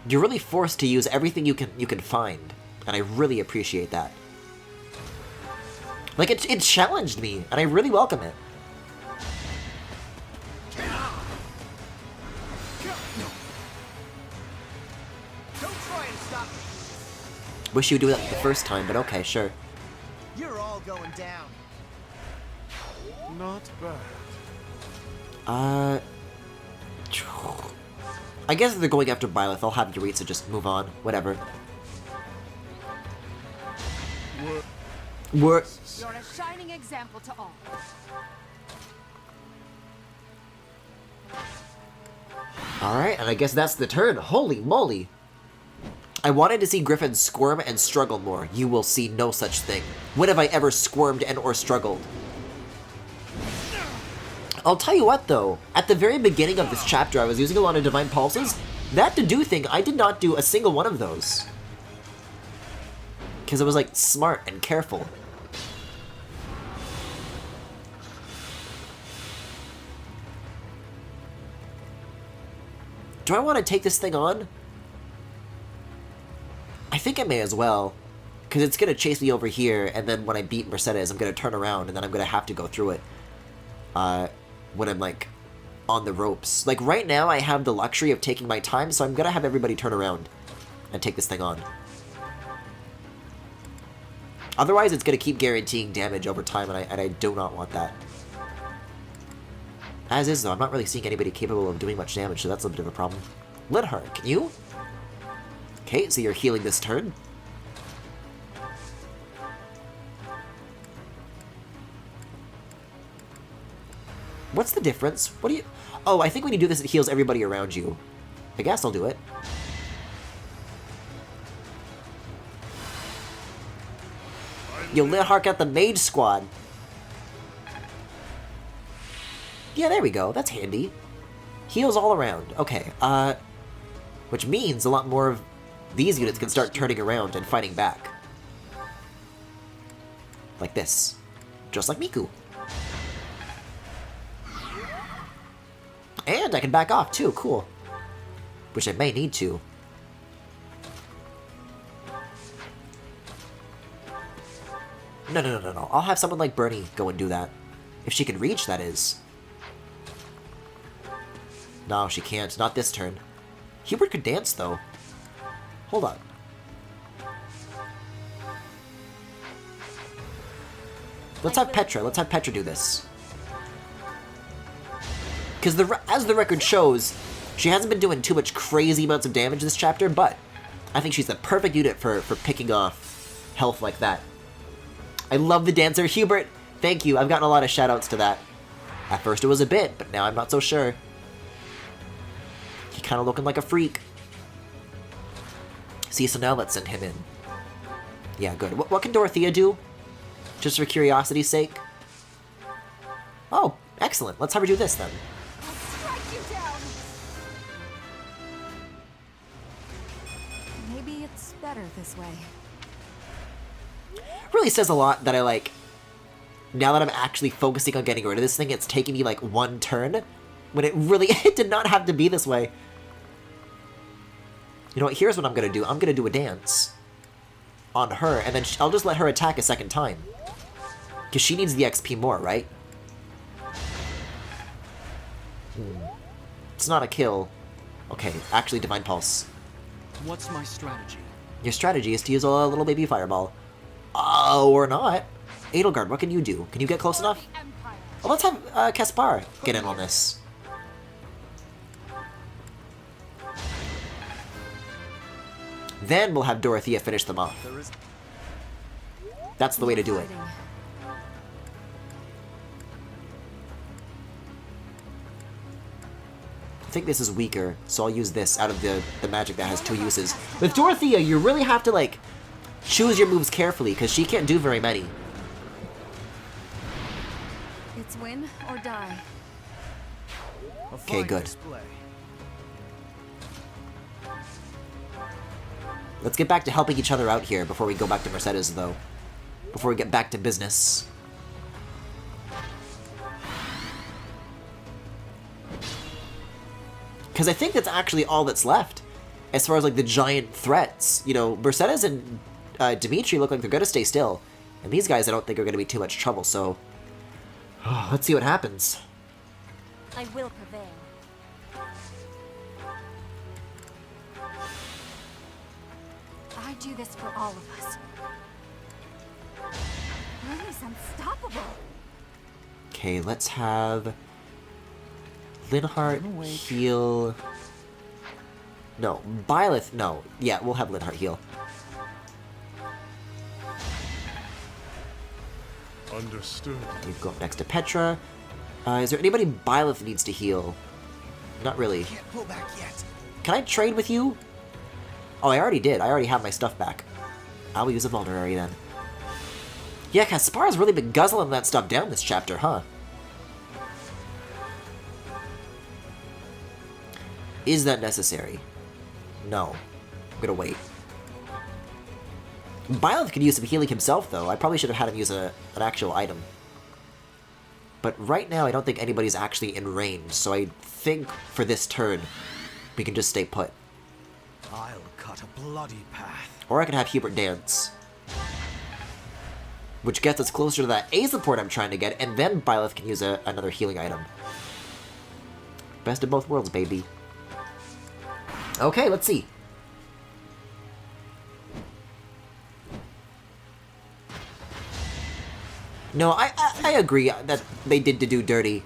you're really forced to use everything you can find, and I really appreciate that. Like, it challenged me, and I really welcome it. Don't try and stop me. Wish you would do that the first time, but okay, sure. You're all going down. Not bad. I guess if they're going after Byleth, I'll have Yuritsa just move on. Whatever. We're... You're a shining example to all. Alright, and I guess that's the turn. Holy moly! I wanted to see Griffin squirm and struggle more. You will see no such thing. When have I ever squirmed and or struggled? I'll tell you what though, at the very beginning of this chapter I was using a lot of Divine Pulses. That to do thing, I did not do a single one of those. Because I was like smart and careful. Do I want to take this thing on? I think I may as well. Because it's going to chase me over here, and then when I beat Mercedes, I'm going to turn around, and then I'm going to have to go through it. When I'm, like, on the ropes. Like, right now, I have the luxury of taking my time, so I'm going to have everybody turn around and take this thing on. Otherwise, it's going to keep guaranteeing damage over time, and I do not want that. As is, though, I'm not really seeing anybody capable of doing much damage, so that's a bit of a problem. Linhardt, can you? Okay, so you're healing this turn. What's the difference? What do you... Oh, I think when you do this, it heals everybody around you. I guess I'll do it. Yo, Linhardt got the Mage Squad. Yeah, there we go. That's handy. Heals all around. Okay, which means a lot more of these units can start turning around and fighting back. Like this. Just like Miku. And I can back off too, cool. Which I may need to. No. I'll have someone like Bernie go and do that. If she can reach, that is. No, she can't. Not this turn. Hubert could dance, though. Hold on. Let's have Petra. Let's have Petra do this. Because as the record shows, she hasn't been doing too much crazy amounts of damage this chapter, but I think she's the perfect unit for picking off health like that. I love the dancer. Hubert, thank you. I've gotten a lot of shoutouts to that. At first it was a bit, but now I'm not so sure. He kind of looking like a freak. See, so now let's send him in. Yeah, good. What can Dorothea do? Just for curiosity's sake? Oh, excellent. Let's have her do this then. I'll strike you down. Maybe it's better this way. Really says a lot that I like, now that I'm actually focusing on getting rid of this thing, it's taking me like one turn, when it did not have to be this way. You know what, here's what I'm gonna do. I'm gonna do a dance on her, and then I'll just let her attack a second time. Because she needs the XP more, right? It's not a kill. Okay, actually Divine Pulse. What's my strategy? Your strategy is to use a little baby fireball. Oh, or not. Edelgard, what can you do? Can you get close enough? Oh, let's have Caspar get in on this. Then we'll have Dorothea finish them off. That's the way to do it. I think this is weaker, so I'll use this out of the magic that has two uses. With Dorothea, you really have to, like, choose your moves carefully, because she can't do very many. It's win or die. Okay, good. Let's get back to helping each other out here before we go back to Mercedes, though. Before we get back to business. Because I think that's actually all that's left, as far as, like, the giant threats. You know, Mercedes and Dimitri look like they're going to stay still. And these guys I don't think are going to be too much trouble, so... let's see what happens. I will prevail. I do this for all of us. Lily's unstoppable. Okay, let's have... Linhardt heal... No, Byleth, no. Yeah, we'll have Linhardt heal. Understood. You go up next to Petra. Is there anybody Byleth needs to heal? Not really. Can't pull back yet. Can I trade with you? Oh, I already did. I already have my stuff back. I'll use a vulnerary then. Yeah, Kaspar's really been guzzling that stuff down this chapter, huh? Is that necessary? No. I'm gonna wait. Byleth could use some healing himself, though. I probably should have had him use an actual item. But right now, I don't think anybody's actually in range, so I think for this turn, we can just stay put. I'll cut a bloody path. Or I could have Hubert dance. Which gets us closer to that A support I'm trying to get, and then Byleth can use another healing item. Best of both worlds, baby. Okay, let's see. No, I agree that they did to do dirty.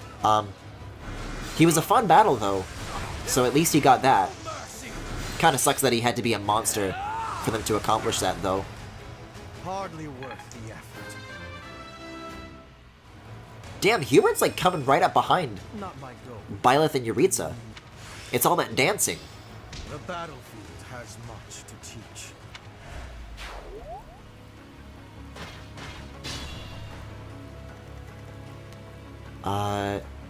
He was a fun battle, though. So at least he got that. Kinda sucks that he had to be a monster for them to accomplish that, though. Hardly worth the effort. Damn, Hubert's like coming right up behind Not my goal. Byleth and Yuritsa. It's all that dancing. The battlefield has much to teach.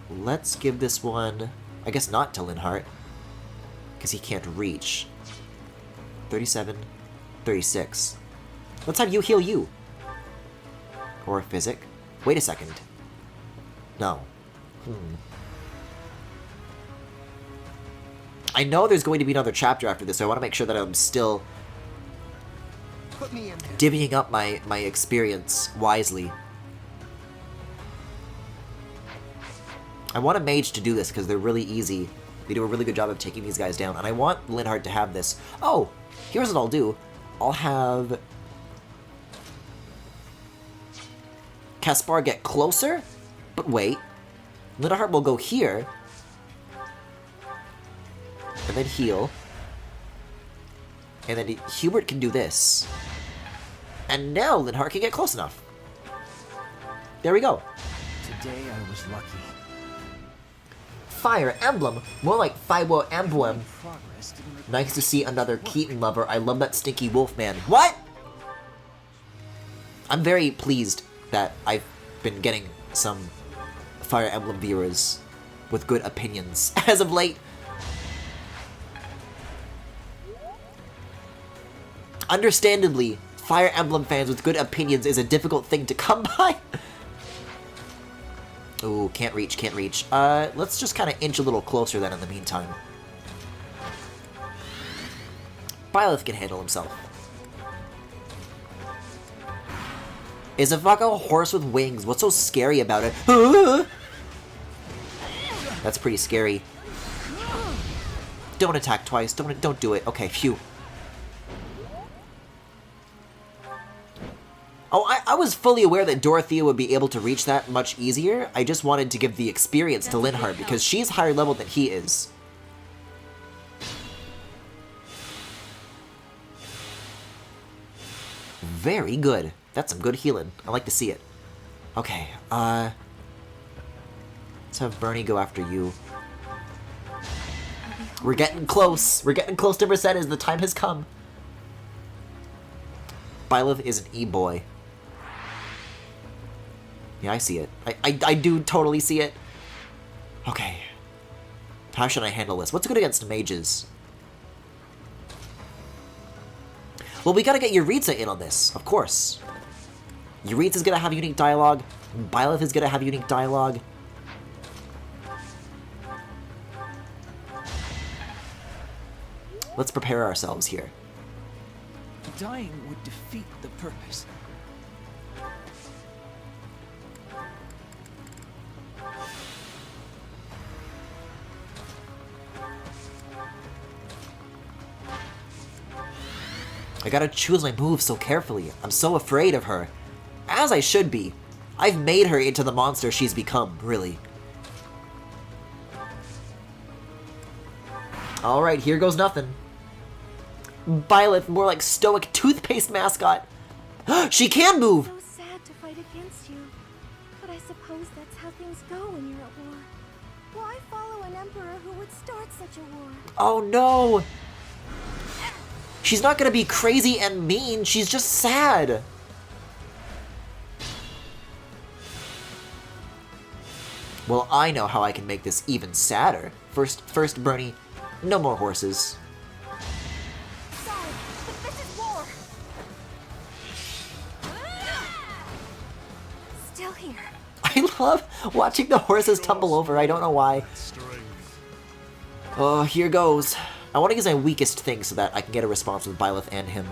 Let's give this one, I guess not to Linhardt, because he can't reach. 37, 36. Let's have you heal you. Or Physic. Wait a second. No. I know there's going to be another chapter after this, so I want to make sure that I'm still Put me in. divvying up my experience wisely. I want a mage to do this because they're really easy. They do a really good job of taking these guys down, and I want Linhardt to have this. Oh, here's what I'll do. I'll have Caspar get closer, but wait. Linhardt will go here, and then heal, and then Hubert can do this. And now Linhardt can get close enough. There we go. Today I was lucky. Fire Emblem, more like Fire Emblem. Nice to see another Keaton lover. I love that stinky wolf man. What? I'm very pleased that I've been getting some Fire Emblem viewers with good opinions as of late. Understandably, Fire Emblem fans with good opinions is a difficult thing to come by. Ooh, can't reach, can't reach. Let's just kind of inch a little closer then in the meantime. Byleth can handle himself. Is a fucking horse with wings? What's so scary about it? That's pretty scary. Don't attack twice. Don't do it. Okay, phew. Oh, I was fully aware that Dorothea would be able to reach that much easier. I just wanted to give the experience to Linhardt because she's higher level than he is. Very good. That's some good healing. I like to see it. Okay, let's have Bernie go after you. We're getting close. We're getting close to Mercedes. The time has come. Byleth is an e-boy. Yeah, I see it. I do totally see it. Okay. How should I handle this? What's good against mages? Well, we gotta get Yuritsa in on this, of course. Yuritsa's gonna have unique dialogue. Byleth is gonna have unique dialogue. Let's prepare ourselves here. Dying would defeat the purpose. I gotta choose my moves so carefully. I'm so afraid of her. As I should be. I've made her into the monster she's become, really. Alright, here goes nothing. Byleth, more like stoic toothpaste mascot. She can move! So sad to fight against you. go when you're at war. Why follow an emperor who would start such a war? Oh no! She's not gonna be crazy and mean, she's just sad. Well, I know how I can make this even sadder. First, Bernie, no more horses. Sorry, but this is war. Still here. I love watching the horses tumble over, I don't know why. Oh, here goes. I want to use my weakest thing so that I can get a response with Byleth and him.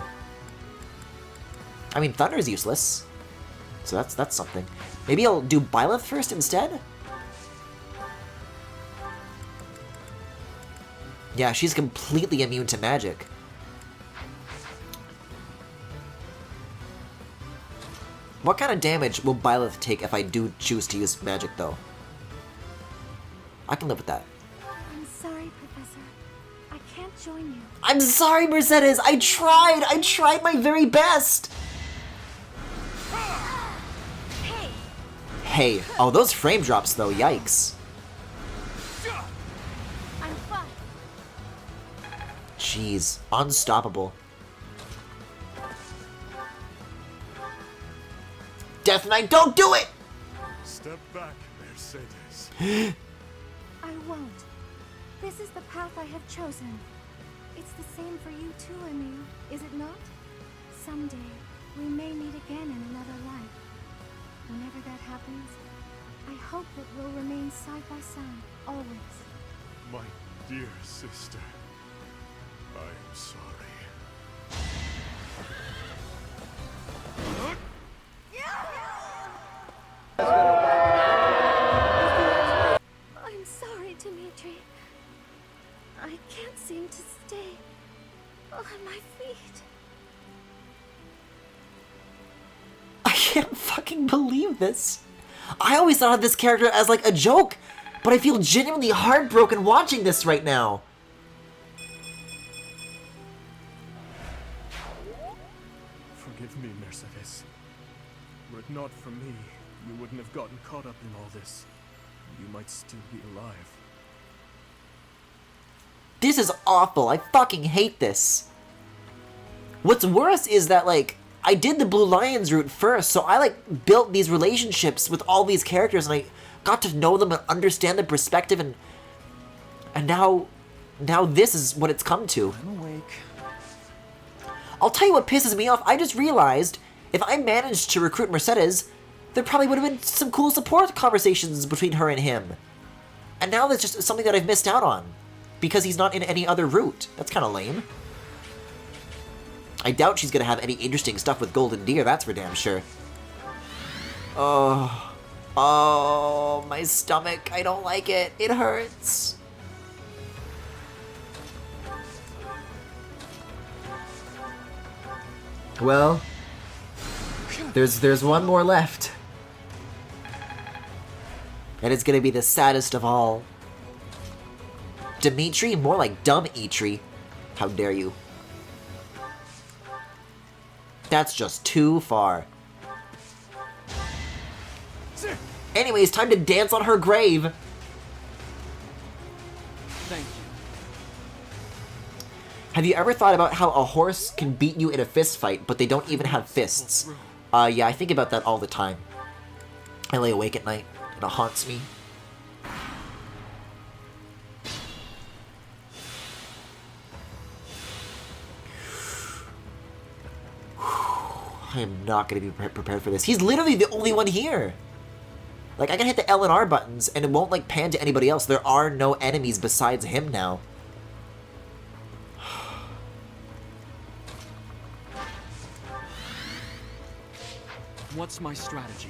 I mean, Thunder is useless. So that's something. Maybe I'll do Byleth first instead? Yeah, she's completely immune to magic. What kind of damage will Byleth take if I do choose to use magic, though? I can live with that. I'm sorry, Professor. I can't join you. I'm sorry, Mercedes! I tried my very best! Hey, oh, those frame drops, though, yikes. I'm fine. Jeez, unstoppable. Death Knight, don't do it! Step back, Mercedes. I won't. This is the path I have chosen. It's the same for you too, Emil, is it not? Someday, we may meet again in another life. Whenever that happens, I hope that we'll remain side by side, always. My dear sister, I am sorry. I'm sorry, Dimitri. I can't seem to stay on my feet. I can't fucking believe this. I always thought of this character as like a joke, but I feel genuinely heartbroken watching this right now. Forgive me, Mercedes. Were it not for me, you wouldn't have gotten caught up in all this. You might still be alive. This is awful. I fucking hate this. What's worse is that, like, I did the Blue Lions route first, so I, like, built these relationships with all these characters, and I got to know them and understand the perspective, and now this is what it's come to. I'm awake. I'll tell you what pisses me off. I just realized if I managed to recruit Mercedes, there probably would have been some cool support conversations between her and him. And now that's just something that I've missed out on, because he's not in any other route. That's kind of lame. I doubt she's gonna have any interesting stuff with Golden Deer, that's for damn sure. Oh, my stomach. I don't like it. It hurts. Well, there's one more left. And it's gonna be the saddest of all. Dimitri? More like Dumb Eitri. How dare you. That's just too far. Anyways, time to dance on her grave. Thank you. Have you ever thought about how a horse can beat you in a fist fight, but they don't even have fists? Yeah, I think about that all the time. I lay awake at night, and it haunts me. I am not going to be prepared for this. He's literally the only one here. Like, I can hit the L and R buttons, and it won't, like, pan to anybody else. There are no enemies besides him now. What's my strategy?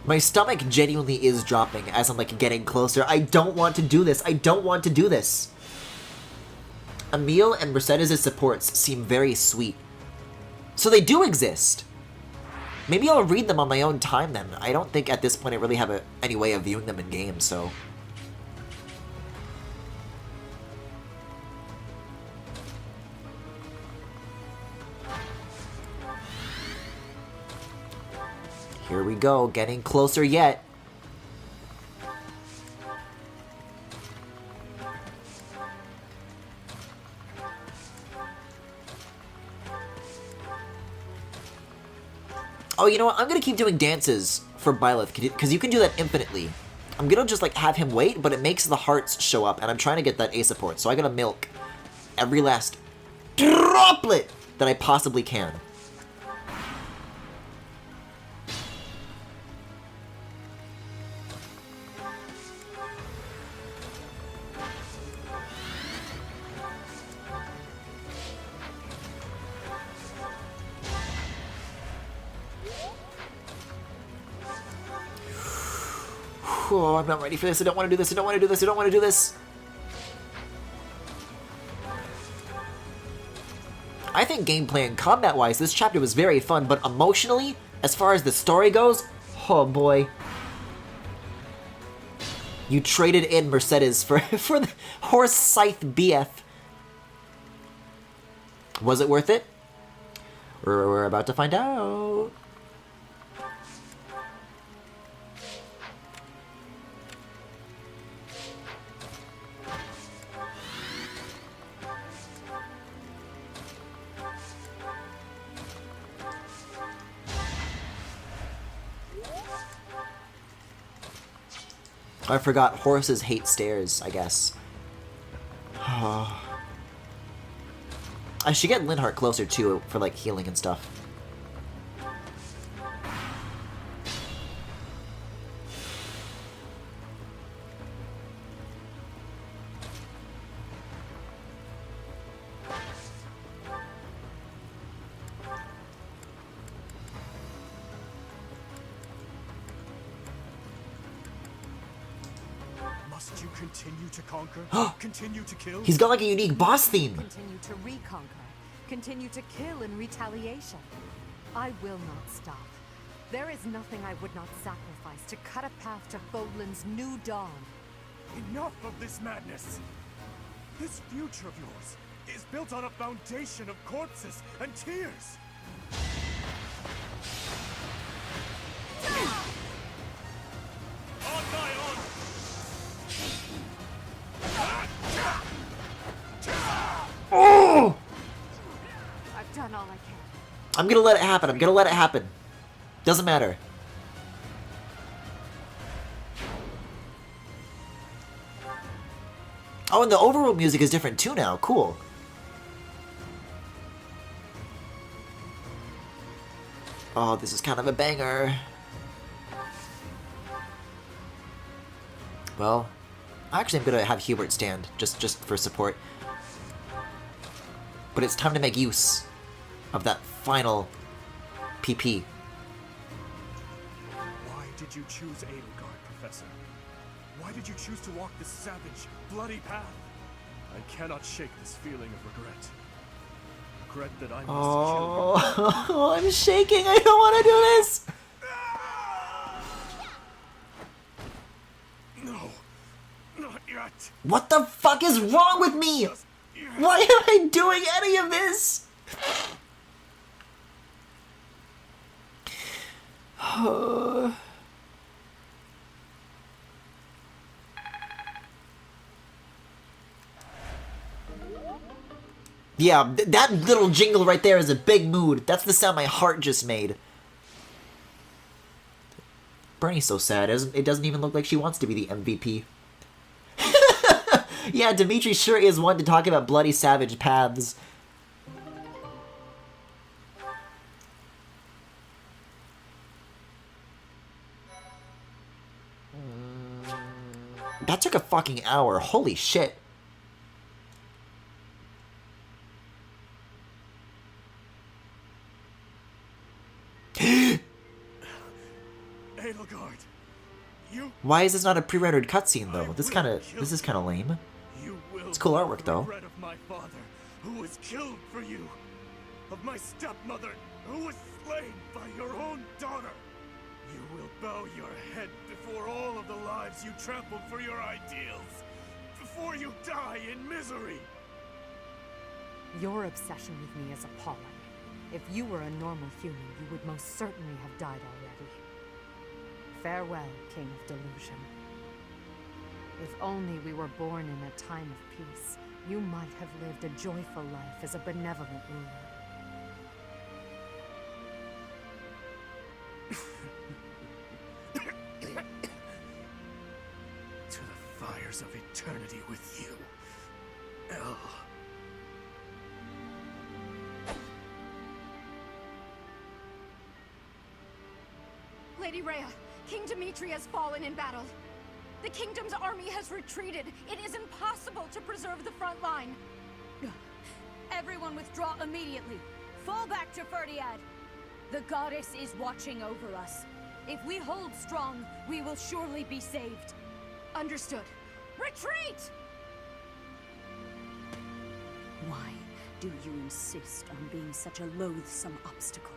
My stomach genuinely is dropping as I'm, like, getting closer. I don't want to do this. I don't want to do this. Emil and Mercedes' supports seem very sweet. So they do exist. Maybe I'll read them on my own time then. I don't think at this point I really have any way of viewing them in game, so... Here we go, getting closer yet. Oh, you know what? I'm gonna keep doing dances for Byleth, because you can do that infinitely. I'm gonna just, like, have him wait, but it makes the hearts show up, and I'm trying to get that A support, so I gotta milk every last droplet that I possibly can. Oh, I'm not ready for this. I don't want to do this. I don't want to do this. I don't want to do this. I think gameplay and combat-wise, this chapter was very fun, but emotionally, as far as the story goes, oh boy. You traded in Mercedes for the horse scythe BF. Was it worth it? We're about to find out. I forgot horses hate stairs, I guess. I should get Linhardt closer too for like healing and stuff. Must you continue to conquer? Continue to kill? He's got like a unique boss theme. Continue to reconquer. Continue to kill in retaliation. I will not stop. There is nothing I would not sacrifice to cut a path to Fodlan's new dawn. Enough of this madness! This future of yours is built on a foundation of corpses and tears! On my honor! Oh! I've done all I can. I'm gonna let it happen. I'm gonna let it happen. Doesn't matter. Oh, and the overworld music is different too now. Cool. Oh, this is kind of a banger. Well, actually I'm gonna have Hubert stand, just for support. But it's time to make use of that final PP. Why did you choose Edelgard, Professor? Why did you choose to walk this savage, bloody path? I cannot shake this feeling of regret. Regret that I must kill you. Oh, I'm shaking. I don't want to do this. No, not yet. What the fuck is wrong with me? Why am I doing any of this? Yeah, that little jingle right there is a big mood. That's the sound my heart just made. Bernie's so sad. It doesn't even look like she wants to be the MVP. Yeah, Dimitri sure is one to talk about bloody savage paths. That took a fucking hour. Holy shit. Edelgard, you. Why is this not a pre-rendered cutscene though? This is kind of lame. It's cool artwork though. Of my father, who was killed for you. of my stepmother, who was slain by your own daughter. You will bow your head before all of the lives you trampled for your ideals, before you die in misery. Your obsession with me is appalling. If you were a normal human, you would most certainly have died already. Farewell, King of Delusion. If only we were born in a time of peace, you might have lived a joyful life as a benevolent ruler. To the fires of eternity with you, El. Lady Rhea, King Dimitri has fallen in battle. The kingdom's army has retreated. It is impossible to preserve the front line. Everyone withdraw immediately. Fall back to Ferdiad. The goddess is watching over us. If we hold strong, we will surely be saved. Understood. Retreat! Why do you insist on being such a loathsome obstacle?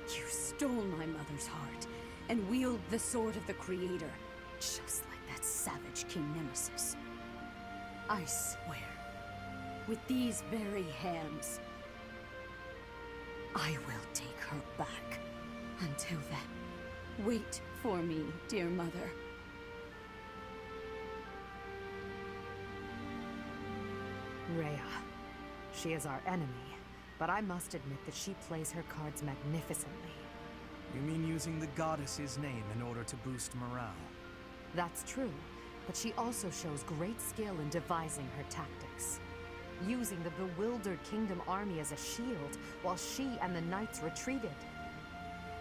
You stole my mother's heart and wield the sword of the Creator, just like that savage King Nemesis. I swear, with these very hands, I will take her back. Until then, wait for me, dear mother. Rhea. She is our enemy, but I must admit that she plays her cards magnificently. You mean using the goddess's name in order to boost morale? That's true, but she also shows great skill in devising her tactics. Using the bewildered kingdom army as a shield, while she and the knights retreated.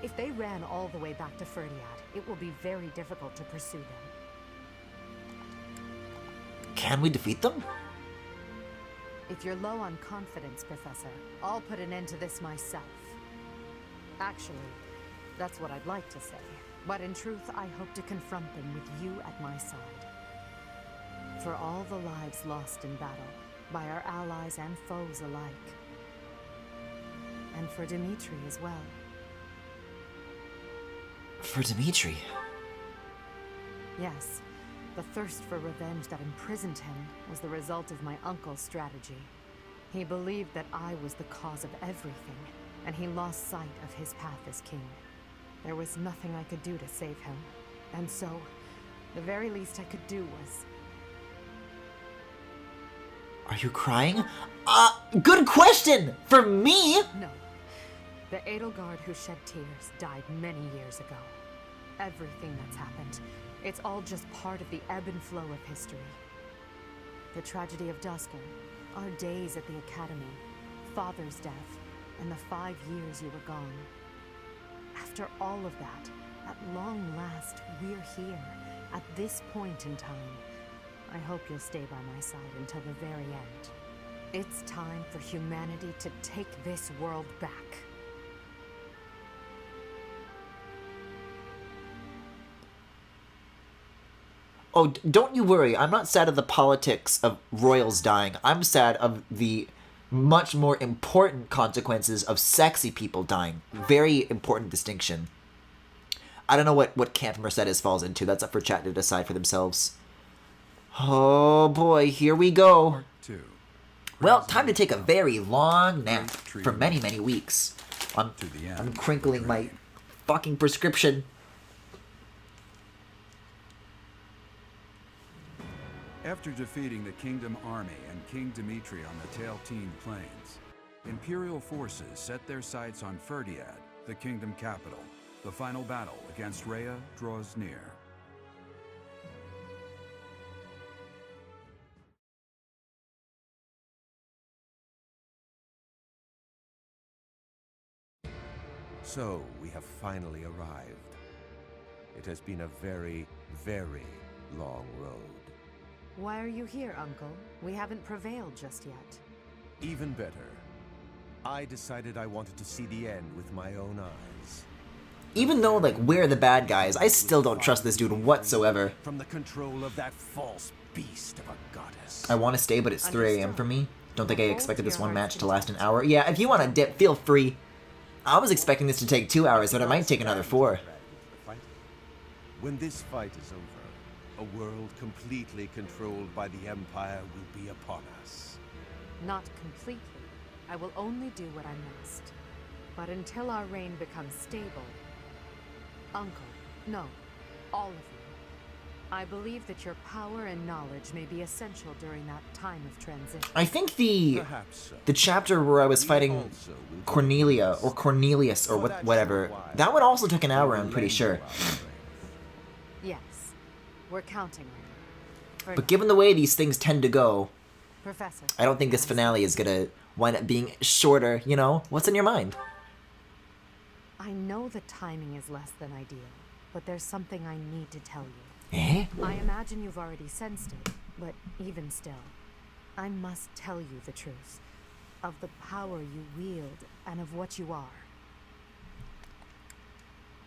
If they ran all the way back to Ferdiad, it will be very difficult to pursue them. Can we defeat them? If you're low on confidence, Professor, I'll put an end to this myself. Actually, that's what I'd like to say. But in truth, I hope to confront them with you at my side. For all the lives lost in battle, by our allies and foes alike. And for Dimitri as well. For Dimitri? Yes. The thirst for revenge that imprisoned him was the result of my uncle's strategy. He believed that I was the cause of everything, and he lost sight of his path as king. There was nothing I could do to save him, and so, the very least I could do was... Are you crying? Good question! For me? No. The Edelgard who shed tears died many years ago. Everything that's happened, it's all just part of the ebb and flow of history. The tragedy of Dusker, our days at the Academy, Father's death, and the 5 years you were gone. After all of that, at long last, we're here, at this point in time. I hope you'll stay by my side until the very end. It's time for humanity to take this world back. Oh, don't you worry. I'm not sad of the politics of royals dying. I'm sad of the much more important consequences of sexy people dying. Very important distinction. I don't know what camp Mercedes falls into. That's up for chat to decide for themselves. Oh boy, here we go. Well, time to take a very long nap for many, many weeks. I'm crinkling my fucking prescription. After defeating the Kingdom Army and King Dimitri on the Tailtean Plains, Imperial forces set their sights on Ferdiad, the Kingdom capital. The final battle against Rhea draws near. So, we have finally arrived. It has been a very, very long road. Why are you here, Uncle? We haven't prevailed just yet. Even better. I decided I wanted to see the end with my own eyes. Even though, like, we're the bad guys, I still don't trust this dude whatsoever. From the control of that false beast of a goddess. I want to stay, but it's 3 AM for me. Don't think I expected this one match to last an hour. Yeah, if you want to dip, feel free. I was expecting this to take 2 hours, but it might take another 4. When this fight is over, a world completely controlled by the Empire will be upon us. Not completely. I will only do what I must. But until our reign becomes stable, Uncle, no, all of you, I believe that your power and knowledge may be essential during that time of transition. I think the chapter where I was fighting Cornelia or Cornelius or whatever, that one also took an hour, I'm pretty sure. Yes, we're counting on you. But given the way these things tend to go, Professor, I don't think this finale is gonna wind up being shorter, you know? What's in your mind? I know the timing is less than ideal, but there's something I need to tell you. Eh? I imagine you've already sensed it, but even still, I must tell you the truth of the power you wield and of what you are.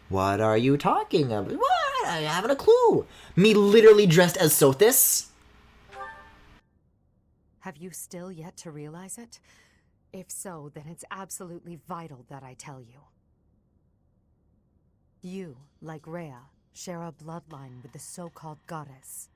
What are you talking about? What? I haven't a clue. Me literally dressed as Sothis? Have you still yet to realize it? If so, then it's absolutely vital that I tell you. You, like Rhea, share a bloodline with the so-called goddess.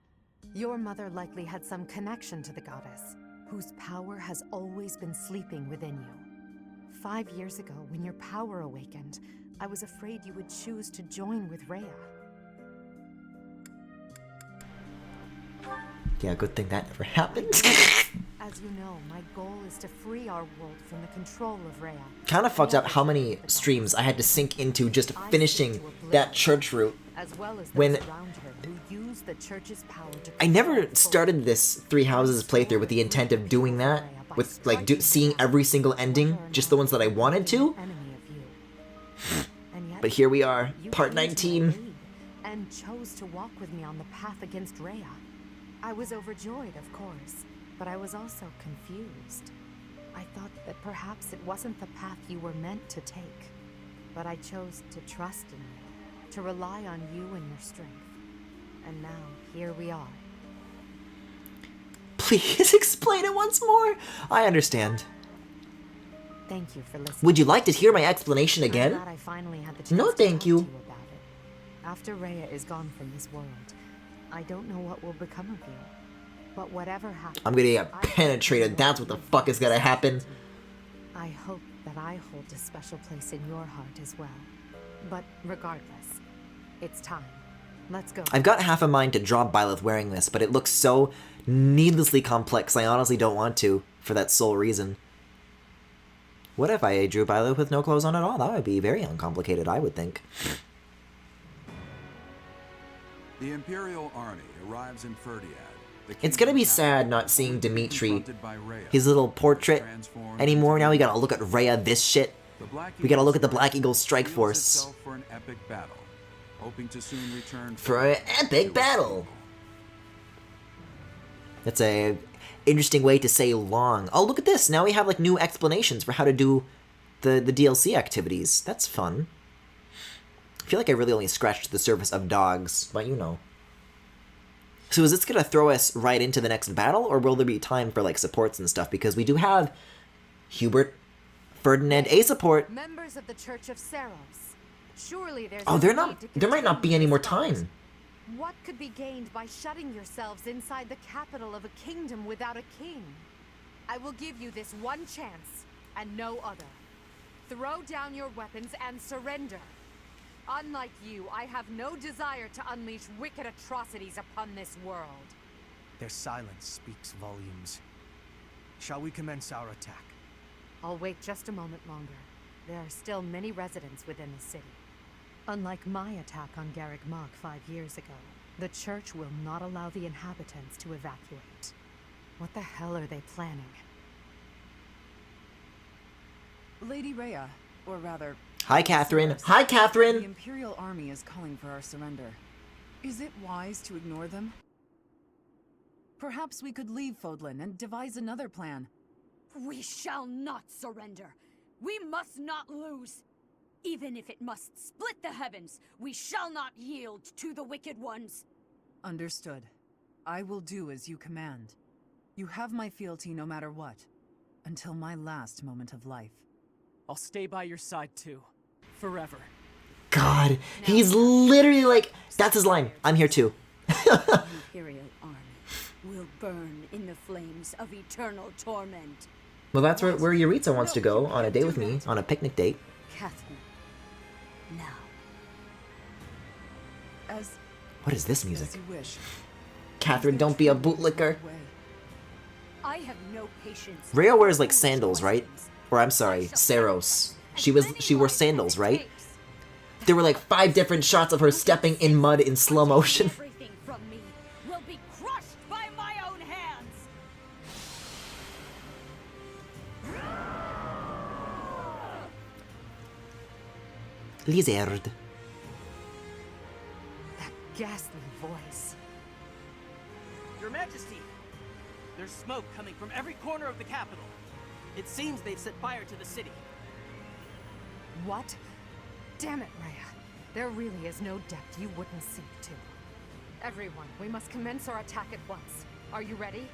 Your mother likely had some connection to the goddess, whose power has always been sleeping within you. 5 years ago, when your power awakened, I was afraid you would choose to join with Rhea. Yeah, good thing that never happened. As you know, my goal is to free our world from the control of Rhea. Kind of fucked up how many streams I had to sink into just finishing that church route. As well as when those around her who use the church's power to I never started this Three Houses playthrough with the intent of doing that, with like seeing every single ending, just the ones that I wanted to. But here we are, part 19. And chose to walk with me on the path against Rhea. I was overjoyed, of course, but I was also confused. I thought that perhaps it wasn't the path you were meant to take, but I chose to trust in you, to rely on you and your strength. And now, here we are. Please explain it once more. I understand. Thank you for listening. Would you like to hear my explanation again? I'm glad I finally had the chance No, to thank talk you. to you about it. After Rhea is gone from this world, I don't know what will become of you. But whatever happens, I'm gonna get penetrated. That's what the fuck is gonna happen. I hope that I hold a special place in your heart as well. But regardless, it's time. Let's go. I've got half a mind to draw Byleth wearing this, but it looks so needlessly complex, I honestly don't want to, for that sole reason. What if I drew Byleth with no clothes on at all? That would be very uncomplicated, I would think. The Imperial army arrives in Ferdiad. It's gonna be sad not seeing Dimitri, his little portrait, anymore. Now we gotta look at Rhea, this shit. We gotta look at the Black Eagle Strike Force. For an epic battle, hoping to soon return for an epic battle. That's a interesting way to say long. Oh, look at this. Now we have like new explanations for how to do the DLC activities. That's fun. I feel like I really only scratched the surface of dogs, but you know. So is this going to throw us right into the next battle, or will there be time for like supports and stuff? Because we do have Hubert, Ferdinand, a support. Members of the Church of Saros. Surely there's there might not be any more time. What could be gained by shutting yourselves inside the capital of a kingdom without a king? I will give you this one chance, and no other. Throw down your weapons and surrender. Unlike you, I have no desire to unleash wicked atrocities upon this world. Their silence speaks volumes. Shall we commence our attack? I'll wait just a moment longer. There are still many residents within the city. Unlike my attack on Garrick Mach 5 years ago, the church will not allow the inhabitants to evacuate. What the hell are they planning? Lady Rhea, or rather... Hi, Catherine. Hi, Catherine! The Imperial Army is calling for our surrender. Is it wise to ignore them? Perhaps we could leave Fodlan and devise another plan. We shall not surrender. We must not lose. Even if it must split the heavens, we shall not yield to the wicked ones. Understood. I will do as you command. You have my fealty no matter what. until my last moment of life. I'll stay by your side too. Forever. God, he's literally like, that's his line. I'm here too. The Imperial army will burn in the flames of eternal torment. Well, that's where Yuritsa wants to go on a date with me, on a picnic date. Catherine, now. As What is this music? as you wish. Catherine, don't be a bootlicker. I have no patience. Rhea wears like sandals, right? Or I'm sorry, Saros. She wore sandals, right? There were like 5 different shots of her stepping in mud in slow motion. Everything from me will be crushed by my own hands. Lizard. That ghastly voice. Your Majesty, there's smoke coming from every corner of the capital. It seems they've set fire to the city. What? Damn it, Rhea. There really is no depth you wouldn't sink to. Everyone, we must commence our attack at once. Are you ready?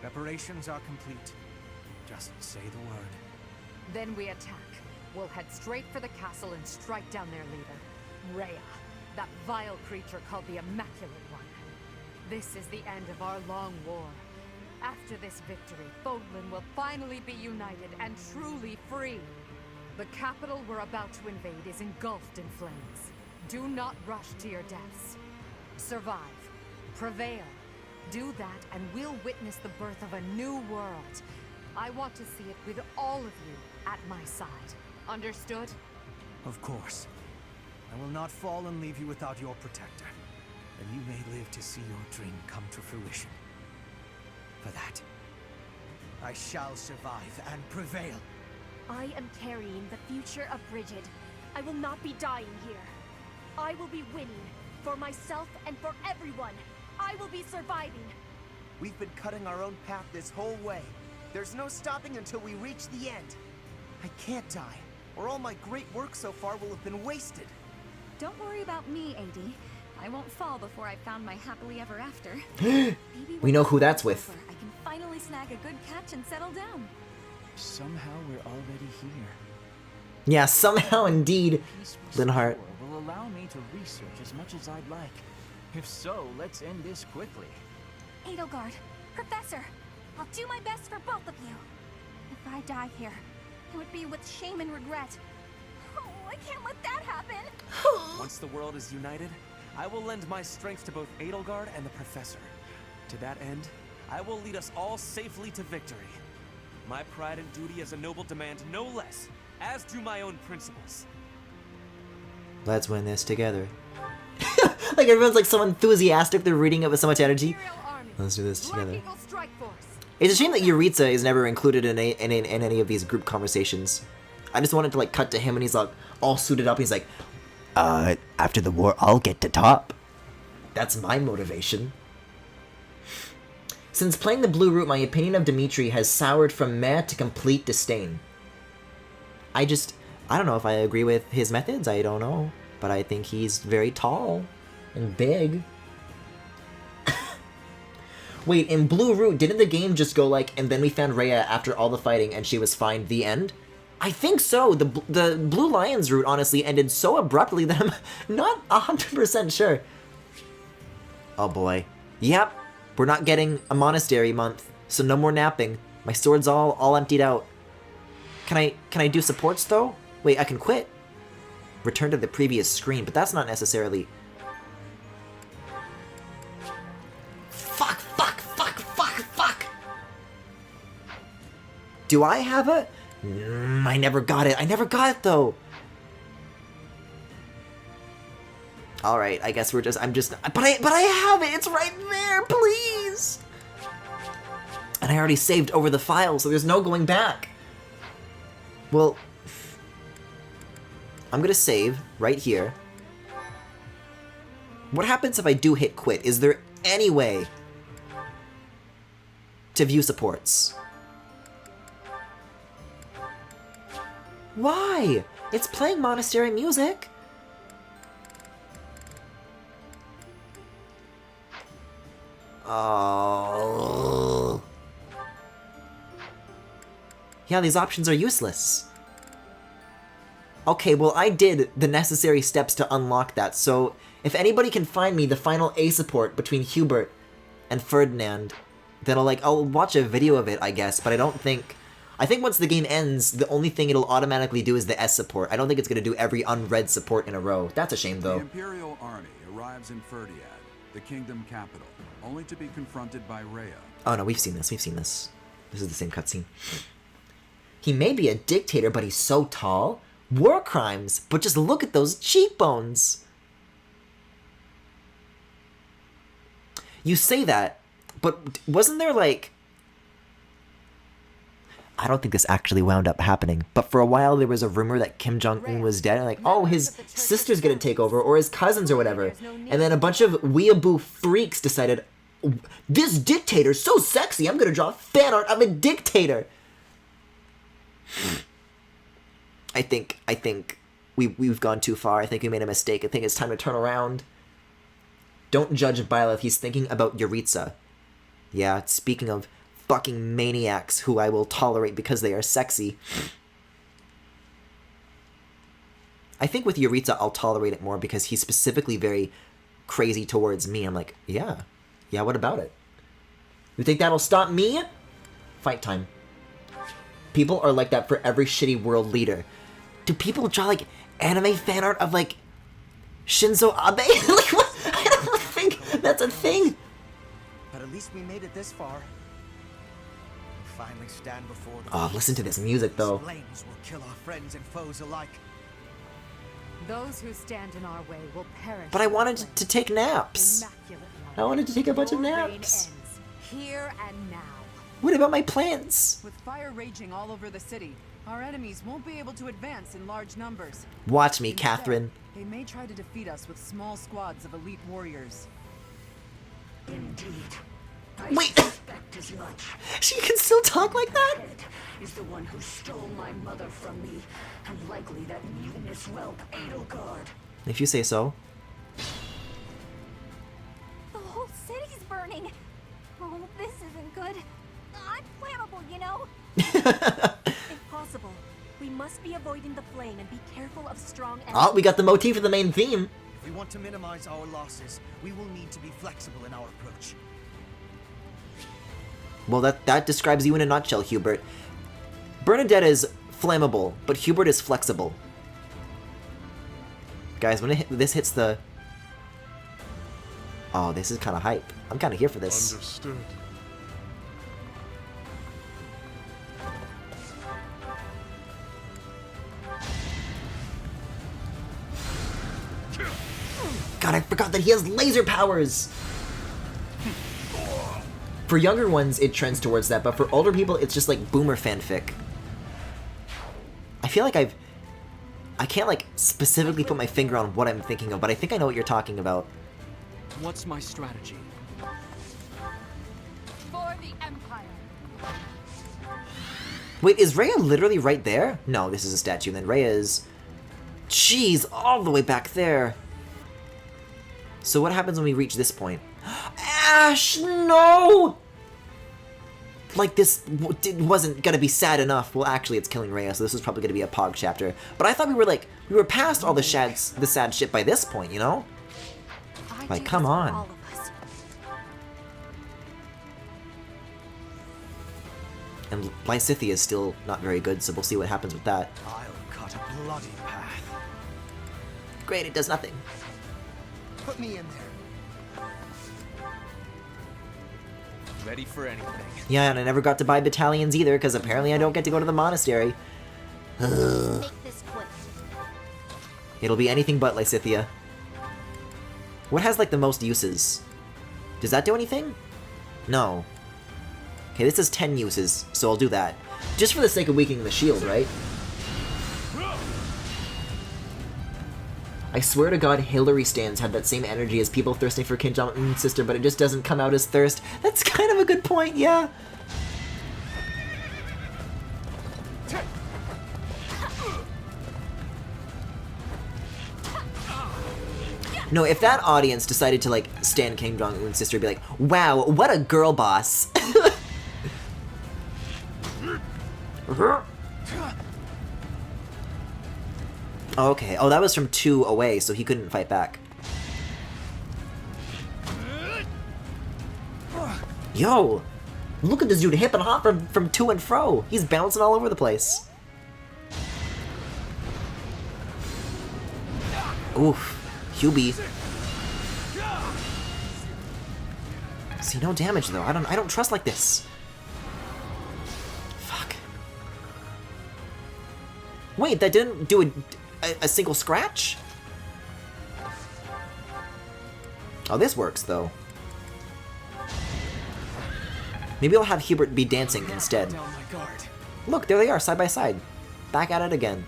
Preparations are complete. Just say the word. Then we attack. We'll head straight for the castle and strike down their leader, Rhea, that vile creature called the Immaculate One. This is the end of our long war. After this victory, Fodlan will finally be united and truly free. The capital we're about to invade is engulfed in flames. Do not rush to your deaths. Survive. Prevail. Do that and we'll witness the birth of a new world. I want to see it with all of you at my side. Understood? Of course. I will not fall and leave you without your protector. And you may live to see your dream come to fruition. For that, I shall survive and prevail. I am carrying the future of Brigid. I will not be dying here. I will be winning. For myself and for everyone. I will be surviving. We've been cutting our own path this whole way. There's no stopping until we reach the end. I can't die, or all my great work so far will have been wasted. Don't worry about me, AD. I won't fall before I've found my happily ever after. We know who that's with. I can finally snag a good catch and settle down. Somehow we're already here. Yeah, somehow indeed, Linhart. Will allow me to research as much as I'd like. If so, let's end this quickly. Edelgard, Professor, I'll do my best for both of you. If I die here, it would be with shame and regret. Oh, I can't let that happen. Once the world is united, I will lend my strength to both Edelgard and the Professor. To that end, I will lead us all safely to victory. My pride and duty as a noble demand no less, as do my own principles. Let's win this together. Like everyone's like so enthusiastic, they're reading it with so much energy. Let's do this together. It's a shame that Yuritsa is never included in any of these group conversations. I just wanted to like cut to him and he's like all suited up. He's like, after the war, I'll get to top. That's my motivation. Since playing the blue route, my opinion of Dimitri has soured from meh to complete disdain. I don't know if I agree with his methods, I don't know. But I think he's very tall and big. Wait, in Blue Route, didn't the game just go like, and then we found Rhea after all the fighting and she was fine, the end? I think so. The Blue Lions route honestly ended so abruptly that I'm not 100% sure. Oh boy. Yep, we're not getting a monastery month, so no more napping. My sword's all emptied out. Can I do supports though? Wait, I can quit. Return to the previous screen, but that's not necessarily... Fuck! Do I have it? I never got it. I never got it though. All right, I guess but I have it. It's right there, please. And I already saved over the file, so there's no going back. Well, I'm gonna save right here. What happens if I do hit quit? Is there any way to view supports? Why? It's playing monastery music. Oh. Yeah, these options are useless. Okay, well, I did the necessary steps to unlock that, so if anybody can find me the final A support between Hubert and Ferdinand, then I'll watch a video of it, I guess, but I think once the game ends, the only thing it'll automatically do is the S support. I don't think it's going to do every unread support in a row. That's a shame, though. The Imperial army arrives in Ferdiad, the kingdom capital, only to be confronted by Rhea. Oh no, we've seen this. This is the same cutscene. He may be a dictator, but he's so tall. War crimes, but just look at those cheekbones. You say that, but wasn't there I don't think this actually wound up happening, but for a while there was a rumor that Kim Jong-un was dead, and oh, his sister's gonna take over, or his cousins or whatever. And then a bunch of weeaboo freaks decided, this dictator's so sexy, I'm gonna draw fan art of a dictator. I think we've gone too far. I think we made a mistake. I think it's time to turn around. Don't judge Byleth. He's thinking about Yuritsa. Yeah, speaking of fucking maniacs who I will tolerate because they are sexy. I think with Yuritsa, I'll tolerate it more because he's specifically very crazy towards me. I'm like, yeah, what about it? You think that'll stop me? Fight time. People are like that for every shitty world leader. Do people draw anime fan art of Shinzo Abe? What? I don't think that's a thing. But at least we made it this far. Finally stand before the Oh, listen to this music though. Flames will kill our friends and foes alike. Those who stand in our way will perish. But I wanted to take naps. I wanted to take a bunch of Your reign naps. ends here and now. What about my plans? With fire raging all over the city, our enemies won't be able to advance in large numbers. Watch me, Instead, Catherine. They may try to defeat us with small squads of elite warriors. Indeed. Wait. As much. She can still talk like that? Is the one who stole my mother from me, and likely that mutinous whelp Edelgard. If you say so. The whole city's burning. Oh, this isn't good. I'm flammable, you know. If possible, we must be avoiding the flame and be careful of strong enemies. Oh, we got the motif of the main theme. If we want to minimize our losses, we will need to be flexible in our approach. Well, that describes you in a nutshell, Hubert. Bernadette is flammable, but Hubert is flexible. Guys, when this hits the... Oh, this is kind of hype. I'm kind of here for this. Understood. God, I forgot that he has laser powers! For younger ones, it trends towards that, but for older people, it's just like boomer fanfic. I feel like I can't specifically put my finger on what I'm thinking of, but I think I know what you're talking about. What's my strategy? For the Empire. Wait, is Rhea literally right there? No, this is a statue, and then Rhea is... Jeez, all the way back there. So what happens when we reach this point? Ash, no! This wasn't gonna be sad enough. Well, actually, it's killing Rhea, so this is probably gonna be a Pog chapter. But I thought we were past all the sad shit by this point, you know? Come on. And Lysithea is still not very good, so we'll see what happens with that. I'll cut a bloody path. Great, it does nothing. Put me in there. Ready for anything. Yeah, and I never got to buy battalions either, because apparently I don't get to go to the monastery. Make this quick. It'll be anything but Lysithea. What has, the most uses? Does that do anything? No. Okay, this has 10 uses, so I'll do that. Just for the sake of weakening the shield, right? I swear to God, Hillary stands have that same energy as people thirsting for Kim Jong-un's sister, but it just doesn't come out as thirst. That's kind of a good point, yeah. No, if that audience decided to, stand Kim Jong-un's sister, be like, wow, what a girl boss. Okay. Oh, that was from 2 away, so he couldn't fight back. Yo! Look at this dude hip and hop from to and fro. He's bouncing all over the place. Oof. Hubie. See, no damage though. I don't trust like this. Fuck. Wait, that didn't do a single scratch? Oh, this works though. Maybe I'll have Hubert be dancing instead. Look, there they are, side by side. Back at it again.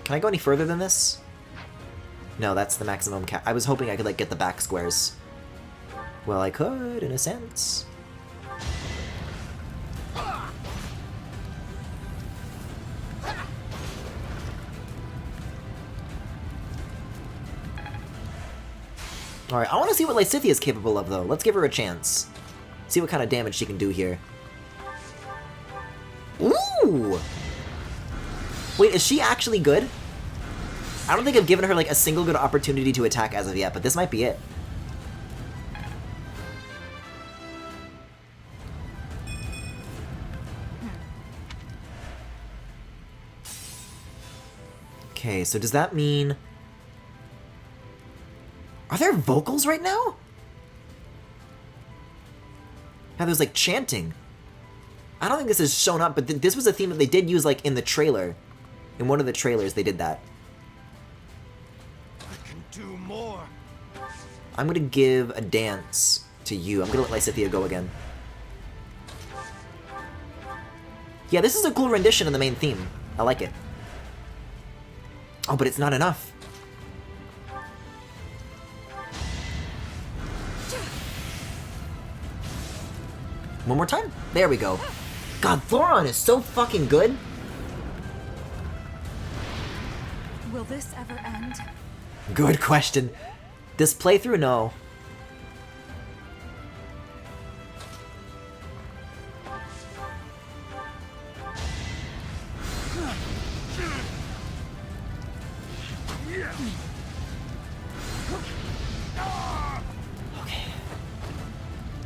Can I go any further than this? No, that's the maximum cap. I was hoping I could, like, get the back squares. Well, I could, in a sense. Alright, I want to see what Lysithea is capable of, though. Let's give her a chance. See what kind of damage she can do here. Ooh! Wait, is she actually good? I don't think I've given her, like, a single good opportunity to attack as of yet, but this might be it. Okay, so does that mean... Are there vocals right now? Yeah, there's, like, chanting. I don't think this has shown up, but this was a theme that they did use, like, in the trailer. In one of the trailers, they did that. Do more. I'm gonna give a dance to you. I'm gonna let Lysithea go again. Yeah, this is a cool rendition of the main theme. I like it. Oh, but it's not enough. One more time. There we go. God, Thoron is so fucking good. Will this ever end? Good question. This playthrough, no. Okay.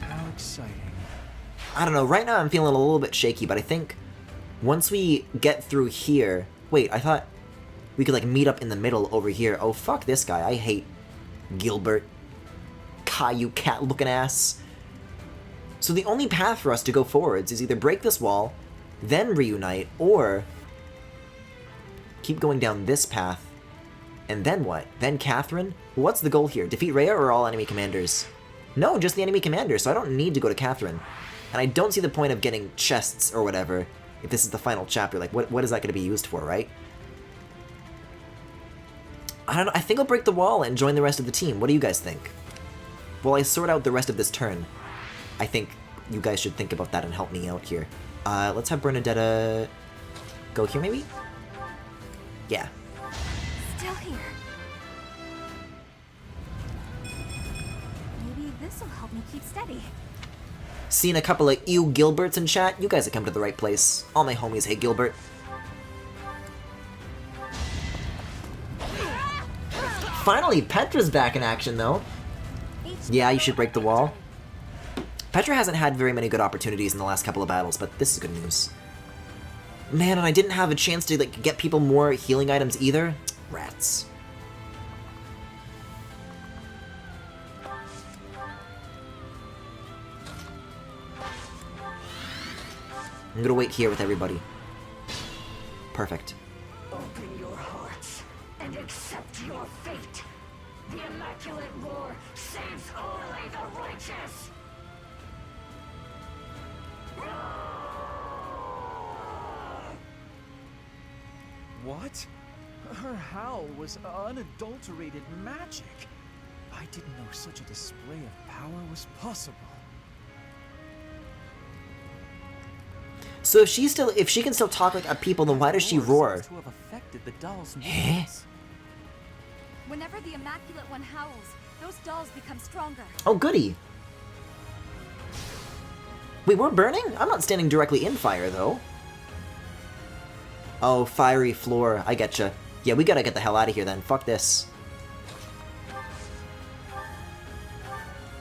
How exciting. I don't know, right now I'm feeling a little bit shaky, but I think once we get through here... Wait, I thought we could, like, meet up in the middle over here. Oh, fuck this guy. I hate Gilbert. Caillou cat-looking ass. So the only path for us to go forwards is either break this wall, then reunite, or keep going down this path. And then what? Then Catherine? What's the goal here? Defeat Rhea or all enemy commanders? No, just the enemy commanders, so I don't need to go to Catherine. And I don't see the point of getting chests or whatever if this is the final chapter. Like, what is that going to be used for, right? I don't know. I think I'll break the wall and join the rest of the team. What do you guys think? While I sort out the rest of this turn, I think you guys should think about that and help me out here. Let's have Bernadetta go here, maybe? Yeah. Still here. Maybe this'll help me keep steady. Seen a couple of ew Gilberts in chat? You guys have come to the right place. All my homies hate Gilbert. Finally, Petra's back in action, though. Yeah, you should break the wall. Petra hasn't had very many good opportunities in the last couple of battles, but this is good news. Man, and I didn't have a chance to, like, get people more healing items either. Rats. I'm gonna wait here with everybody. Perfect. Open your hearts and accept your fate. The Immaculate War saves only the righteous. What? Her howl was unadulterated magic. I didn't know such a display of power was possible. So if she can still talk like a people, then why does she roar? To have affected the doll's Eh? movements. Whenever the Immaculate One howls, those dolls become stronger. Oh, goody. Wait, we're burning? I'm not standing directly in fire, though. Oh, fiery floor. I getcha. Yeah, we gotta get the hell out of here then. Fuck this.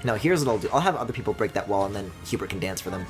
No, here's what I'll do. I'll have other people break that wall, and then Hubert can dance for them.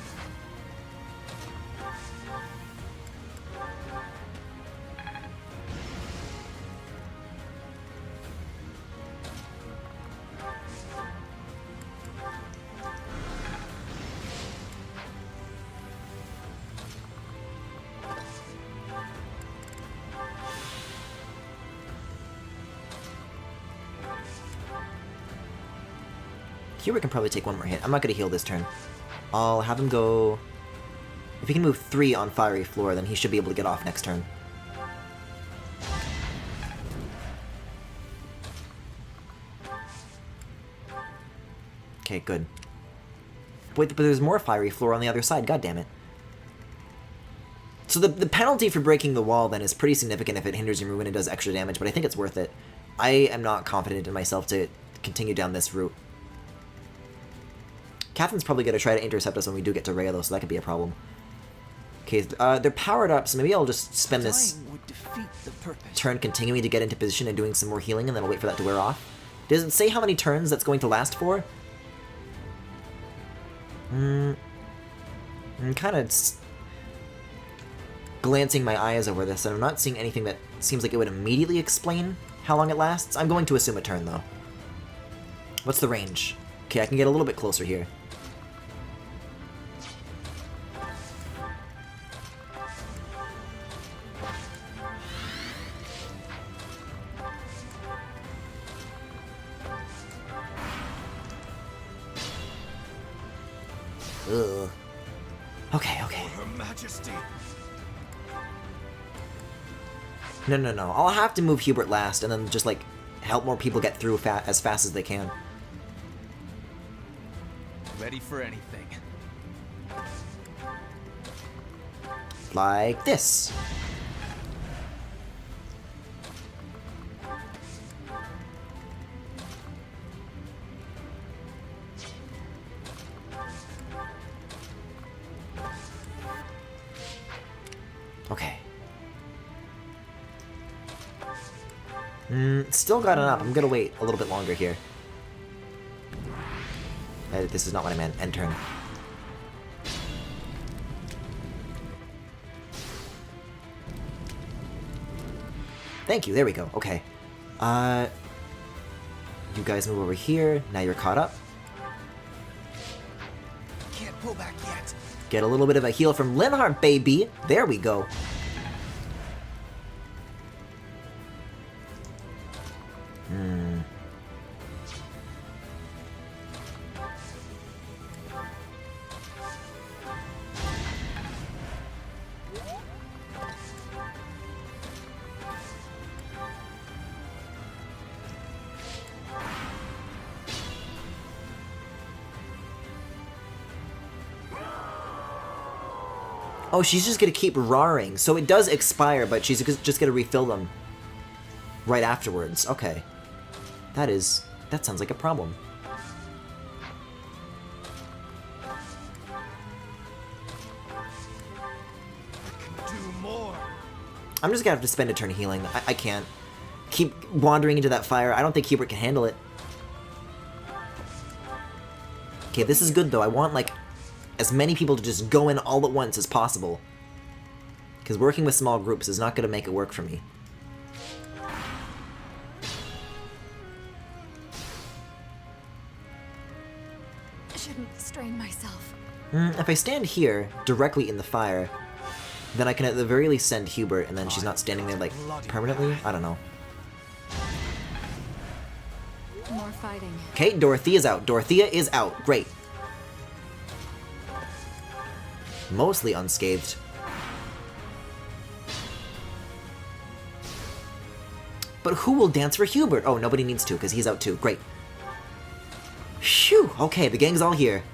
Hubert can probably take one more hit. I'm not going to heal this turn. I'll have him go... If he can move 3 on Fiery Floor, then he should be able to get off next turn. Okay, good. Wait, but there's more Fiery Floor on the other side. God damn it. So the penalty for breaking the wall then is pretty significant if it hinders your movement and does extra damage, but I think it's worth it. I am not confident in myself to continue down this route. Catherine's probably going to try to intercept us when we do get to Rhea, though, so that could be a problem. Okay, they're powered up, so maybe I'll just spend this turn continuing to get into position and doing some more healing, and then I'll wait for that to wear off. Does it say how many turns that's going to last for? I'm kind of glancing my eyes over this, and I'm not seeing anything that seems like it would immediately explain how long it lasts. I'm going to assume a turn, though. What's the range? Okay, I can get a little bit closer here. Ugh. Okay, okay. Her Majesty. No. I'll have to move Hubert last, and then just, like, help more people get through as fast as they can. Ready for anything. Like this. Okay. Still got enough. I'm gonna wait a little bit longer here. This is not what I meant. End turn. Thank you. There we go. Okay. You guys move over here. Now you're caught up. Can't pull back yet. Get a little bit of a heal from Linhardt, baby. There we go. Oh, she's just gonna keep roaring. So it does expire, but she's just gonna refill them right afterwards. Okay. That sounds like a problem. I can do more. I'm just gonna have to spend a turn healing. I can't keep wandering into that fire. I don't think Hubert can handle it. Okay, this is good though. I want, like, as many people to just go in all at once as possible. Because working with small groups is not going to make it work for me. I shouldn't strain myself. If I stand here, directly in the fire, then I can at the very least send Hubert, and then she's not standing there, like, permanently? I don't know. More fighting. Okay, Dorothea's out. Dorothea is out. Great. Mostly unscathed. But who will dance for Hubert? Oh, nobody needs to, because he's out too. Great. Phew! Okay, the gang's all here.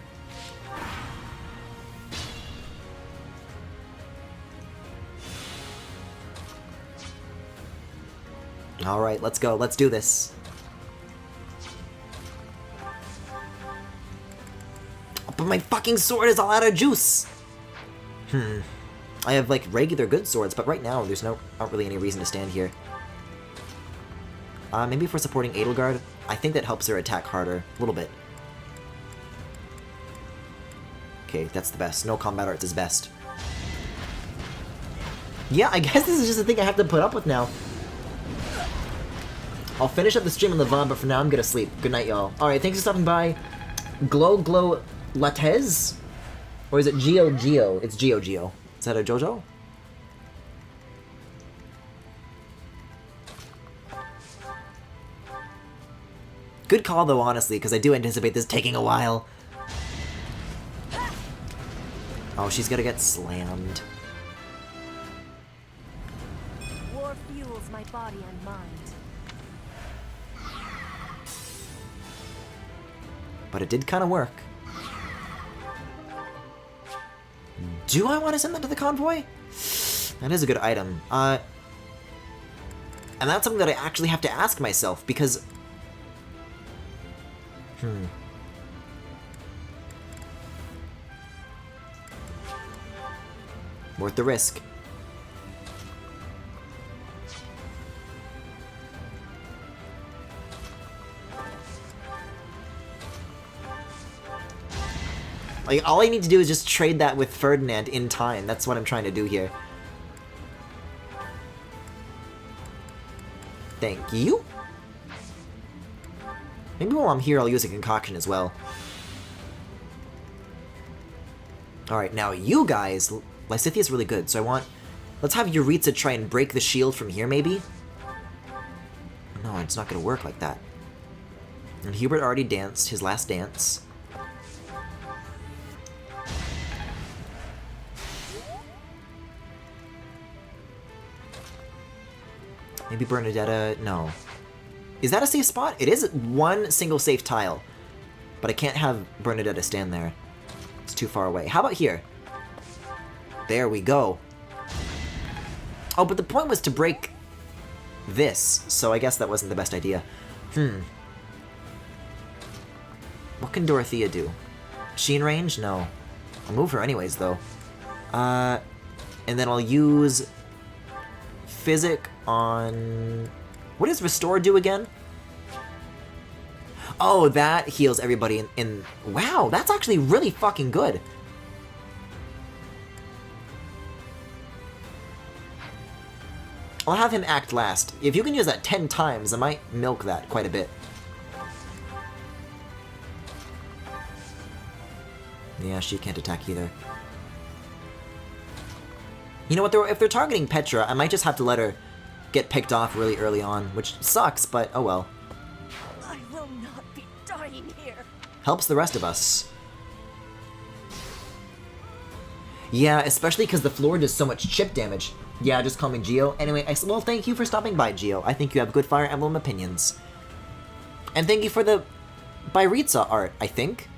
Alright, let's go. Let's do this. but my fucking sword is all out of juice. I have, like, regular good swords, but right now there's not really any reason to stand here. Maybe if we're supporting Edelgard, I think that helps her attack harder. A little bit. Okay, that's the best. No combat arts is best. Yeah, I guess this is just a thing I have to put up with now. I'll finish up the stream on the VOD, but for now I'm gonna sleep. Good night, y'all. Alright, thanks for stopping by. Glow Latez? Or is it Geo? It's Geo. Is that a JoJo? Good call, though, honestly, because I do anticipate this taking a while. Oh, she's gonna get slammed. War fuels my body and mind. But it did kind of work. Do I want to send that to the convoy? That is a good item. And that's something that I actually have to ask myself, because... Worth the risk. Like, all I need to do is just trade that with Ferdinand in time. That's what I'm trying to do here. Thank you. Maybe while I'm here, I'll use a concoction as well. Alright, now you guys... Lysithia's really good, so I want... Let's have Yuritsa try and break the shield from here, maybe? No, it's not gonna work like that. And Hubert already danced his last dance. Maybe Bernadetta... No. Is that a safe spot? It is one single safe tile. But I can't have Bernadetta stand there. It's too far away. How about here? There we go. Oh, but the point was to break this, so I guess that wasn't the best idea. What can Dorothea do? Is she in range? No. I'll move her anyways, though. And then I'll use Physic on... What does Restore do again? Oh, that heals everybody in... Wow, that's actually really fucking good. I'll have him act last. If you can use that 10 times, I might milk that quite a bit. Yeah, she can't attack either. You know what, if they're targeting Petra, I might just have to let her get picked off really early on, which sucks, but oh well. I will not be dying here. Helps the rest of us. Yeah, especially because the floor does so much chip damage. Yeah, just call me Geo. Anyway, well, thank you for stopping by, Geo. I think you have good Fire Emblem opinions. And thank you for the Byritza art, I think.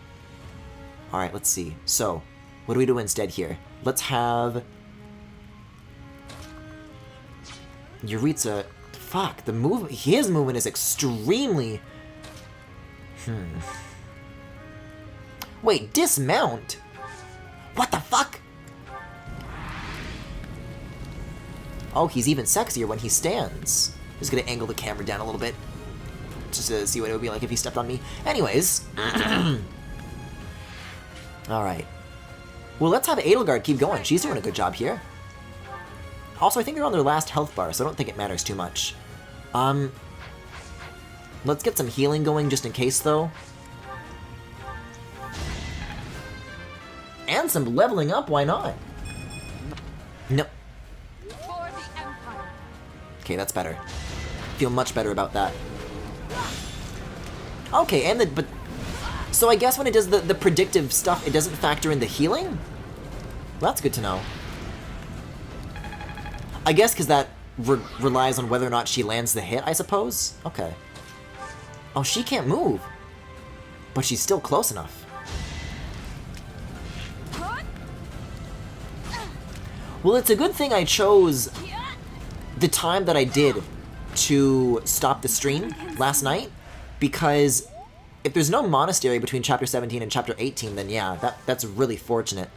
Alright, let's see. So, what do we do instead here? Let's have... Yuritsa... Fuck, the move... His movement is extremely... Wait, dismount? What the fuck? Oh, he's even sexier when he stands. Just gonna angle the camera down a little bit. Just to see what it would be like if he stepped on me. Anyways. Alright. Well, let's have Edelgard keep going. She's doing a good job here. Also, I think they're on their last health bar, so I don't think it matters too much. Let's get some healing going just in case, though. And some leveling up, why not? No. Okay, that's better. Feel much better about that. Okay, and but so I guess when it does the predictive stuff, it doesn't factor in the healing? Well, that's good to know. I guess because that relies on whether or not she lands the hit, I suppose? Okay. Oh, she can't move. But she's still close enough. Well, it's a good thing I chose the time that I did to stop the stream last night, because If there's no monastery between chapter 17 and chapter 18, then yeah, that's really fortunate.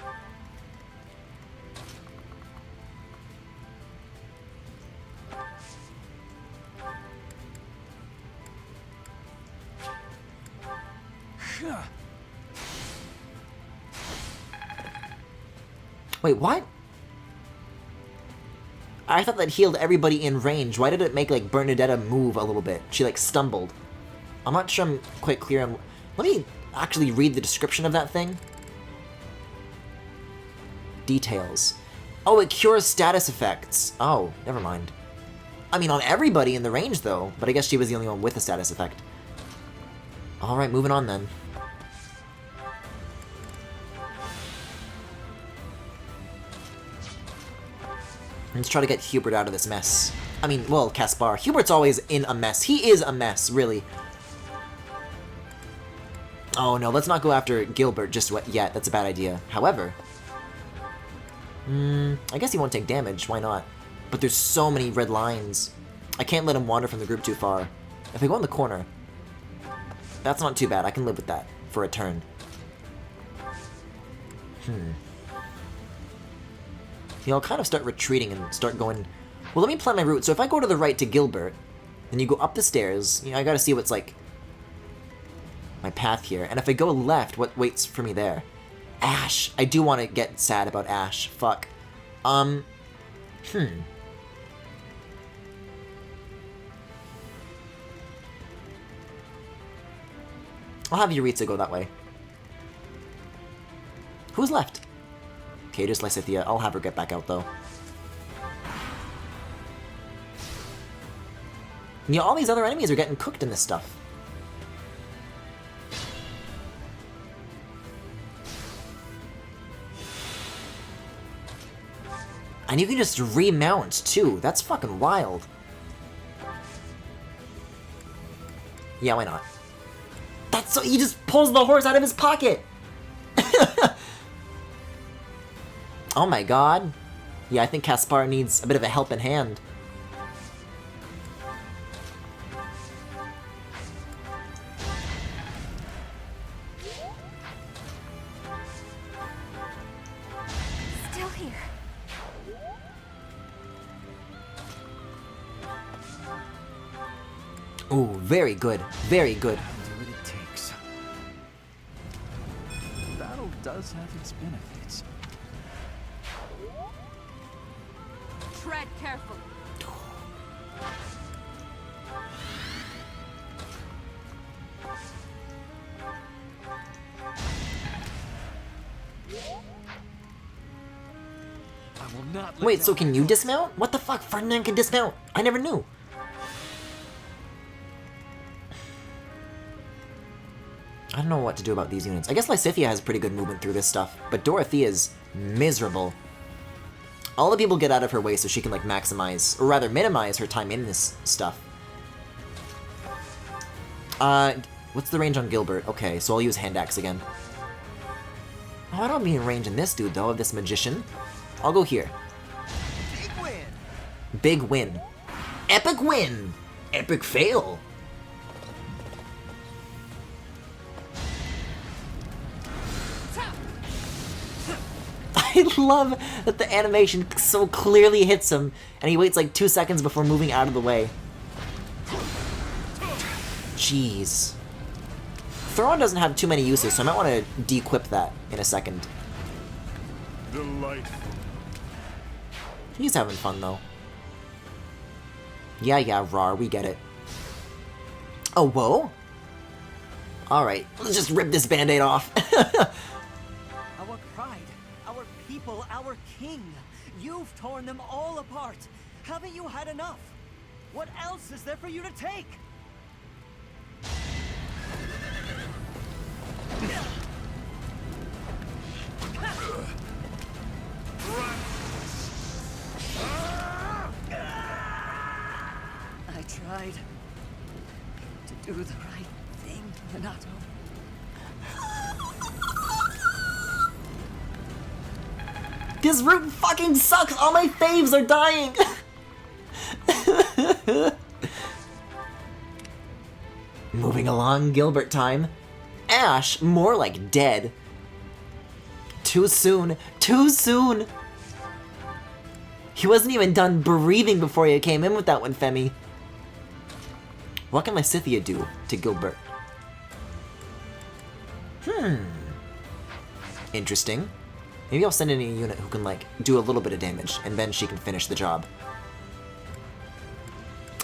Wait, what? I thought that healed everybody in range. Why did it make, like, Bernadetta move a little bit? She, like, stumbled. I'm not sure I'm quite clear on... Let me actually read the description of that thing. Details. Oh, it cures status effects. Oh, never mind. I mean, on everybody in the range, though. But I guess she was the only one with a status effect. Alright, moving on, then. Let's try to get Hubert out of this mess. I mean, well, Caspar. Hubert's always in a mess. He is a mess, really. Oh no, let's not go after Gilbert just yet. That's a bad idea. However... I guess he won't take damage. Why not? But there's so many red lines. I can't let him wander from the group too far. If I go in the corner... That's not too bad. I can live with that for a turn. Yeah, I'll kind of start retreating and start going... Well, let me plan my route. So if I go to the right to Gilbert, then you go up the stairs, you know, I gotta see what's, like, my path here. And if I go left, what waits for me there? Ash! I do want to get sad about Ash. Fuck. I'll have Yuritsa go that way. Who's left? Okay, just Lysithea. I'll have her get back out, though. Yeah, all these other enemies are getting cooked in this stuff. And you can just remount, too. That's fucking wild. Yeah, why not? That's so... He just pulls the horse out of his pocket! Oh my god. Yeah, I think Caspar needs a bit of a helping hand. Still here. Ooh, very good. Very good. Do what it takes. Battle does have its benefits. Tread carefully. I will not let Wait, so can you dismount? What the fuck? Ferdinand can dismount. I never knew. I don't know what to do about these units. I guess Lysithea has pretty good movement through this stuff, but Dorothea's miserable. All the people get out of her way so she can, like, maximize, or rather minimize her time in this stuff. What's the range on Gilbert? Okay, so I'll use Hand Axe again. Oh, I don't be in range in this dude, though, of this magician. I'll go here. Big win! Big win. Epic win! Epic fail! I love that the animation so clearly hits him, and he waits like 2 seconds before moving out of the way. Jeez. Thoron doesn't have too many uses, so I might want to de-equip that in a second. Delightful. He's having fun, though. Yeah, Rar, we get it. Oh, whoa? Alright, let's just rip this band-aid off. Our pride, our people, our king. You've torn them all apart. Haven't you had enough? What else is there for you to take? I tried to do the right thing, Minato. This route fucking sucks! All my faves are dying! Moving along, Gilbert time. Ash, more like dead. Too soon. Too soon! He wasn't even done breathing before you came in with that one, Femi. What can Lysithea do to Gilbert? Interesting. Maybe I'll send in a unit who can, like, do a little bit of damage, and then she can finish the job.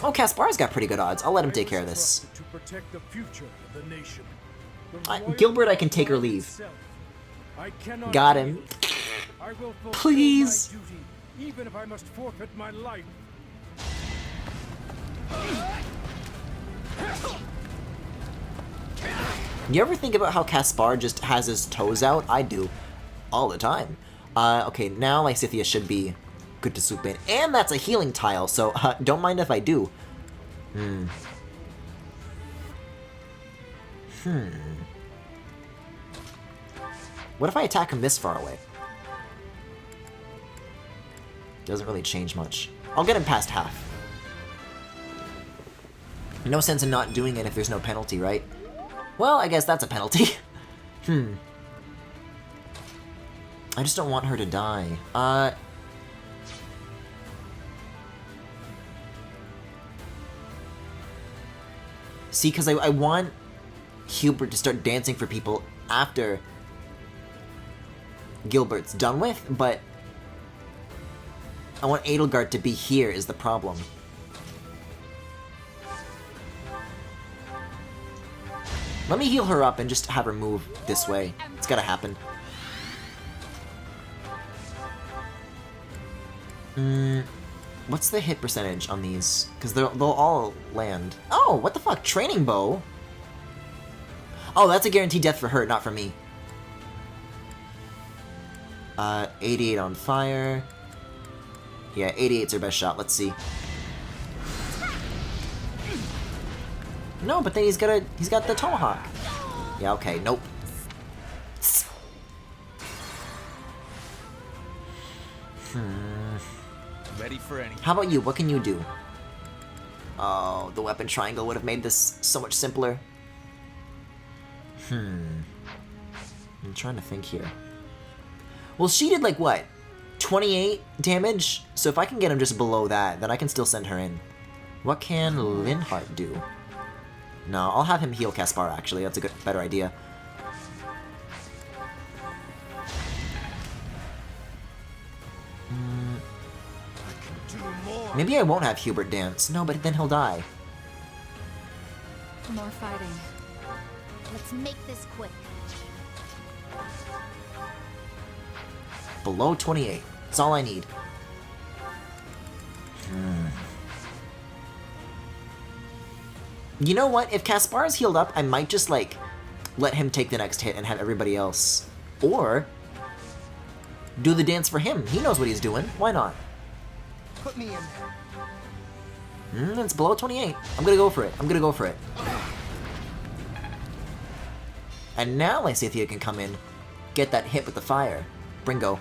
Oh, Kaspar's got pretty good odds. I'll let him take care of this. To protect the future of the nation. Gilbert, I can take or leave. Got him. I will fulfill Please. my duty, even if I must forfeit my life. You ever think about how Caspar just has his toes out? I do. All the time. Okay, now Lysithea should be good to swoop in. And that's a healing tile, so don't mind if I do. What if I attack him this far away? Doesn't really change much. I'll get him past half. No sense in not doing it if there's no penalty, right? Well, I guess that's a penalty. I just don't want her to die. See, because I want Hubert to start dancing for people after Gilbert's done with, but I want Edelgard to be here is the problem. Let me heal her up and just have her move this way. It's gotta happen. What's the hit percentage on these? Because they'll all land. Oh, what the fuck? Training bow? Oh, that's a guaranteed death for her, not for me. 88 on fire. Yeah, 88's her best shot. Let's see. No, but then he's got the tomahawk. Yeah, okay, nope. Ready for any. How about you? What can you do? Oh, the weapon triangle would have made this so much simpler. I'm trying to think here. Well, she did like what? 28 damage? So if I can get him just below that, then I can still send her in. What can Linhardt do? No, I'll have him heal Caspar, actually. That's a better idea. Maybe I won't have Hubert dance. No, but then he'll die. More fighting. Let's make this quick. Below 28. That's all I need. You know what? If Caspar is healed up, I might just, like, let him take the next hit and have everybody else. Or do the dance for him. He knows what he's doing. Why not? Put me in there. It's below 28. I'm gonna go for it. I'm gonna go for it. And now Lysithea can come in, get that hit with the fire. Bringo.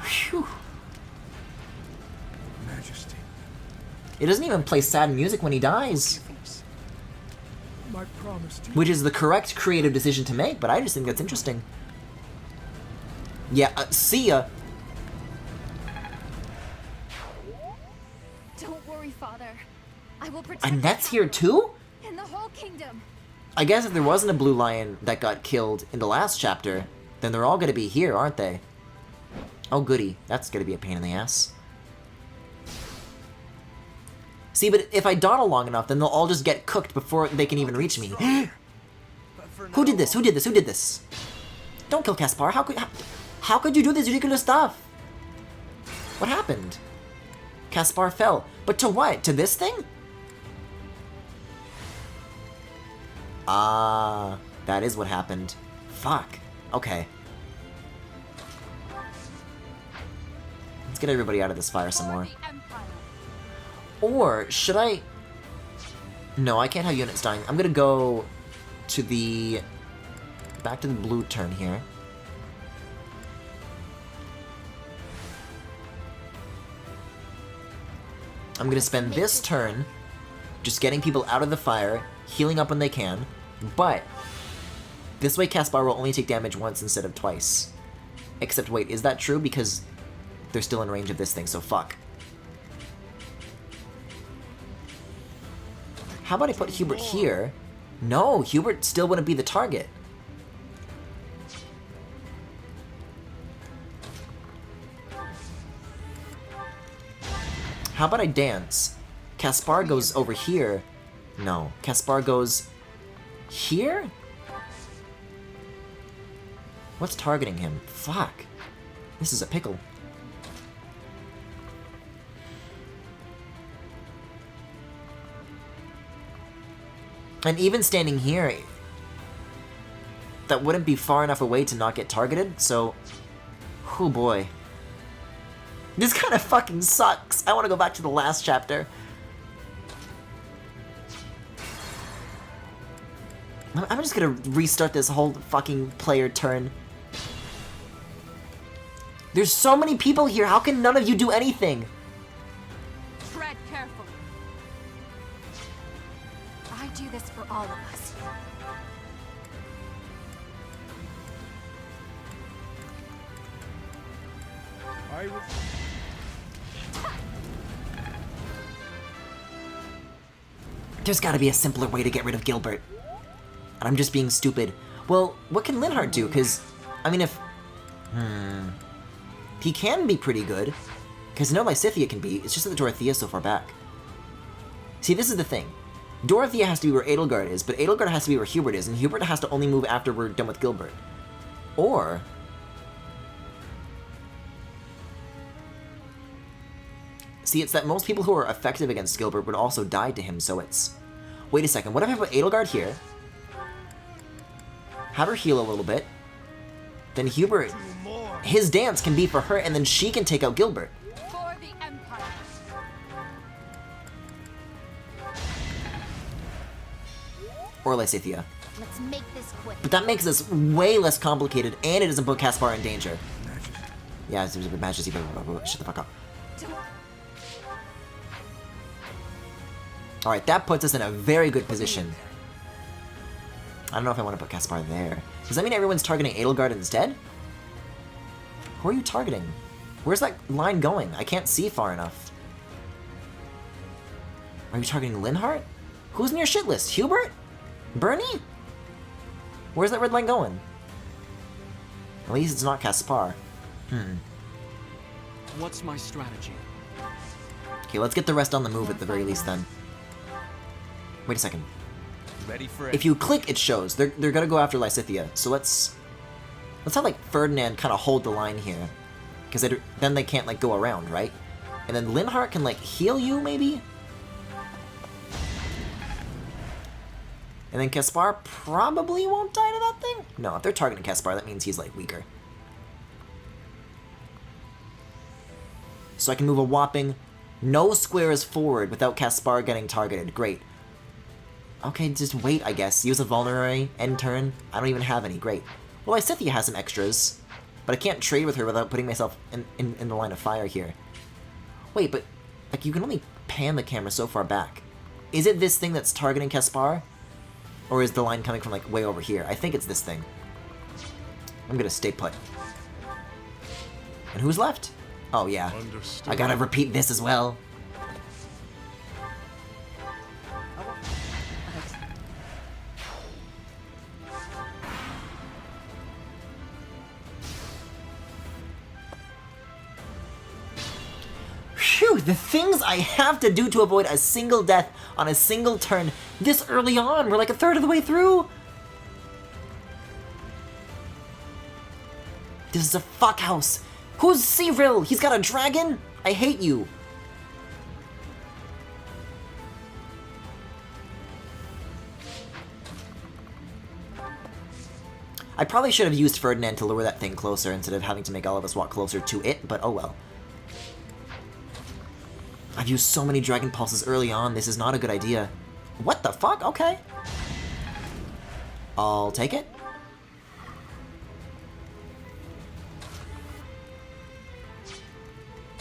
Phew. Majesty. It doesn't even play sad music when he dies. My promise to Which is the correct creative decision to make, but I just think that's interesting. Yeah, see ya. Don't worry, Father. I will protect. And that's here too? In the whole kingdom. I guess if there wasn't a blue lion that got killed in the last chapter, then they're all gonna be here, aren't they? Oh goody, that's gonna be a pain in the ass. See, but if I dawdle long enough, then they'll all just get cooked before they can even reach me. Who did this? Who did this? Who did this? Don't kill Caspar. How could you do this ridiculous stuff? What happened? Caspar fell. But to what? To this thing? Ah, that is what happened. Fuck. Okay. Let's get everybody out of this fire some more. Or, should I... No, I can't have units dying. I'm gonna go to the... back to the blue turn here. I'm gonna spend this turn just getting people out of the fire, healing up when they can, but this way Caspar will only take damage once instead of twice. Except wait, is that true? Because they're still in range of this thing, so fuck. How about I put Hubert here? No, Hubert still wouldn't be the target. How about I dance? Caspar goes over here. No, Caspar goes here? What's targeting him? Fuck. This is a pickle. And even standing here, that wouldn't be far enough away to not get targeted, so... Oh boy. This kind of fucking sucks. I want to go back to the last chapter. I'm just gonna restart this whole fucking player turn. There's so many people here, how can none of you do anything? Tread carefully. I do this for all of us. There's gotta be a simpler way to get rid of Gilbert. And I'm just being stupid. Well, what can Linhardt do? Because, I mean, if... He can be pretty good. Because I know Lysithea can be, it's just that Dorothea's so far back. See, this is the thing. Dorothea has to be where Edelgard is, but Edelgard has to be where Hubert is, and Hubert has to only move after we're done with Gilbert. Or... See, it's that most people who are effective against Gilbert would also die to him, so it's... Wait a second, what if I put Edelgard here? Have her heal a little bit. Then Hubert, his dance can be for her, and then she can take out Gilbert. For the Empire. Or Lysithea. Let's make this quick. But that makes this way less complicated, and it doesn't put Caspar in danger. Yeah, it's Majesty, but shut the fuck up. Alright, that puts us in a very good position. I don't know if I want to put Caspar there. Does that mean everyone's targeting Edelgard instead? Who are you targeting? Where's that line going? I can't see far enough. Are you targeting Linhardt? Who's in your shit list? Hubert? Bernie? Where's that red line going? At least it's not Caspar. What's my strategy? Okay, let's get the rest on the move at the very least then. Wait a second. Ready for it? If you click, it shows. They're gonna go after Lysithea. So let's have like Ferdinand kind of hold the line here, because then they can't like go around, right? And then Linhardt can like heal you maybe. And then Caspar probably won't die to that thing. No, if they're targeting Caspar, that means he's like weaker. So I can move a whopping no squares forward without Caspar getting targeted. Great. Okay, just wait, I guess. Use a vulnerary, end turn. I don't even have any. Great. Well, Lysithea has some extras, but I can't trade with her without putting myself in the line of fire here. Wait, but like you can only pan the camera so far back. Is it this thing that's targeting Caspar? Or is the line coming from like way over here? I think it's this thing. I'm gonna stay put. And who's left? Oh yeah. Understood. I gotta repeat this as well. Phew, the things I have to do to avoid a single death on a single turn this early on. We're like a third of the way through. This is a fuck house. Who's Sevril? He's got a dragon? I hate you. I probably should have used Ferdinand to lure that thing closer instead of having to make all of us walk closer to it, but oh well. I've used so many Dragon Pulses early on, this is not a good idea. What the fuck? Okay. I'll take it.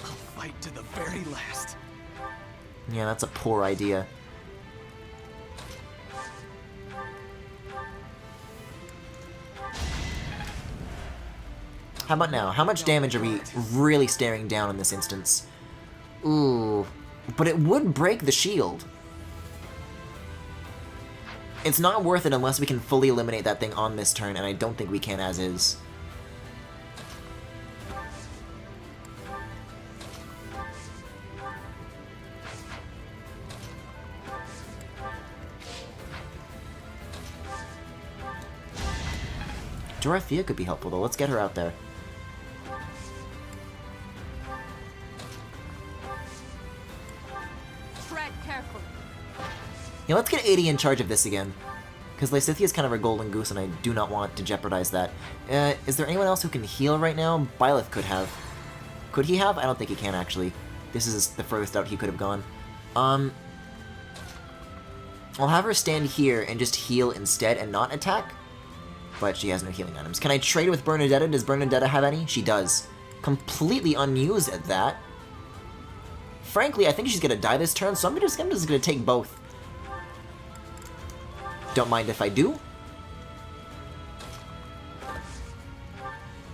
I'll fight to the very last. Yeah, that's a poor idea. How about now? How much damage are we really staring down in this instance? Ooh. But it would break the shield. It's not worth it unless we can fully eliminate that thing on this turn, and I don't think we can as is. Dorothea could be helpful, though. Let's get her out there. Tread carefully. Yeah, let's get 80 in charge of this again. Because Lysithea is kind of our golden goose, and I do not want to jeopardize that. Is there anyone else who can heal right now? Byleth could have. Could he have? I don't think he can, actually. This is the furthest out he could have gone. I'll have her stand here and just heal instead and not attack. But she has no healing items. Can I trade with Bernadetta? Does Bernadetta have any? She does. Completely unused at that. Frankly, I think she's gonna die this turn, so I'm just gonna take both. Don't mind if I do.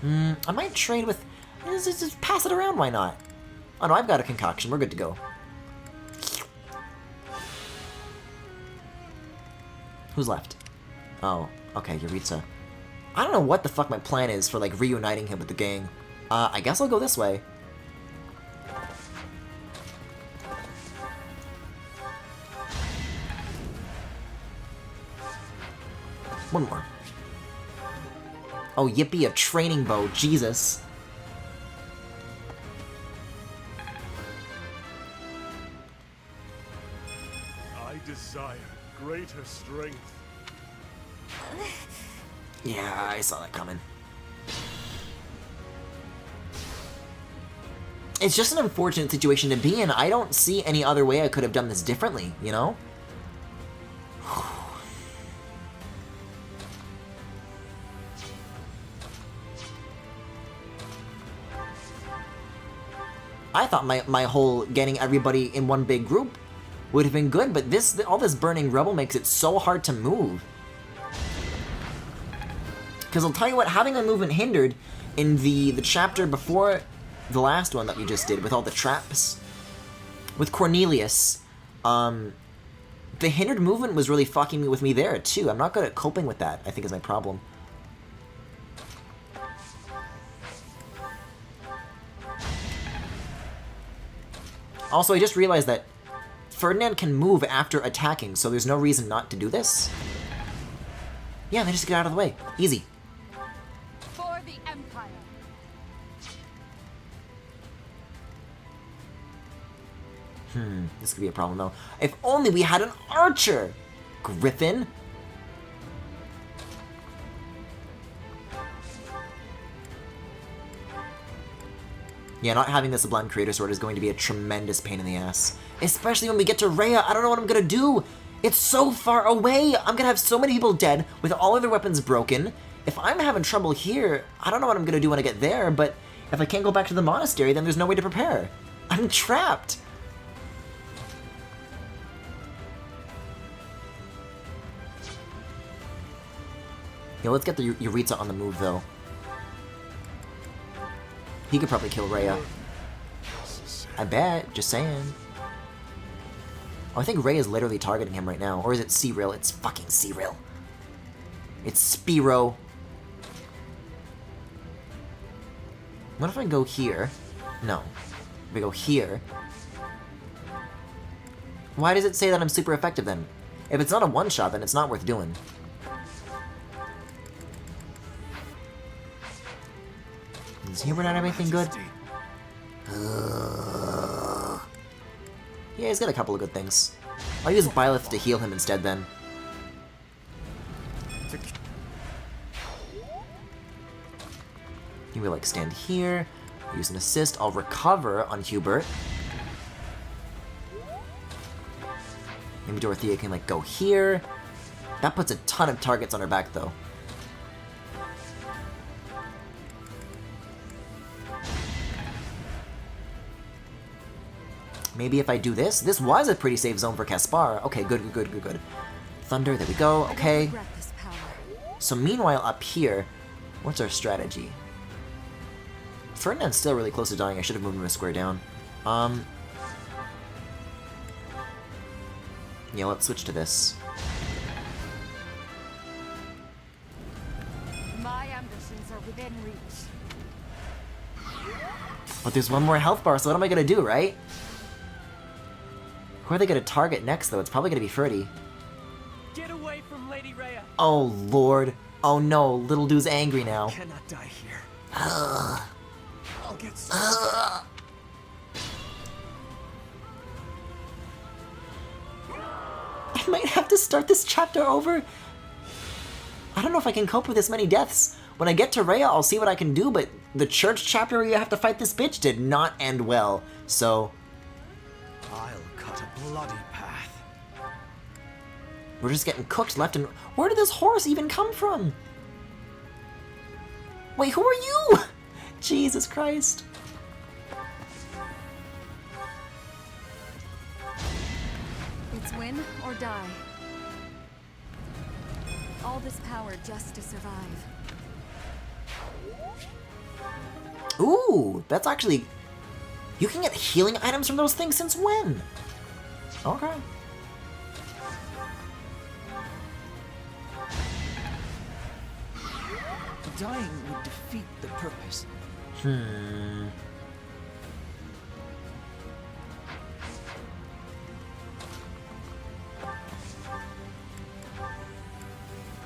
I might trade with... Just pass it around, why not? Oh no, I've got a concoction. We're good to go. Who's left? Oh, okay, Yuritsa. I don't know what the fuck my plan is for, like, reuniting him with the gang. I guess I'll go this way. One more. Oh, yippee, a training bow. Jesus. I desire greater strength. Yeah, I saw that coming. It's just an unfortunate situation to be in. I don't see any other way I could have done this differently, you know? I thought my whole getting everybody in one big group would have been good, but all this burning rubble makes it so hard to move. Because I'll tell you what, having my movement hindered in the chapter before the last one that we just did with all the traps, with Cornelius, the hindered movement was really fucking with me there too. I'm not good at coping with that, I think is my problem. Also, I just realized that Ferdinand can move after attacking, so there's no reason not to do this. Yeah, they just get out of the way. Easy. For the Empire. This could be a problem, though. If only we had an archer! Griffin? Yeah, not having the Sublime Creator Sword is going to be a tremendous pain in the ass. Especially when we get to Rhea, I don't know what I'm gonna do! It's so far away! I'm gonna have so many people dead, with all of their weapons broken. If I'm having trouble here, I don't know what I'm gonna do when I get there, but if I can't go back to the monastery, then there's no way to prepare. I'm trapped! Yeah, let's get the Yuritsa on the move, though. He could probably kill Rhea. I bet, just saying. Oh, I think Rhea is literally targeting him right now. Or is it Cyril? It's fucking Cyril. It's Spiro. What if I go here? No. If I go here... Why does it say that I'm super effective then? If it's not a one-shot, then it's not worth doing. Does Hubert not have anything good? Yeah, he's got a couple of good things. I'll use Byleth to heal him instead then. He will like stand here, use an assist, I'll recover on Hubert. Maybe Dorothea can like go here. That puts a ton of targets on her back though. Maybe if I do this, this was a pretty safe zone for Caspar. Okay, good. Thunder, there we go, okay. So meanwhile up here, what's our strategy? Ferdinand's still really close to dying. I should have moved him a square down. Yeah, let's switch to this. My ambitions are within reach. But there's one more health bar, so what am I gonna do, right? Who are they gonna target next, though? It's probably gonna be Ferdy. Get away from Lady Rhea. Oh, Lord. Oh, no. Little dude's angry now. I cannot die here. Ugh. I'll get Ugh. I might have to start this chapter over. I don't know if I can cope with this many deaths. When I get to Rhea, I'll see what I can do, but the church chapter where you have to fight this bitch did not end well, so... I'll cut a bloody path. We're just getting cooked left and... Where did this horse even come from? Wait, who are you? Jesus Christ. It's win or die. All this power just to survive. Ooh, that's actually... You can get healing items from those things since when? Okay. Dying would defeat the purpose.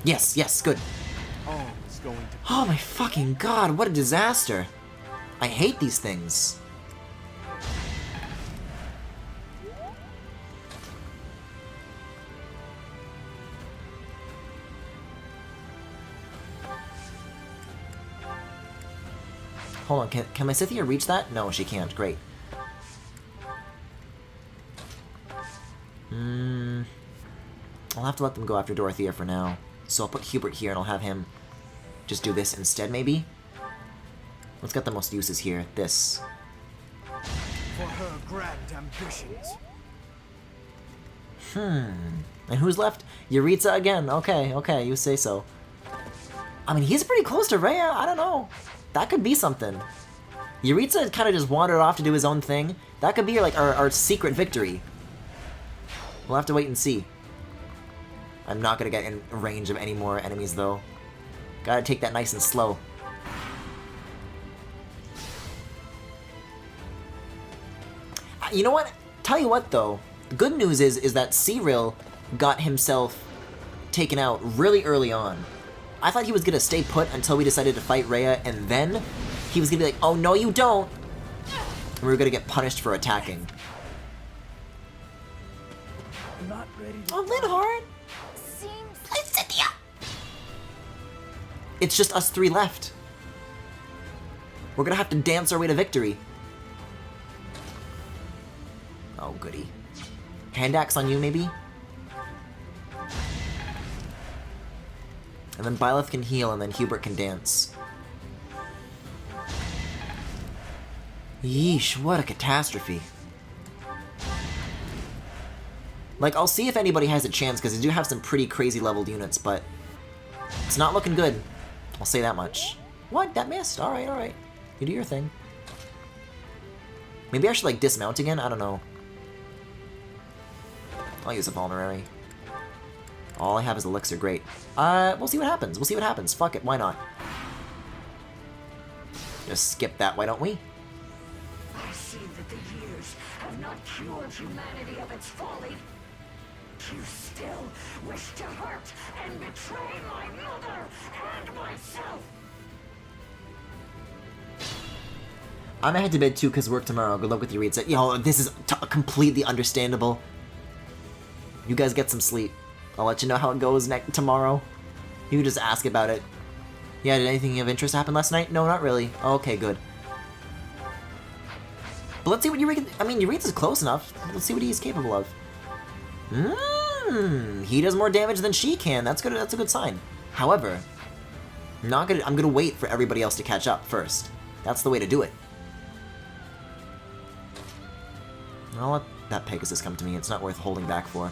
Yes, yes, good. All is going to... Oh my fucking god, what a disaster. I hate these things. Hold on, can my Scythia reach that? No, she can't. Great. I'll have to let them go after Dorothea for now. So I'll put Hubert here and I'll have him just do this instead, maybe? What's got the most uses here? This. For her grand ambitions. And who's left? Yuritsa again. Okay, okay, you say so. I mean, he's pretty close to Rhea. I don't know. That could be something. Yuritsa kind of just wandered off to do his own thing. That could be like our secret victory. We'll have to wait and see. I'm not gonna get in range of any more enemies though. Gotta take that nice and slow. You know what? Tell you what though. The good news is that Cyril got himself taken out really early on. I thought he was gonna stay put until we decided to fight Rhea, and then he was gonna be like, oh no you don't! And we were gonna get punished for attacking. Not ready to... Oh, Linhardt! Cynthia! It's just us three left. We're gonna have to dance our way to victory. Oh, goody. Hand axe on you, maybe? And then Byleth can heal, and then Hubert can dance. Yeesh, what a catastrophe. Like, I'll see if anybody has a chance, because they do have some pretty crazy leveled units, but it's not looking good. I'll say that much. What? That missed? Alright, alright. You do your thing. Maybe I should, like, dismount again? I don't know. I'll use a vulnerary. All I have is elixir, great. We'll see what happens. We'll see what happens. Fuck it, why not? Just skip that, why don't we? I see that the years have not cured humanity of its folly. You still wish to hurt and betray my mother and myself. I'm gonna head to bed too, because work tomorrow. Good luck with your reads. Yo, this is completely understandable. You guys get some sleep. I'll let you know how it goes tomorrow. You can just ask about it. Yeah, did anything of interest happen last night? No, not really. Okay, good. But let's see what Eureka... I mean, Eureka's close enough. Let's see what he's capable of. He does more damage than she can. That's good. That's a good sign. However, I'm gonna wait for everybody else to catch up first. That's the way to do it. I'll let that Pegasus come to me. It's not worth holding back for.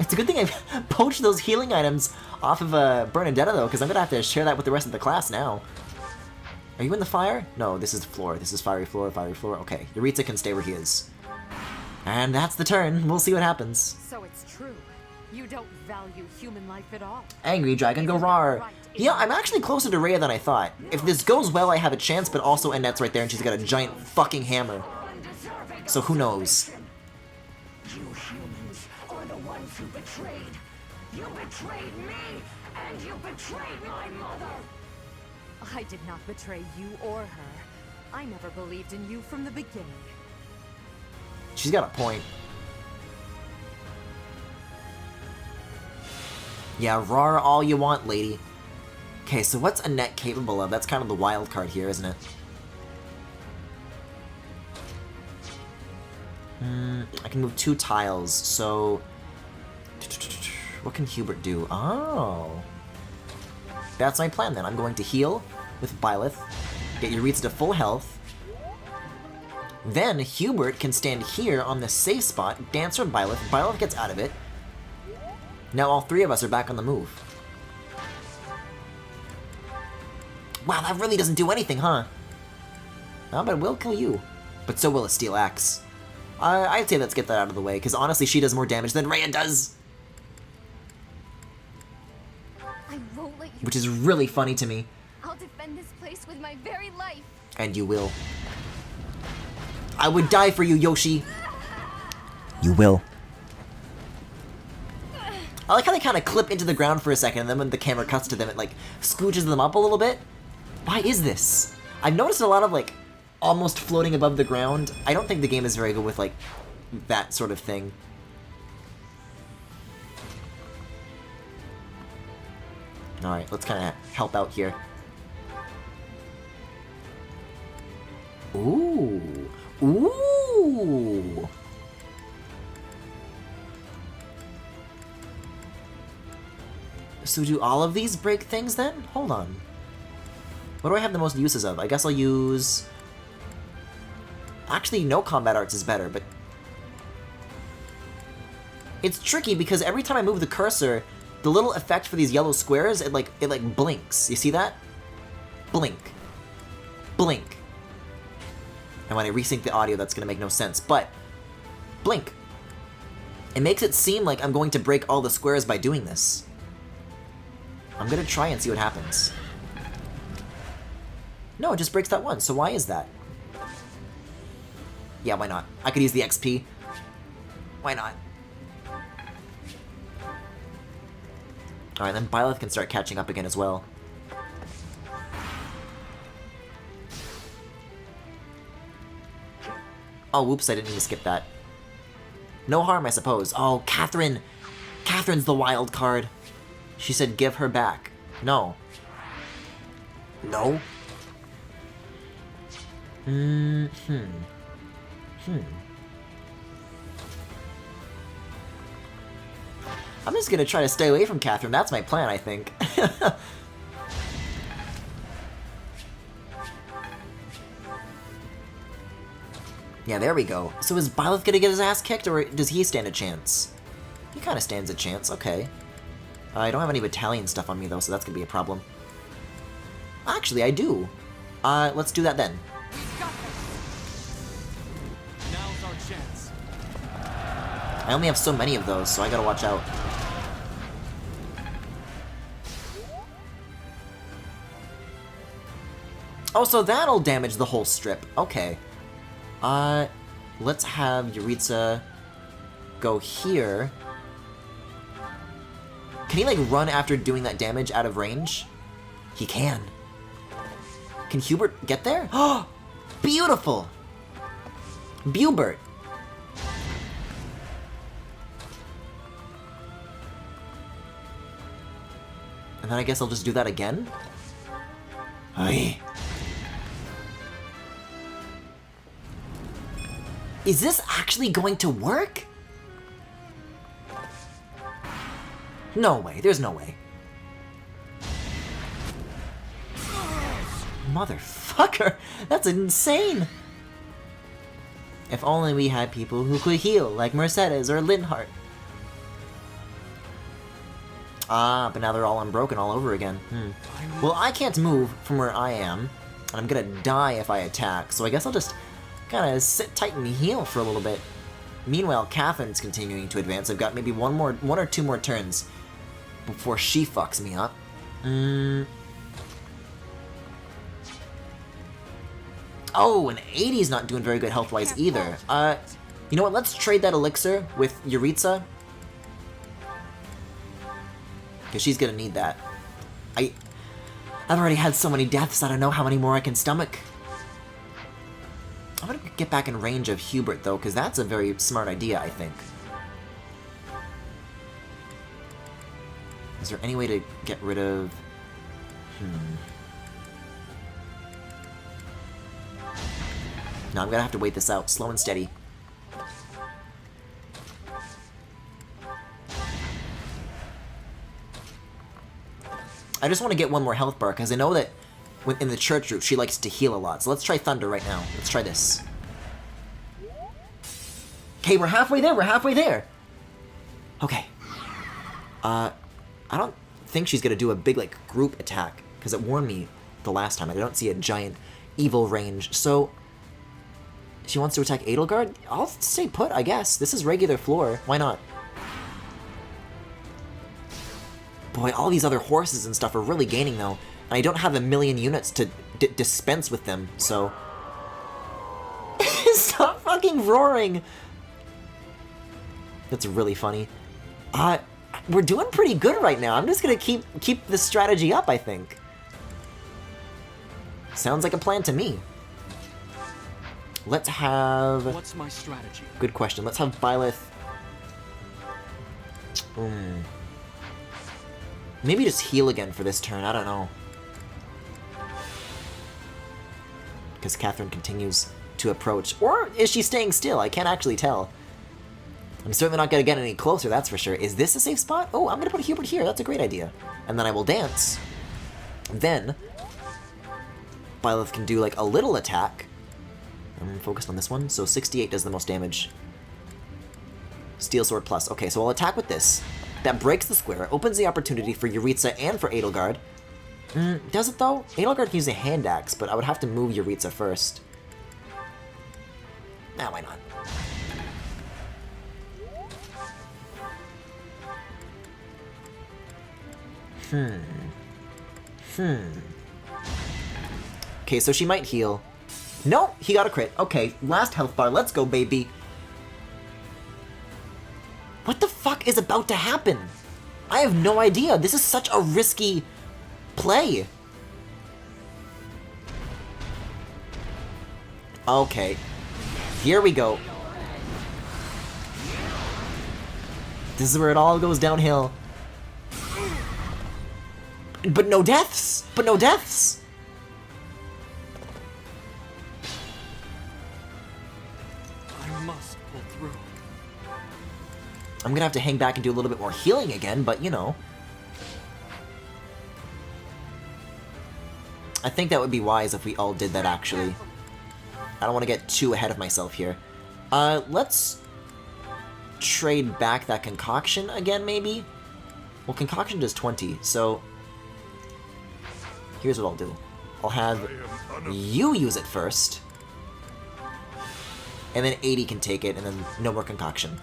It's a good thing I poached those healing items off of Bernadetta, though, because I'm going to have to share that with the rest of the class now. Are you in the fire? No, this is the floor. This is fiery floor, fiery floor. Okay, Yuritsa can stay where he is. And that's the turn. We'll see what happens. So it's true. You don't value human life at all. Angry Dragon, go rawr. Yeah, I'm actually closer to Rhea than I thought. If this goes well, I have a chance, but also Annette's right there, and she's got a giant fucking hammer. So who knows? You humans are the ones who betrayed. You betrayed me, and you betrayed my mother. I did not betray you or her. I never believed in you from the beginning. She's got a point. Yeah, roar all you want, lady. Okay, so what's Annette capable of? That's kind of the wild card here, isn't it? I can move 2 tiles, so... What can Hubert do? Oh. That's my plan, then. I'm going to heal with Byleth, get Yuritsa to full health. Then Hubert can stand here on the safe spot, dance from Byleth. Byleth gets out of it. Now all 3 of us are back on the move. Wow, that really doesn't do anything, huh? No, but it will kill you. But so will a steel axe. I'd say let's get that out of the way, because honestly she does more damage than Rhea does. I won't let you. Which is really funny to me. I'll defend this place with my very life. And you will. I would die for you, Yoshi. You will. I like how they kind of clip into the ground for a second, and then when the camera cuts to them, it like scooches them up a little bit. Why is this? I've noticed a lot of like almost floating above the ground. I don't think the game is very good with like that sort of thing. Alright, let's kind of help out here. Ooh. Ooh. So do all of these break things then? Hold on. What do I have the most uses of? I guess I'll use... Actually, no combat arts is better, but... It's tricky because every time I move the cursor, the little effect for these yellow squares, it like blinks. You see that? Blink. Blink. And when I resync the audio, that's gonna make no sense, but... Blink. It makes it seem like I'm going to break all the squares by doing this. I'm gonna try and see what happens. No, it just breaks that one, so why is that? Yeah, why not? I could use the XP. Why not? Alright, then Byleth can start catching up again as well. Oh, whoops, I didn't mean to skip that. No harm, I suppose. Oh, Catherine! Catherine's the wild card. She said give her back. No. No? I'm just gonna try to stay away from Catherine. That's my plan, I think. Yeah, there we go. So is Byleth gonna get his ass kicked, or does he stand a chance? He kind of stands a chance, okay. I don't have any battalion stuff on me, though, so that's gonna be a problem. Actually, I do. Let's do that then. Now's our chance. I only have so many of those, so I gotta watch out. Oh, so that'll damage the whole strip. Okay. Let's have Yuritsa go here. Can he, like, run after doing that damage out of range? He can. Can Hubert get there? Oh! Beautiful! Bubert! And then I guess I'll just do that again? Aye. Is this actually going to work? No way, there's no way. Motherfucker, that's insane! If only we had people who could heal, like Mercedes or Linhardt. Ah, but now they're all unbroken all over again. Well, I can't move from where I am, and I'm gonna die if I attack, so I guess I'll just kind of sit tight and heal for a little bit. Meanwhile, Catherine's continuing to advance. I've got maybe one or two more turns before she fucks me up. Oh, and 80's not doing very good health-wise either. You know what? Let's trade that elixir with Yuritsa. Because she's gonna need that. I've already had so many deaths, I don't know how many more I can stomach. I'm gonna get back in range of Hubert, though, because that's a very smart idea, I think. Is there any way to get rid of... No, I'm gonna have to wait this out, slow and steady. I just want to get one more health bar, because I know that in the church route, she likes to heal a lot. So let's try Thunder right now. Let's try this. Okay, we're halfway there, we're halfway there! Okay. I don't think she's gonna do a big, like, group attack, because it warned me the last time. I don't see a giant evil range, so... She wants to attack Edelgard? I'll stay put, I guess. This is regular floor. Why not? Boy, all these other horses and stuff are really gaining, though. And I don't have a million units to dispense with them, so... Stop fucking roaring! That's really funny. We're doing pretty good right now. I'm just gonna keep this strategy up, I think. Sounds like a plan to me. Let's have... What's my strategy? Good question. Let's have Byleth... Maybe just heal again for this turn. I don't know. Because Catherine continues to approach. Or is she staying still? I can't actually tell. I'm certainly not going to get any closer, that's for sure. Is this a safe spot? Oh, I'm going to put Hubert here. That's a great idea. And then I will dance. Then, Byleth can do like a little attack. I'm focused on this one. So 68 does the most damage. Steel Sword Plus. Okay, so I'll attack with this. That breaks the square, opens the opportunity for Yuritsa and for Edelgard. Does it though? Edelgard can use a hand axe, but I would have to move Yuritsa first. Nah, why not? Okay, so she might heal. No, he got a crit. Okay, last health bar. Let's go, baby. What the fuck is about to happen? I have no idea. This is such a risky play. Okay. Here we go. This is where it all goes downhill. But no deaths! But no deaths! I must pull through. I'm gonna have to hang back and do a little bit more healing again, but you know. I think that would be wise if we all did that, actually. I don't want to get too ahead of myself here. Let's trade back that concoction again, maybe? Well, concoction does 20, so... Here's what I'll do. I'll have you use it first. And then 80 can take it, and then no more concoction.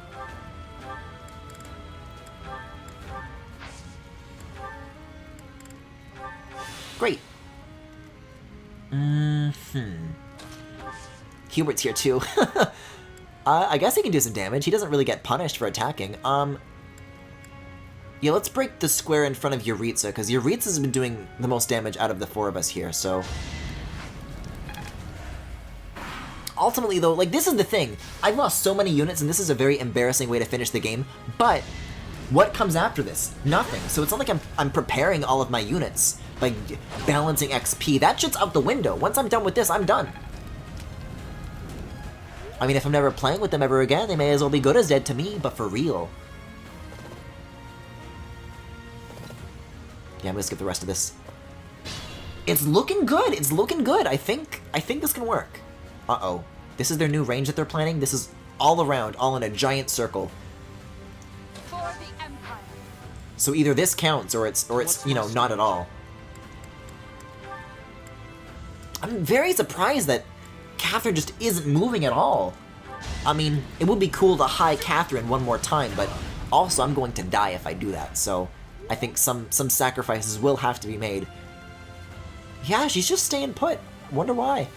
Great. Hubert's here too. I guess he can do some damage. He doesn't really get punished for attacking. Yeah, let's break the square in front of Yuritsa, because Yuritsa's been doing the most damage out of the four of us here, so... Ultimately, though, like, this is the thing. I've lost so many units, and this is a very embarrassing way to finish the game, but what comes after this? Nothing. So it's not like I'm preparing all of my units, like, balancing XP. That shit's out the window. Once I'm done with this, I'm done. I mean, if I'm never playing with them ever again, they may as well be good as dead to me, but for real. Yeah, I'm gonna skip the rest of this. It's looking good! It's looking good! I think this can work. Uh-oh. This is their new range that they're planning? This is all around, all in a giant circle. For the Empire. So either this counts or it's you know, not at all. I'm very surprised that Catherine just isn't moving at all. I mean, it would be cool to high Catherine one more time, but also I'm going to die if I do that, so I think some sacrifices will have to be made. Yeah, she's just staying put. Wonder why.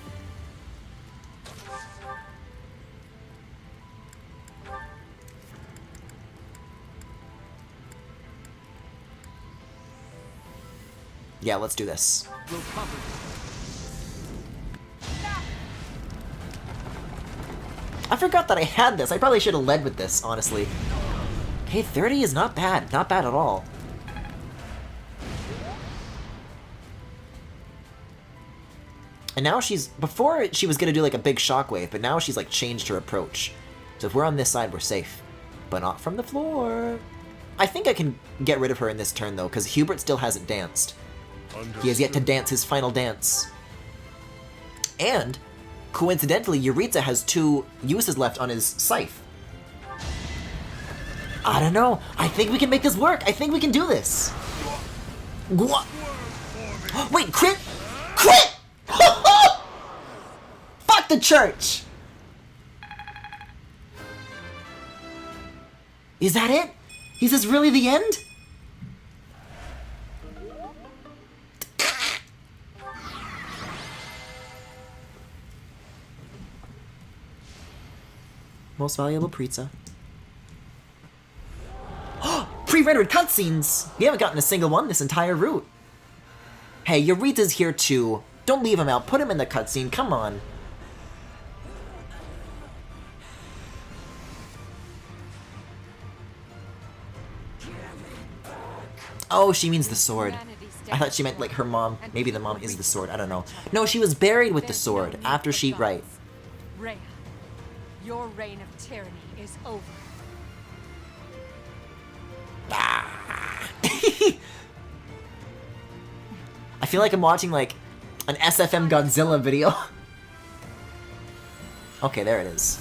Yeah, let's do this. I forgot that I had this. I probably should have led with this, honestly. Okay, 30 is not bad. Not bad at all. And now she's... Before, she was going to do like a big shockwave, but now she's like changed her approach. So if we're on this side, we're safe. But not from the floor. I think I can get rid of her in this turn, though, because Hubert still hasn't danced. He has yet to dance his final dance. And, coincidentally, Yuritsa has 2 uses left on his scythe. I don't know. I think we can make this work. I think we can do this. Wait, crit? Crit! Fuck the church! Is that it? Is this really the end? Most valuable pizza. Pre-rendered cutscenes! We haven't gotten a single one this entire route. Hey, Yuritsa's here too. Don't leave him out. Put him in the cutscene. Come on. Oh, she means the sword. I thought she meant like her mom. Maybe the mom is the sword. I don't know. No, she was buried with the sword after she... Right. Rhea, your reign of tyranny is over. I feel like I'm watching like an SFM Godzilla video. Okay, there it is.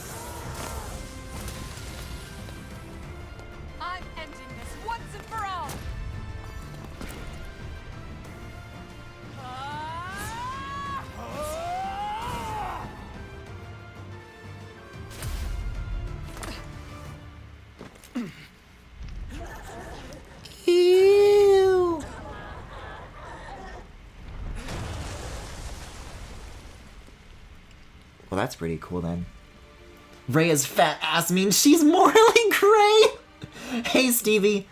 I'm ending this once and for all. Ew. Well, that's pretty cool then. Rhea's fat ass means she's morally gray. Hey, Stevie.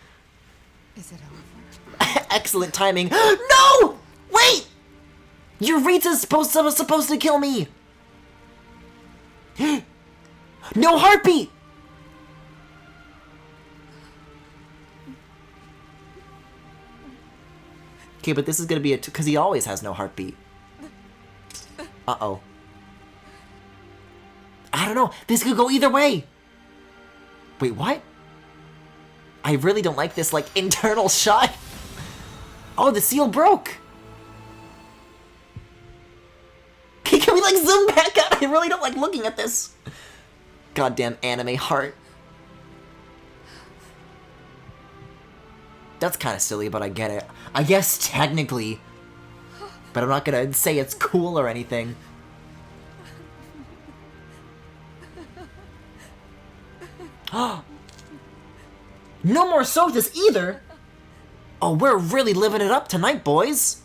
Is it over? Excellent timing. No! Wait! Yuritsa's supposed to kill me. No heartbeat. Okay, but this is gonna be a... Because he always has no heartbeat. Uh-oh. I don't know. This could go either way. Wait, what? I really don't like this, like, internal shot. Oh, the seal broke. Can we, like, zoom back out? I really don't like looking at this. Goddamn anime heart. That's kind of silly, but I get it. I guess technically. But I'm not gonna say it's cool or anything. No more Sophus either! Oh, we're really living it up tonight, boys!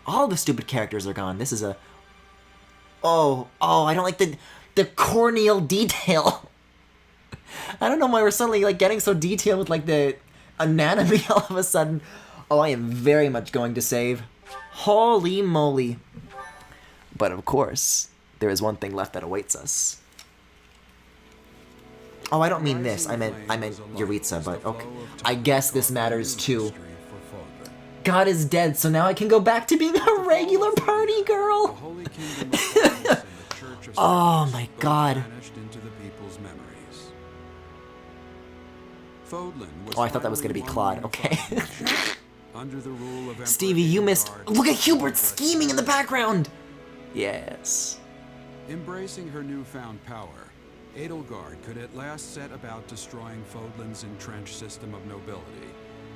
All the stupid characters are gone. This is a... Oh, I don't like the corneal detail. I don't know why we're suddenly like getting so detailed with like the anatomy all of a sudden. Oh, I am very much going to save. Holy moly. But of course, there is one thing left that awaits us. Oh, I don't mean this. I meant Yuritsa, but okay. I guess this matters too. God is dead, so now I can go back to being a regular party girl. Oh my god. Oh, I thought that was gonna be Claude. Okay. Stevie, you missed. Look at Hubert scheming in the background. Yes. Embracing her newfound power, Edelgard could at last set about destroying Fodlan's entrenched system of nobility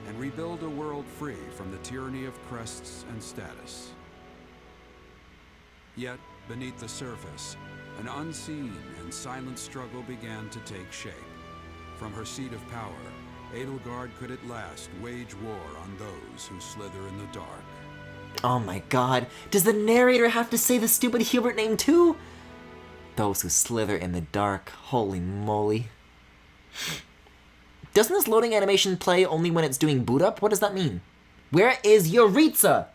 and rebuild a world free from the tyranny of crests and status. Yet, beneath the surface, an unseen and silent struggle began to take shape. From her seat of power, Edelgard could at last wage war on those who slither in the dark. Oh my god. Does the narrator have to say the stupid Hubert name too? Those who slither in the dark. Holy moly. Doesn't this loading animation play only when it's doing boot up? What does that mean? Where is Yuritsa?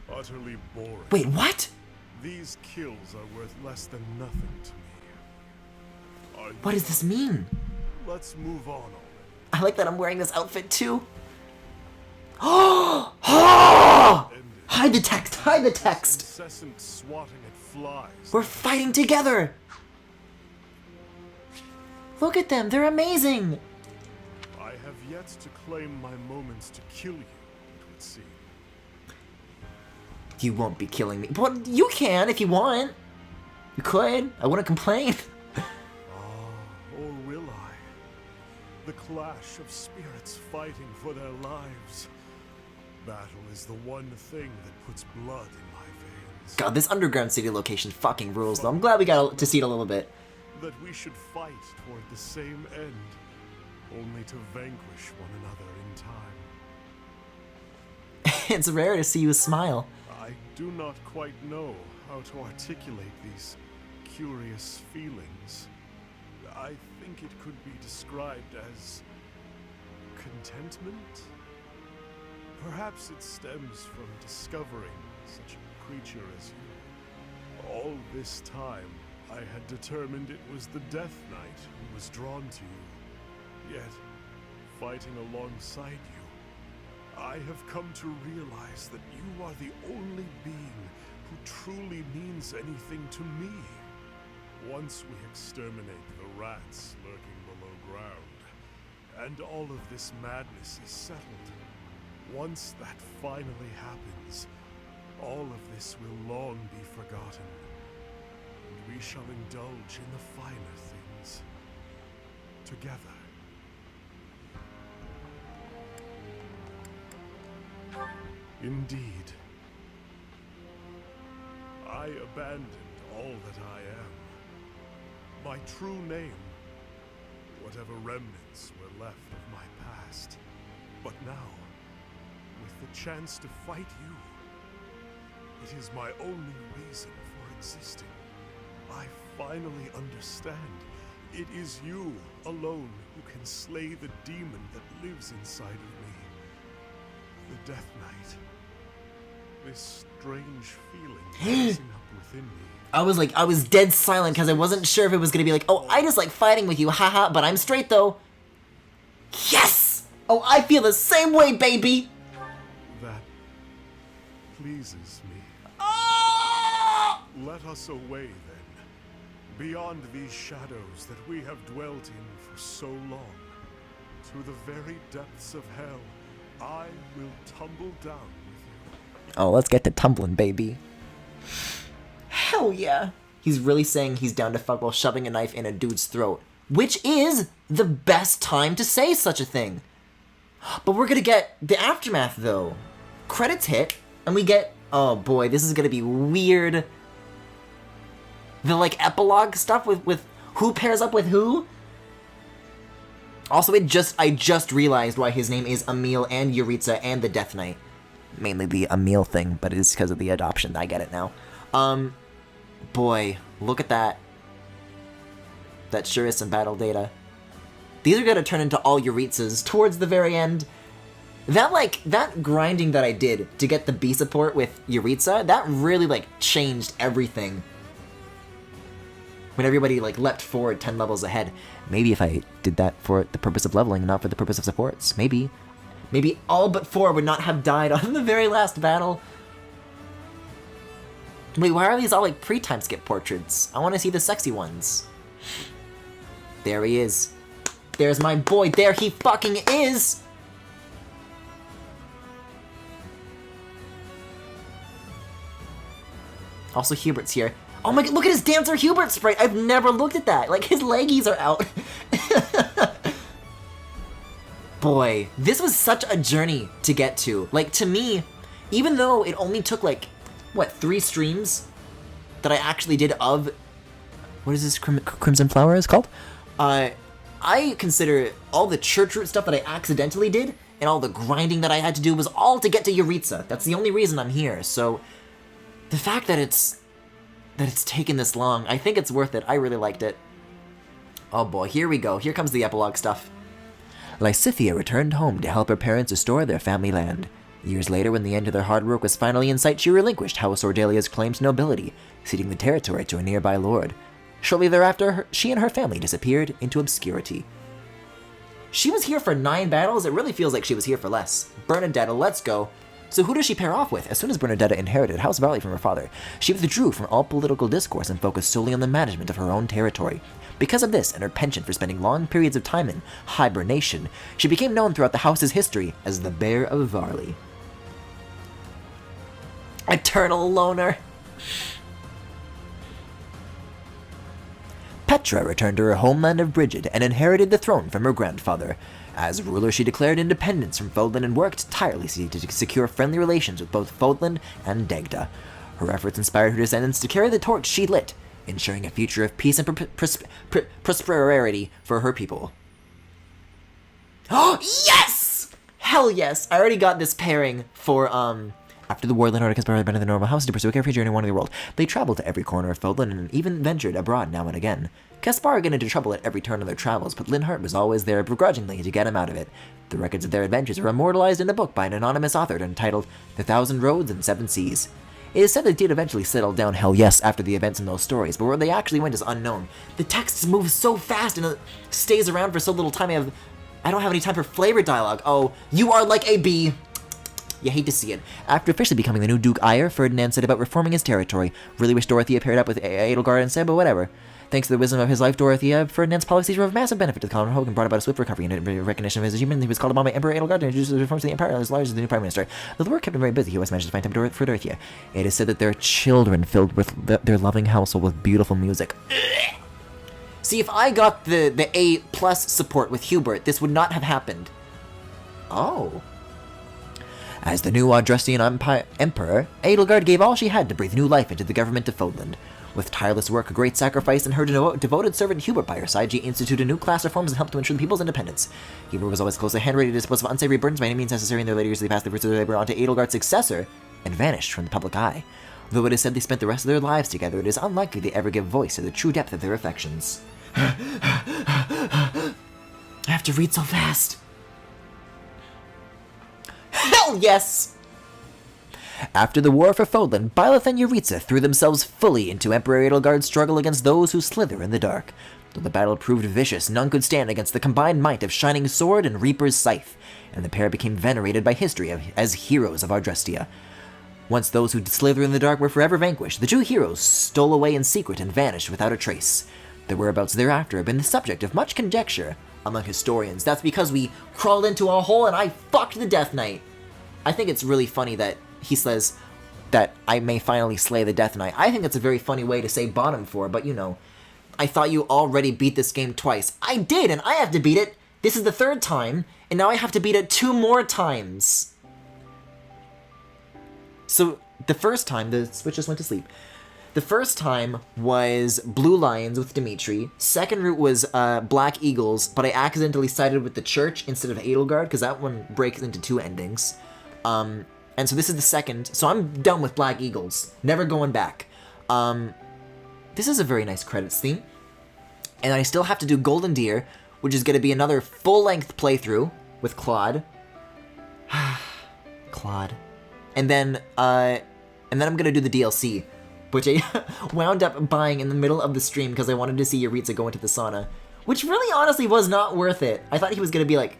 Utterly boring. Wait, what? These kills are worth less than nothing to me. What does this mean? Let's move on already. I like that I'm wearing this outfit too. Oh! Hide the text, hide the text. Incessant swatting at flies. We're fighting together. Look at them, they're amazing. I have yet to claim my moments to kill you, it would seem. You won't be killing me. But you can if you want. You could. I wouldn't complain. Or will I? The clash of spirits fighting for their lives. Battle is the one thing that puts blood in my veins. God, this underground city location fucking rules though. I'm glad we got to see it a little bit. That we should fight toward the same end, only to vanquish one another in time. It's rare to see you smile. I do not quite know how to articulate these curious feelings. I think it could be described as contentment? Perhaps it stems from discovering such a creature as you. All this time, I had determined it was the Death Knight who was drawn to you. Yet, fighting alongside you, I have come to realize that you are the only being who truly means anything to me. Once we exterminate the rats lurking below ground, and all of this madness is settled, once that finally happens, all of this will long be forgotten, and we shall indulge in the finer things together. Indeed, I abandoned all that I am. My true name, whatever remnants were left of my past. But now, with the chance to fight you, it is my only reason for existing. I finally understand. It is you alone who can slay the demon that lives inside of me. The Death Knight. This strange feeling rising up within me. I was dead silent because I wasn't sure if it was gonna be like, oh, I just like fighting with you, haha, but I'm straight though. Yes! Oh, I feel the same way, baby! That pleases me. Let us away then, beyond these shadows that we have dwelt in for so long. To the very depths of hell, I will tumble down with you. Oh, let's get to tumbling, baby. Hell yeah. He's really saying he's down to fuck while shoving a knife in a dude's throat. Which is the best time to say such a thing. But we're gonna get the aftermath though. Credits hit, and we get, oh boy, this is gonna be weird. The like epilogue stuff with who pairs up with who. Also, I just realized why his name is Emil and Yuritsa and the Death Knight. Mainly the Emil thing, but it is because of the adoption. I get it now. Boy, look at that. That sure is some battle data. These are gonna turn into all Yuritsas towards the very end. That grinding that I did to get the B support with Yuritsa, that really like changed everything. When everybody like leapt forward 10 levels ahead. Maybe if I did that for the purpose of leveling, not for the purpose of supports. Maybe all but 4 would not have died on the very last battle. Wait, why are these all like pre-time skip portraits? I want to see the sexy ones. There he is. There's my boy. There he fucking is! Also, Hubert's here. Oh my god, look at his Dancer Hubert sprite! I've never looked at that! Like, his leggies are out! Boy, this was such a journey to get to. Like, to me, even though it only took, like, what, 3 streams that I actually did of... What is this Crimson Flower is called? I consider all the church route stuff that I accidentally did and all the grinding that I had to do was all to get to Yuritsa. That's the only reason I'm here, so... The fact that it's taken this long, I think it's worth it. I really liked it. Oh boy, here we go. Here comes the epilogue stuff. Lysithea returned home to help her parents restore their family land. Years later, when the end of their hard work was finally in sight, she relinquished House Ordelia's claim to nobility, ceding the territory to a nearby lord. Shortly thereafter, she and her family disappeared into obscurity. She was here for 9 battles? It really feels like she was here for less. Bernadetta, let's go. So who does she pair off with? As soon as Bernadetta inherited House Valley from her father, she withdrew from all political discourse and focused solely on the management of her own territory. Because of this, and her penchant for spending long periods of time in hibernation, she became known throughout the house's history as the Bear of Varley. Eternal loner! Petra returned to her homeland of Brigid and inherited the throne from her grandfather. As ruler, she declared independence from Fodlan and worked tirelessly to secure friendly relations with both Fodlan and Degda. Her efforts inspired her descendants to carry the torch she lit, ensuring a future of peace and prosperity for her people. Oh, yes! Hell yes! I already got this pairing for, After the war, Leonardo Caspar had been in the normal house to pursue a carefree journey around the world. They traveled to every corner of Fodlan and even ventured abroad now and again. Caspar got into trouble at every turn of their travels, but Linhart was always there begrudgingly to get him out of it. The records of their adventures are immortalized in a book by an anonymous author entitled The Thousand Roads and Seven Seas. It is said they did eventually settle down hell yes after the events in those stories, but where they actually went is unknown. The text moves so fast and it stays around for so little time I don't have any time for flavor dialogue. Oh, you are like a bee. You hate to see it. After officially becoming the new Duke Eyre, Ferdinand set about reforming his territory. Really wish Dorothea paired up with Edelgard instead, but whatever. Thanks to the wisdom of his life, Dorothea, Ferdinand's policies were of massive benefit to the common folk and brought about a swift recovery and recognition of his achievement. He was called upon by Emperor Edelgard to introduce the reforms to the empire as large as the new prime minister. Though the work kept him very busy, he always managed to find time for Dorothea. It is said that their children filled with their loving household with beautiful music. See, if I got the A+ support with Hubert, this would not have happened. Oh. As the new Audrestian Emperor, Edelgard gave all she had to breathe new life into the government of Fodland. With tireless work, a great sacrifice, and her devoted servant Hubert by her side, she instituted new class reforms and helped to ensure the people's independence. Hubert was always close at hand, ready to dispose of unsavory burdens by any means necessary in their later years. They passed the fruits of their labor on to Edelgard's successor and vanished from the public eye. Though it is said they spent the rest of their lives together, it is unlikely they ever give voice to the true depth of their affections. I have to read so fast. Hell yes! After the war for Fodlan, Byleth and Yuritsa threw themselves fully into Emperor Edelgard's struggle against those who slither in the dark. Though the battle proved vicious, none could stand against the combined might of Shining Sword and Reaper's Scythe, and the pair became venerated by history as heroes of Ardrestia. Once those who slither in the dark were forever vanquished, the two heroes stole away in secret and vanished without a trace. Their whereabouts thereafter have been the subject of much conjecture among historians. That's because we crawled into a hole and I fucked the Death Knight. I think it's really funny that he says that I may finally slay the Death Knight. I think it's a very funny way to say bottom for, but you know, I thought you already beat this game twice. I did, and I have to beat it. This is the 3rd time, and now I have to beat it 2 more times. So, the first time, the Switch just went to sleep. The first time was Blue Lions with Dimitri. Second route was Black Eagles, but I accidentally sided with the Church instead of Edelgard, because that one breaks into 2 endings. And so this is the second, so I'm done with Black Eagles. Never going back. This is a very nice credits theme. And I still have to do Golden Deer, which is going to be another full-length playthrough with Claude. Claude. And then I'm going to do the DLC, which I wound up buying in the middle of the stream because I wanted to see Yuritsa go into the sauna, which really honestly was not worth it. I thought he was going to be like,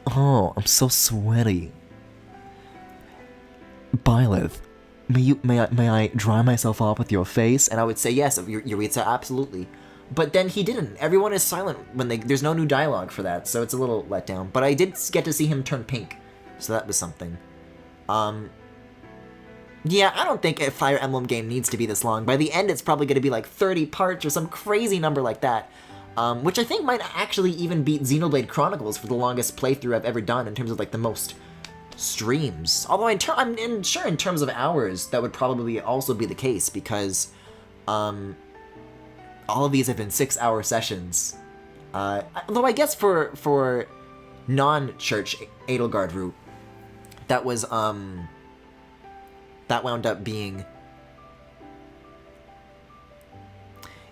oh, I'm so sweaty. Byleth, may I dry myself off with your face? And I would say yes, Yuritsa, absolutely. But then he didn't. Everyone is silent when there's no new dialogue for that, so it's a little let down. But I did get to see him turn pink, so that was something. Yeah, I don't think a Fire Emblem game needs to be this long. By the end, it's probably going to be like 30 parts or some crazy number like that. Which I think might actually even beat Xenoblade Chronicles for the longest playthrough I've ever done in terms of like the most streams. Although I'm sure in terms of hours, that would probably also be the case because all of these have been 6-hour sessions. Although I guess for non-church Edelgard route, that was that wound up being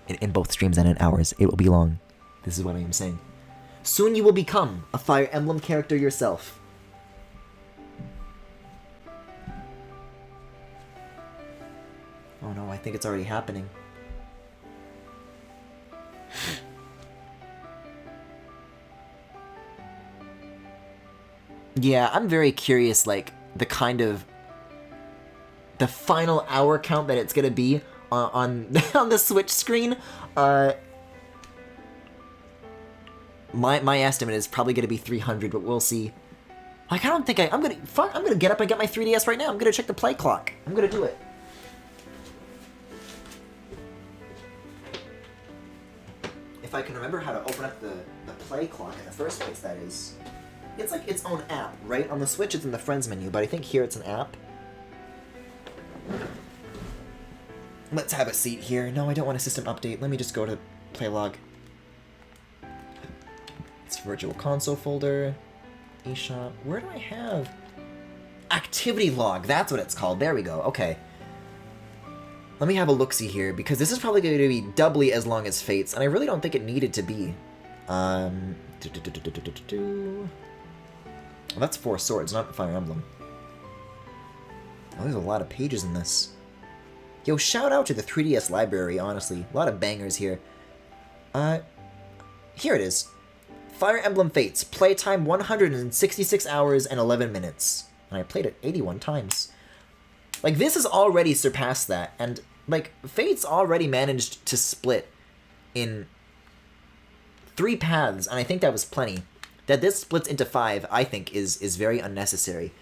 in both streams and in hours. It will be long. This is what I am saying. Soon you will become a Fire Emblem character yourself. Oh no, I think it's already happening. Yeah, I'm very curious, like, the final hour count that it's gonna be on the Switch screen. My estimate is probably gonna be 300, but we'll see. Like, I don't think I'm gonna get up and get my 3DS right now. I'm gonna check the play clock. I'm gonna do it. If I can remember how to open up the play clock in the first place, that is. It's like its own app, right? On the Switch, it's in the Friends menu, but I think here it's an app. Let's have a seat here. No, I don't want a system update. Let me just go to Playlog. It's Virtual Console folder. eShop. Where do I have? Activity log. That's what it's called. There we go. Okay. Let me have a look-see here, because this is probably going to be doubly as long as Fates, and I really don't think it needed to be. Well, that's 4 Swords, not Fire Emblem. Oh, there's a lot of pages in this. Yo, shout out to the 3DS library, honestly. A lot of bangers here. Here it is. Fire Emblem Fates. Playtime 166 hours and 11 minutes. And I played it 81 times. Like, this has already surpassed that. And, like, Fates already managed to split in 3 paths, and I think that was plenty. That this splits into 5, I think, is very unnecessary.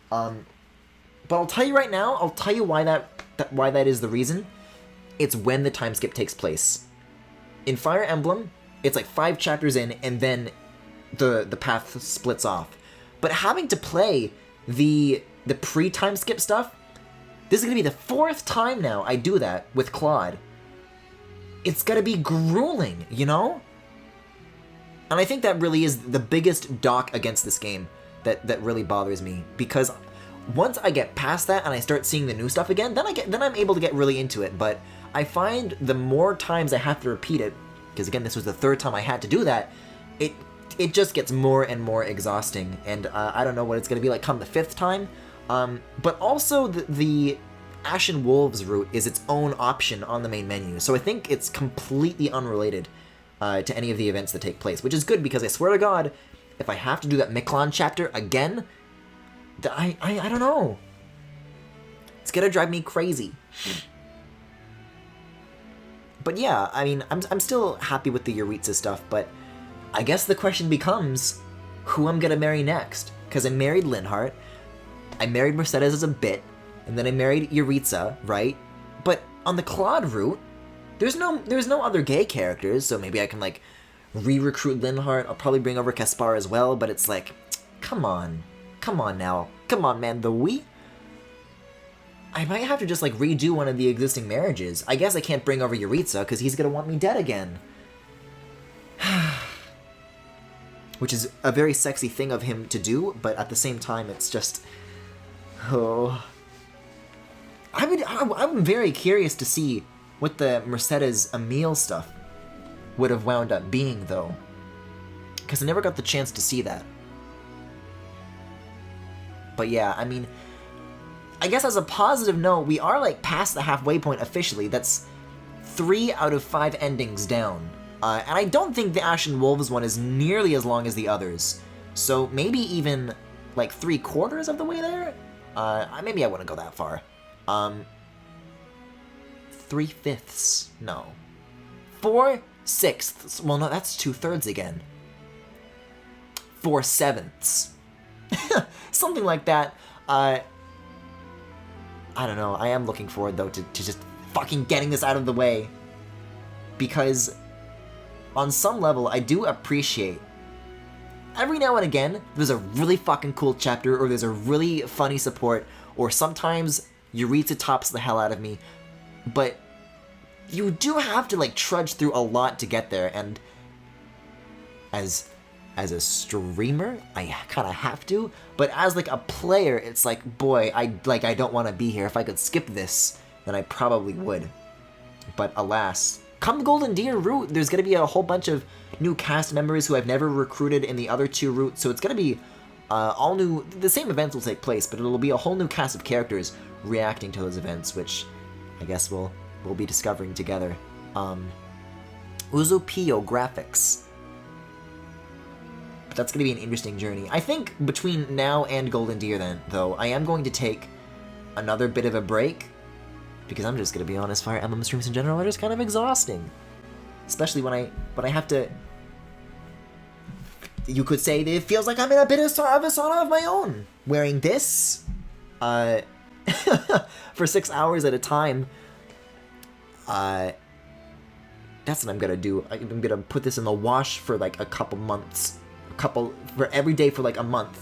But I'll tell you right now, I'll tell you why that is the reason. It's when the time skip takes place. In Fire Emblem, it's like 5 chapters in, and then the path splits off. But having to play the pre-time skip stuff, this is going to be the 4th time now I do that with Claude. It's going to be grueling, you know? And I think that really is the biggest dock against this game that really bothers me, because once I get past that and I start seeing the new stuff again, then I'm able to get really into it. But I find the more times I have to repeat it, because again, this was the 3rd time I had to do that, it just gets more and more exhausting, and I don't know what it's going to be like come the 5th time. But also the Ashen Wolves route is its own option on the main menu, so I think it's completely unrelated to any of the events that take place, which is good, because I swear to God, if I have to do that Miklon chapter again, I don't know. It's gonna drive me crazy. But yeah, I mean, I'm still happy with the Yuritsa stuff, but I guess the question becomes who I'm gonna marry next. Because I married Linhardt, I married Mercedes as a bit, and then I married Yuritsa, right? But on the Claude route, there's no other gay characters, so maybe I can, like, re-recruit Linhardt. I'll probably bring over Caspar as well, but it's like, come on. Come on now. Come on, man. I might have to just, like, redo one of the existing marriages. I guess I can't bring over Yuritsa, because he's gonna want me dead again. Which is a very sexy thing of him to do, but at the same time, it's just... Oh... I'm very curious to see what the Mercedes Emile stuff would have wound up being, though. Because I never got the chance to see that. But yeah, I mean, I guess as a positive note, we are, like, past the halfway point officially. That's 3 out of 5 endings down. And I don't think the Ashen Wolves one is nearly as long as the others. So maybe even, like, 3/4 of the way there? Maybe I wouldn't go that far. 3/5. No. 4/6. Well, no, that's 2/3 again. 4/7. Something like that. I don't know. I am looking forward, though, to just fucking getting this out of the way. Because on some level, I do appreciate every now and again, there's a really fucking cool chapter, or there's a really funny support, or sometimes Yuritsa tops the hell out of me, but you do have to, like, trudge through a lot to get there, and as a streamer, I kind of have to, but as, like, a player, it's like, boy, I don't want to be here. If I could skip this, then I probably would. But alas, come Golden Deer route, there's going to be a whole bunch of new cast members who I've never recruited in the other 2 routes, so it's going to be all new. The same events will take place, but it'll be a whole new cast of characters reacting to those events, which I guess we'll be discovering together. Uzupiyo graphics. But that's going to be an interesting journey. I think between now and Golden Deer, then, though, I am going to take another bit of a break, because I'm just going to be honest, Fire Emblem streams in general are just kind of exhausting. Especially when I have to... You could say that it feels like I'm in a bit of a sauna of my own. Wearing this for 6 hours at a time. That's what I'm going to do. I'm going to put this in the wash for like a couple months. For every day for like a month.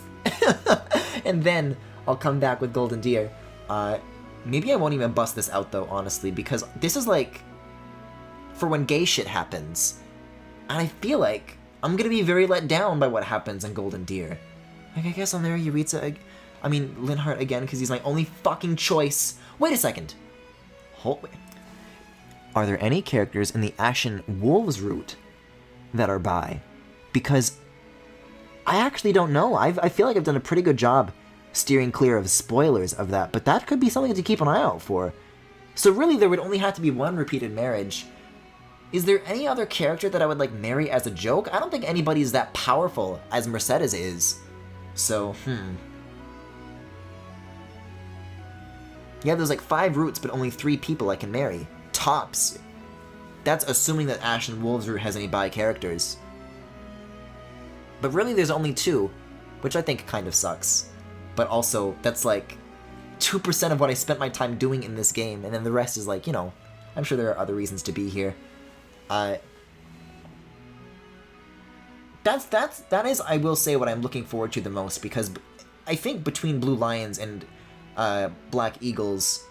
And then I'll come back with Golden Deer. Maybe I won't even bust this out though, honestly, because this is like for when gay shit happens. And I feel like I'm gonna be very let down by what happens in Golden Deer. Like, I guess I'll marry Yuritsa, Linhardt again, because he's my only fucking choice. Wait a second. Are there any characters in the Ashen Wolves route that are bi? Because I actually don't know. I feel like I've done a pretty good job steering clear of spoilers of that, but that could be something to keep an eye out for. So really, there would only have to be one repeated marriage. Is there any other character that I would, like, marry as a joke? I don't think anybody's that powerful as Mercedes is. So, Yeah, there's like 5 routes, but only 3 people I can marry. Tops. That's assuming that Ashen Wolves route has any bi characters. But really, there's only 2, which I think kind of sucks. But also, that's like 2% of what I spent my time doing in this game, and then the rest is like, you know, I'm sure there are other reasons to be here. That is, I will say, what I'm looking forward to the most, because I think between Blue Lions and Black Eagles,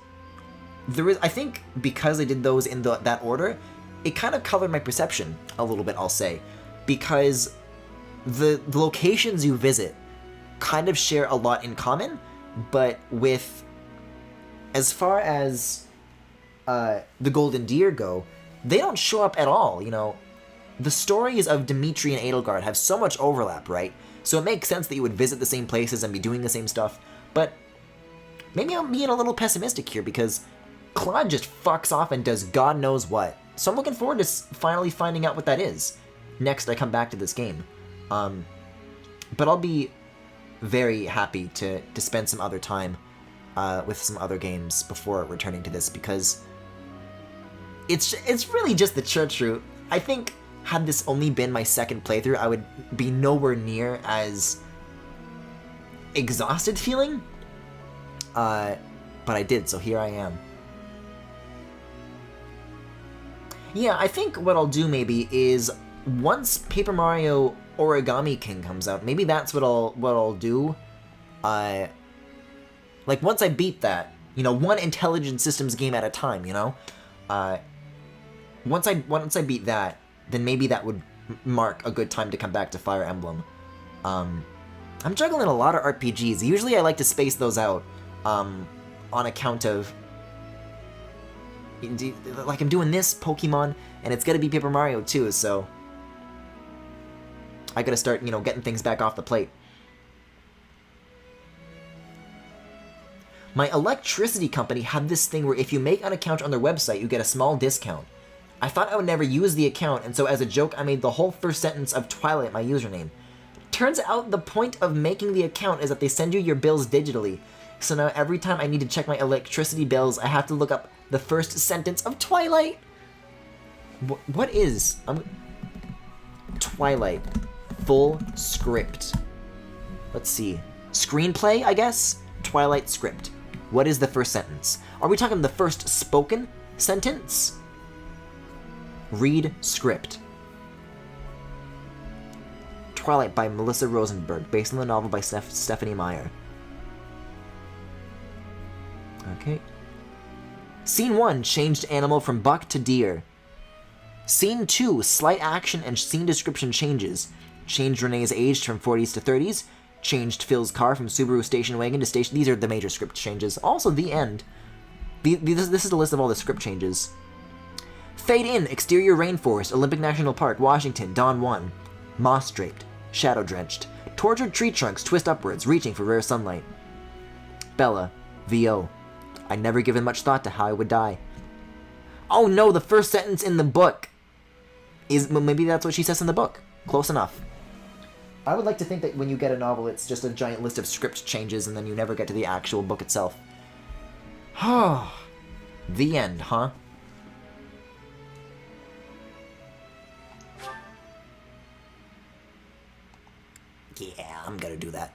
I think because I did those in that order, it kind of colored my perception a little bit, I'll say, because the locations you visit kind of share a lot in common, but with, as far as the Golden Deer go, they don't show up at all, you know. The stories of Dimitri and Edelgard have so much overlap, right? So it makes sense that you would visit the same places and be doing the same stuff, but maybe I'm being a little pessimistic here, because Claude just fucks off and does God knows what. So I'm looking forward to finally finding out what that is next I come back to this game. But I'll be very happy to spend some other time with some other games before returning to this, because it's really just the church route. I think had this only been my second playthrough, I would be nowhere near as exhausted feeling. But I did, so here I am. Yeah, I think what I'll do maybe is once Paper Mario Origami King comes out, maybe that's what I'll do. Like once I beat that, you know, one Intelligent Systems game at a time, you know. Once I beat that, then maybe that would mark a good time to come back to Fire Emblem. I'm juggling a lot of RPGs. Usually I like to space those out on account of, like, I'm doing this Pokemon, and it's gonna be Paper Mario too, so I gotta start, you know, getting things back off the plate. My electricity company had this thing where if you make an account on their website, you get a small discount. I thought I would never use the account, and so as a joke, I made the whole first sentence of Twilight my username. Turns out the point of making the account is that they send you your bills digitally. So now every time I need to check my electricity bills, I have to look up the first sentence of Twilight. What is Twilight? Full script. Let's see. Screenplay, I guess? Twilight script. What is the first sentence? Are we talking the first spoken sentence? Read script. Twilight by Melissa Rosenberg, based on the novel by Stephanie Meyer. Okay. Scene 1, changed animal from buck to deer. Scene 2, slight action and scene description changes. Changed Renee's age from 40s to 30s. Changed Phil's car from Subaru station wagon to station... These are the major script changes. Also, the end. This is a list of all the script changes. Fade in, exterior rainforest, Olympic National Park, Washington, dawn 1. Moss draped, shadow drenched. Tortured tree trunks twist upwards, reaching for rare sunlight. Bella, VO. I'd never given much thought to how I would die. Oh no, the first sentence in the book is... Maybe that's what she says in the book. Close enough. I would like to think that when you get a novel, it's just a giant list of script changes and then you never get to the actual book itself. The end, huh? Yeah, I'm gonna do that.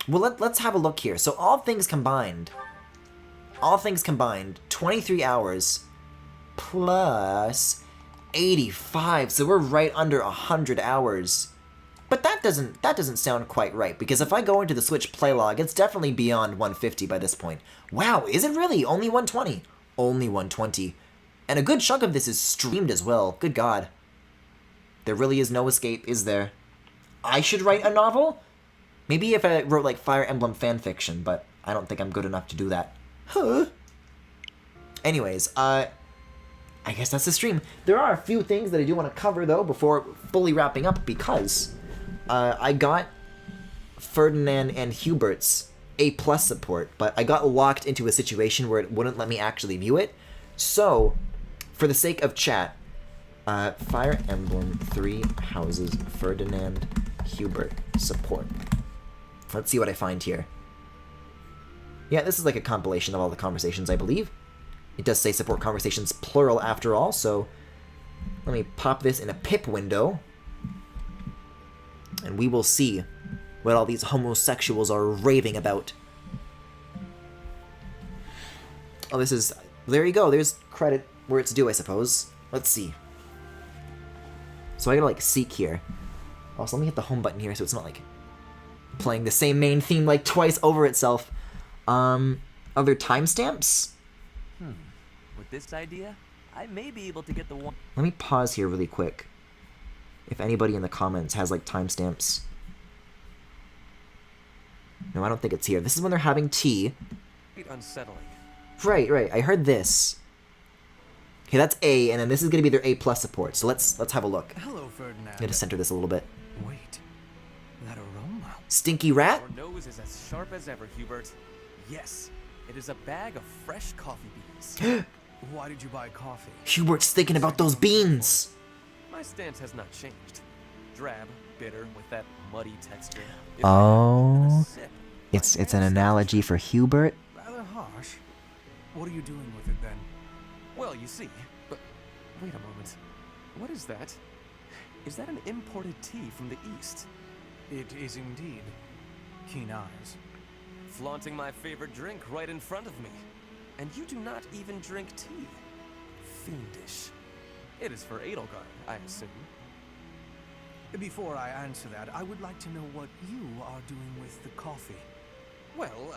Well, let's have a look here. So all things combined, 23 hours plus 85. So we're right under 100 hours. But that doesn't sound quite right, because if I go into the Switch play log, it's definitely beyond 150 by this point. Wow, is it really? Only 120? Only 120. And a good chunk of this is streamed as well. Good God. There really is no escape, is there? I should write a novel? Maybe if I wrote like Fire Emblem fanfiction, but I don't think I'm good enough to do that. Huh? Anyways, I guess that's the stream. There are a few things that I do want to cover, though, before fully wrapping up, because I got Ferdinand and Hubert's A+ support, but I got locked into a situation where it wouldn't let me actually view it. So, for the sake of chat, Fire Emblem 3 Houses Ferdinand Hubert support. Let's see what I find here. Yeah, this is like a compilation of all the conversations, I believe. It does say support conversations plural after all, so let me pop this in a pip window, and we will see what all these homosexuals are raving about. Oh, this is... There you go, there's credit where it's due, I suppose. Let's see. So I gotta, like, seek here. Also, let me hit the home button here so it's not, like, playing the same main theme, like, twice over itself. Other timestamps? With this idea, I may be able to get the one... Let me pause here really quick. If anybody in the comments has, like, timestamps. No, I don't think it's here. This is when they're having tea. Unsettling. Right. I heard this. Okay, that's A, and then this is gonna be their A+ support. So let's have a look. Hello, Ferdinand. I'm gonna center this a little bit. Wait, that aroma. Stinky rat? Your nose is as sharp as ever, Hubert. Yes, it is a bag of fresh coffee beans. Why did you buy coffee? Hubert's thinking about those beans. My stance has not changed. Drab, bitter, with that muddy texture. Oh, it's an analogy for Hubert. Rather harsh. What are you doing with it then? Well, you see, but wait a moment. What is that? Is that an imported tea from the East? It is indeed. Keen eyes. Flaunting my favorite drink right in front of me. And you do not even drink tea. Fiendish. It is for Edelgard, I assume. Before I answer that, I would like to know what you are doing with the coffee. Well,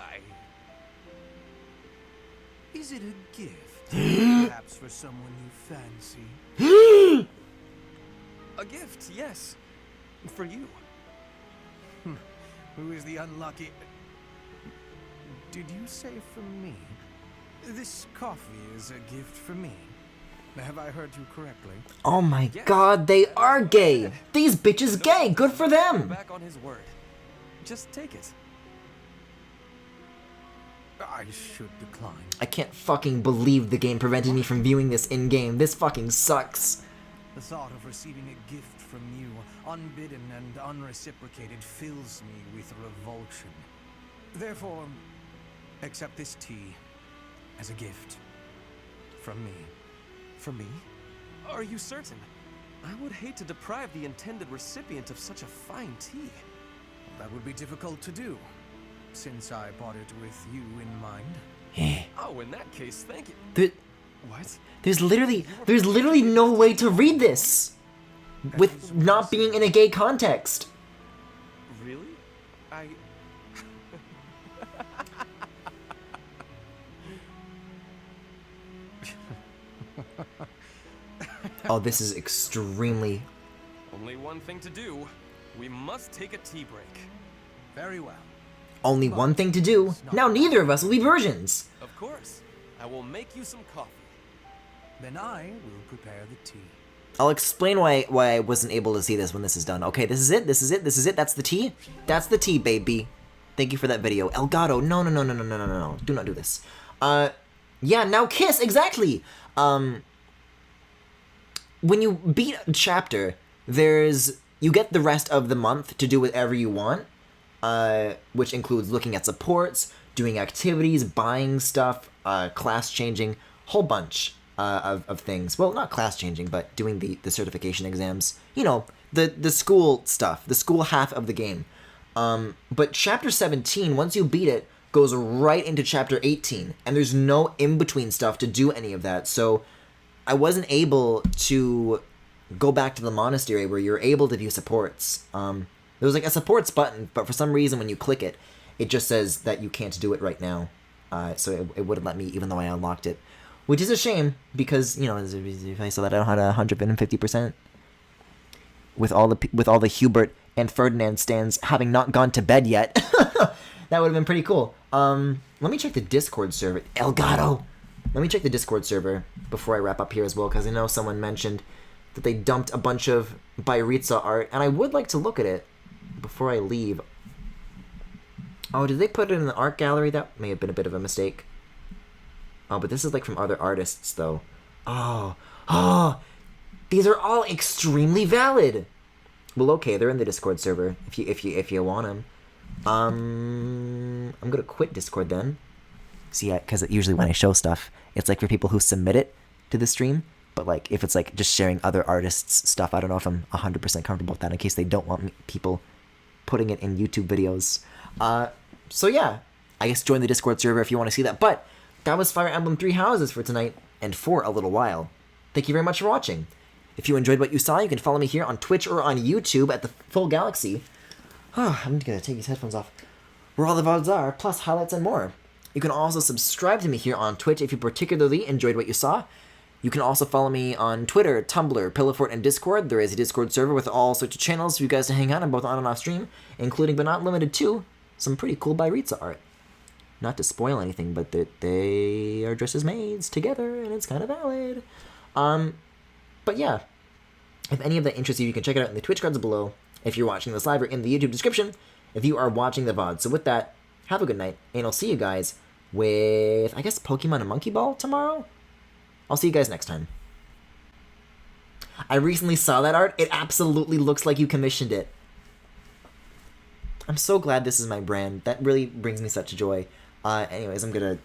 Is it a gift? Perhaps for someone you fancy? A gift, yes. For you. Who is the unlucky... Did you say for me? This coffee is a gift for me. Have I heard you correctly? Oh my God, they are gay! These bitches gay! Good for them! Back on his word. Just take it. I should decline. I can't fucking believe the game prevented me from viewing this in-game. This fucking sucks. The thought of receiving a gift from you, unbidden and unreciprocated, fills me with revulsion. Therefore, accept this tea as a gift from me. From me? Are you certain? I would hate to deprive the intended recipient of such a fine tea. That would be difficult to do. since I bought it with you in mind. Oh, in that case, thank you. What? There's literally no way to read this with not being in a gay context. Really? I... Oh, this is extremely... Only one thing to do. We must take a tea break. Very well. Only one thing to do. Now neither of us will be virgins. Of course. I will make you some coffee. Then I will prepare the tea. I'll explain why I wasn't able to see this when this is done. Okay, this is it. That's the tea. That's the tea, baby. Thank you for that video. Elgato, no. Do not do this. Yeah, now kiss, exactly. When you beat a chapter, you get the rest of the month to do whatever you want, which includes looking at supports, doing activities, buying stuff, class changing, whole bunch of things. Well, not class changing, but doing the certification exams. You know, the school stuff, the school half of the game. But chapter 17, once you beat it, goes right into chapter 18, and there's no in-between stuff to do any of that, so I wasn't able to go back to the monastery where you're able to view supports. There was like a supports button, but for some reason when you click it, it just says that you can't do it right now. So it wouldn't let me even though I unlocked it. Which is a shame, because, you know, if I saw that I had 150%. With all the Hubert and Ferdinand stands having not gone to bed yet. That would have been pretty cool. Let me check the Discord server. Elgato! Let me check the Discord server before I wrap up here as well, because I know someone mentioned that they dumped a bunch of Byritza art, and I would like to look at it before I leave. Oh, did they put it in the art gallery? That may have been a bit of a mistake. Oh, but this is like from other artists, though. Oh, these are all extremely valid. Well, okay, they're in the Discord server if you want them. I'm gonna quit Discord then. See, because usually when I show stuff, it's like for people who submit it to the stream. But like if it's like just sharing other artists' stuff, I don't know if I'm 100% comfortable with that in case they don't want people putting it in YouTube videos. So yeah, I guess join the Discord server if you want to see that. But that was Fire Emblem 3 Houses for tonight and for a little while. Thank you very much for watching. If you enjoyed what you saw, you can follow me here on Twitch or on YouTube at the Full Galaxy. I'm gonna take these headphones off. Where all the VODs are, plus highlights and more. You can also subscribe to me here on Twitch if you particularly enjoyed what you saw. You can also follow me on Twitter, Tumblr, Pillowfort, and Discord. There is a Discord server with all sorts of channels for you guys to hang out on, both on and off stream, including but not limited to some pretty cool Byritza art. Not to spoil anything, but they are dressed as maids together, and it's kind of valid. But yeah, if any of that interests you, you can check it out in the Twitch cards below. If you're watching this live, or in the YouTube description, if you are watching the VOD. So with that, have a good night, and I'll see you guys with, I guess, Pokemon and Monkey Ball tomorrow? I'll see you guys next time. I recently saw that art. It absolutely looks like you commissioned it. I'm so glad this is my brand. That really brings me such joy. Anyways, I'm gonna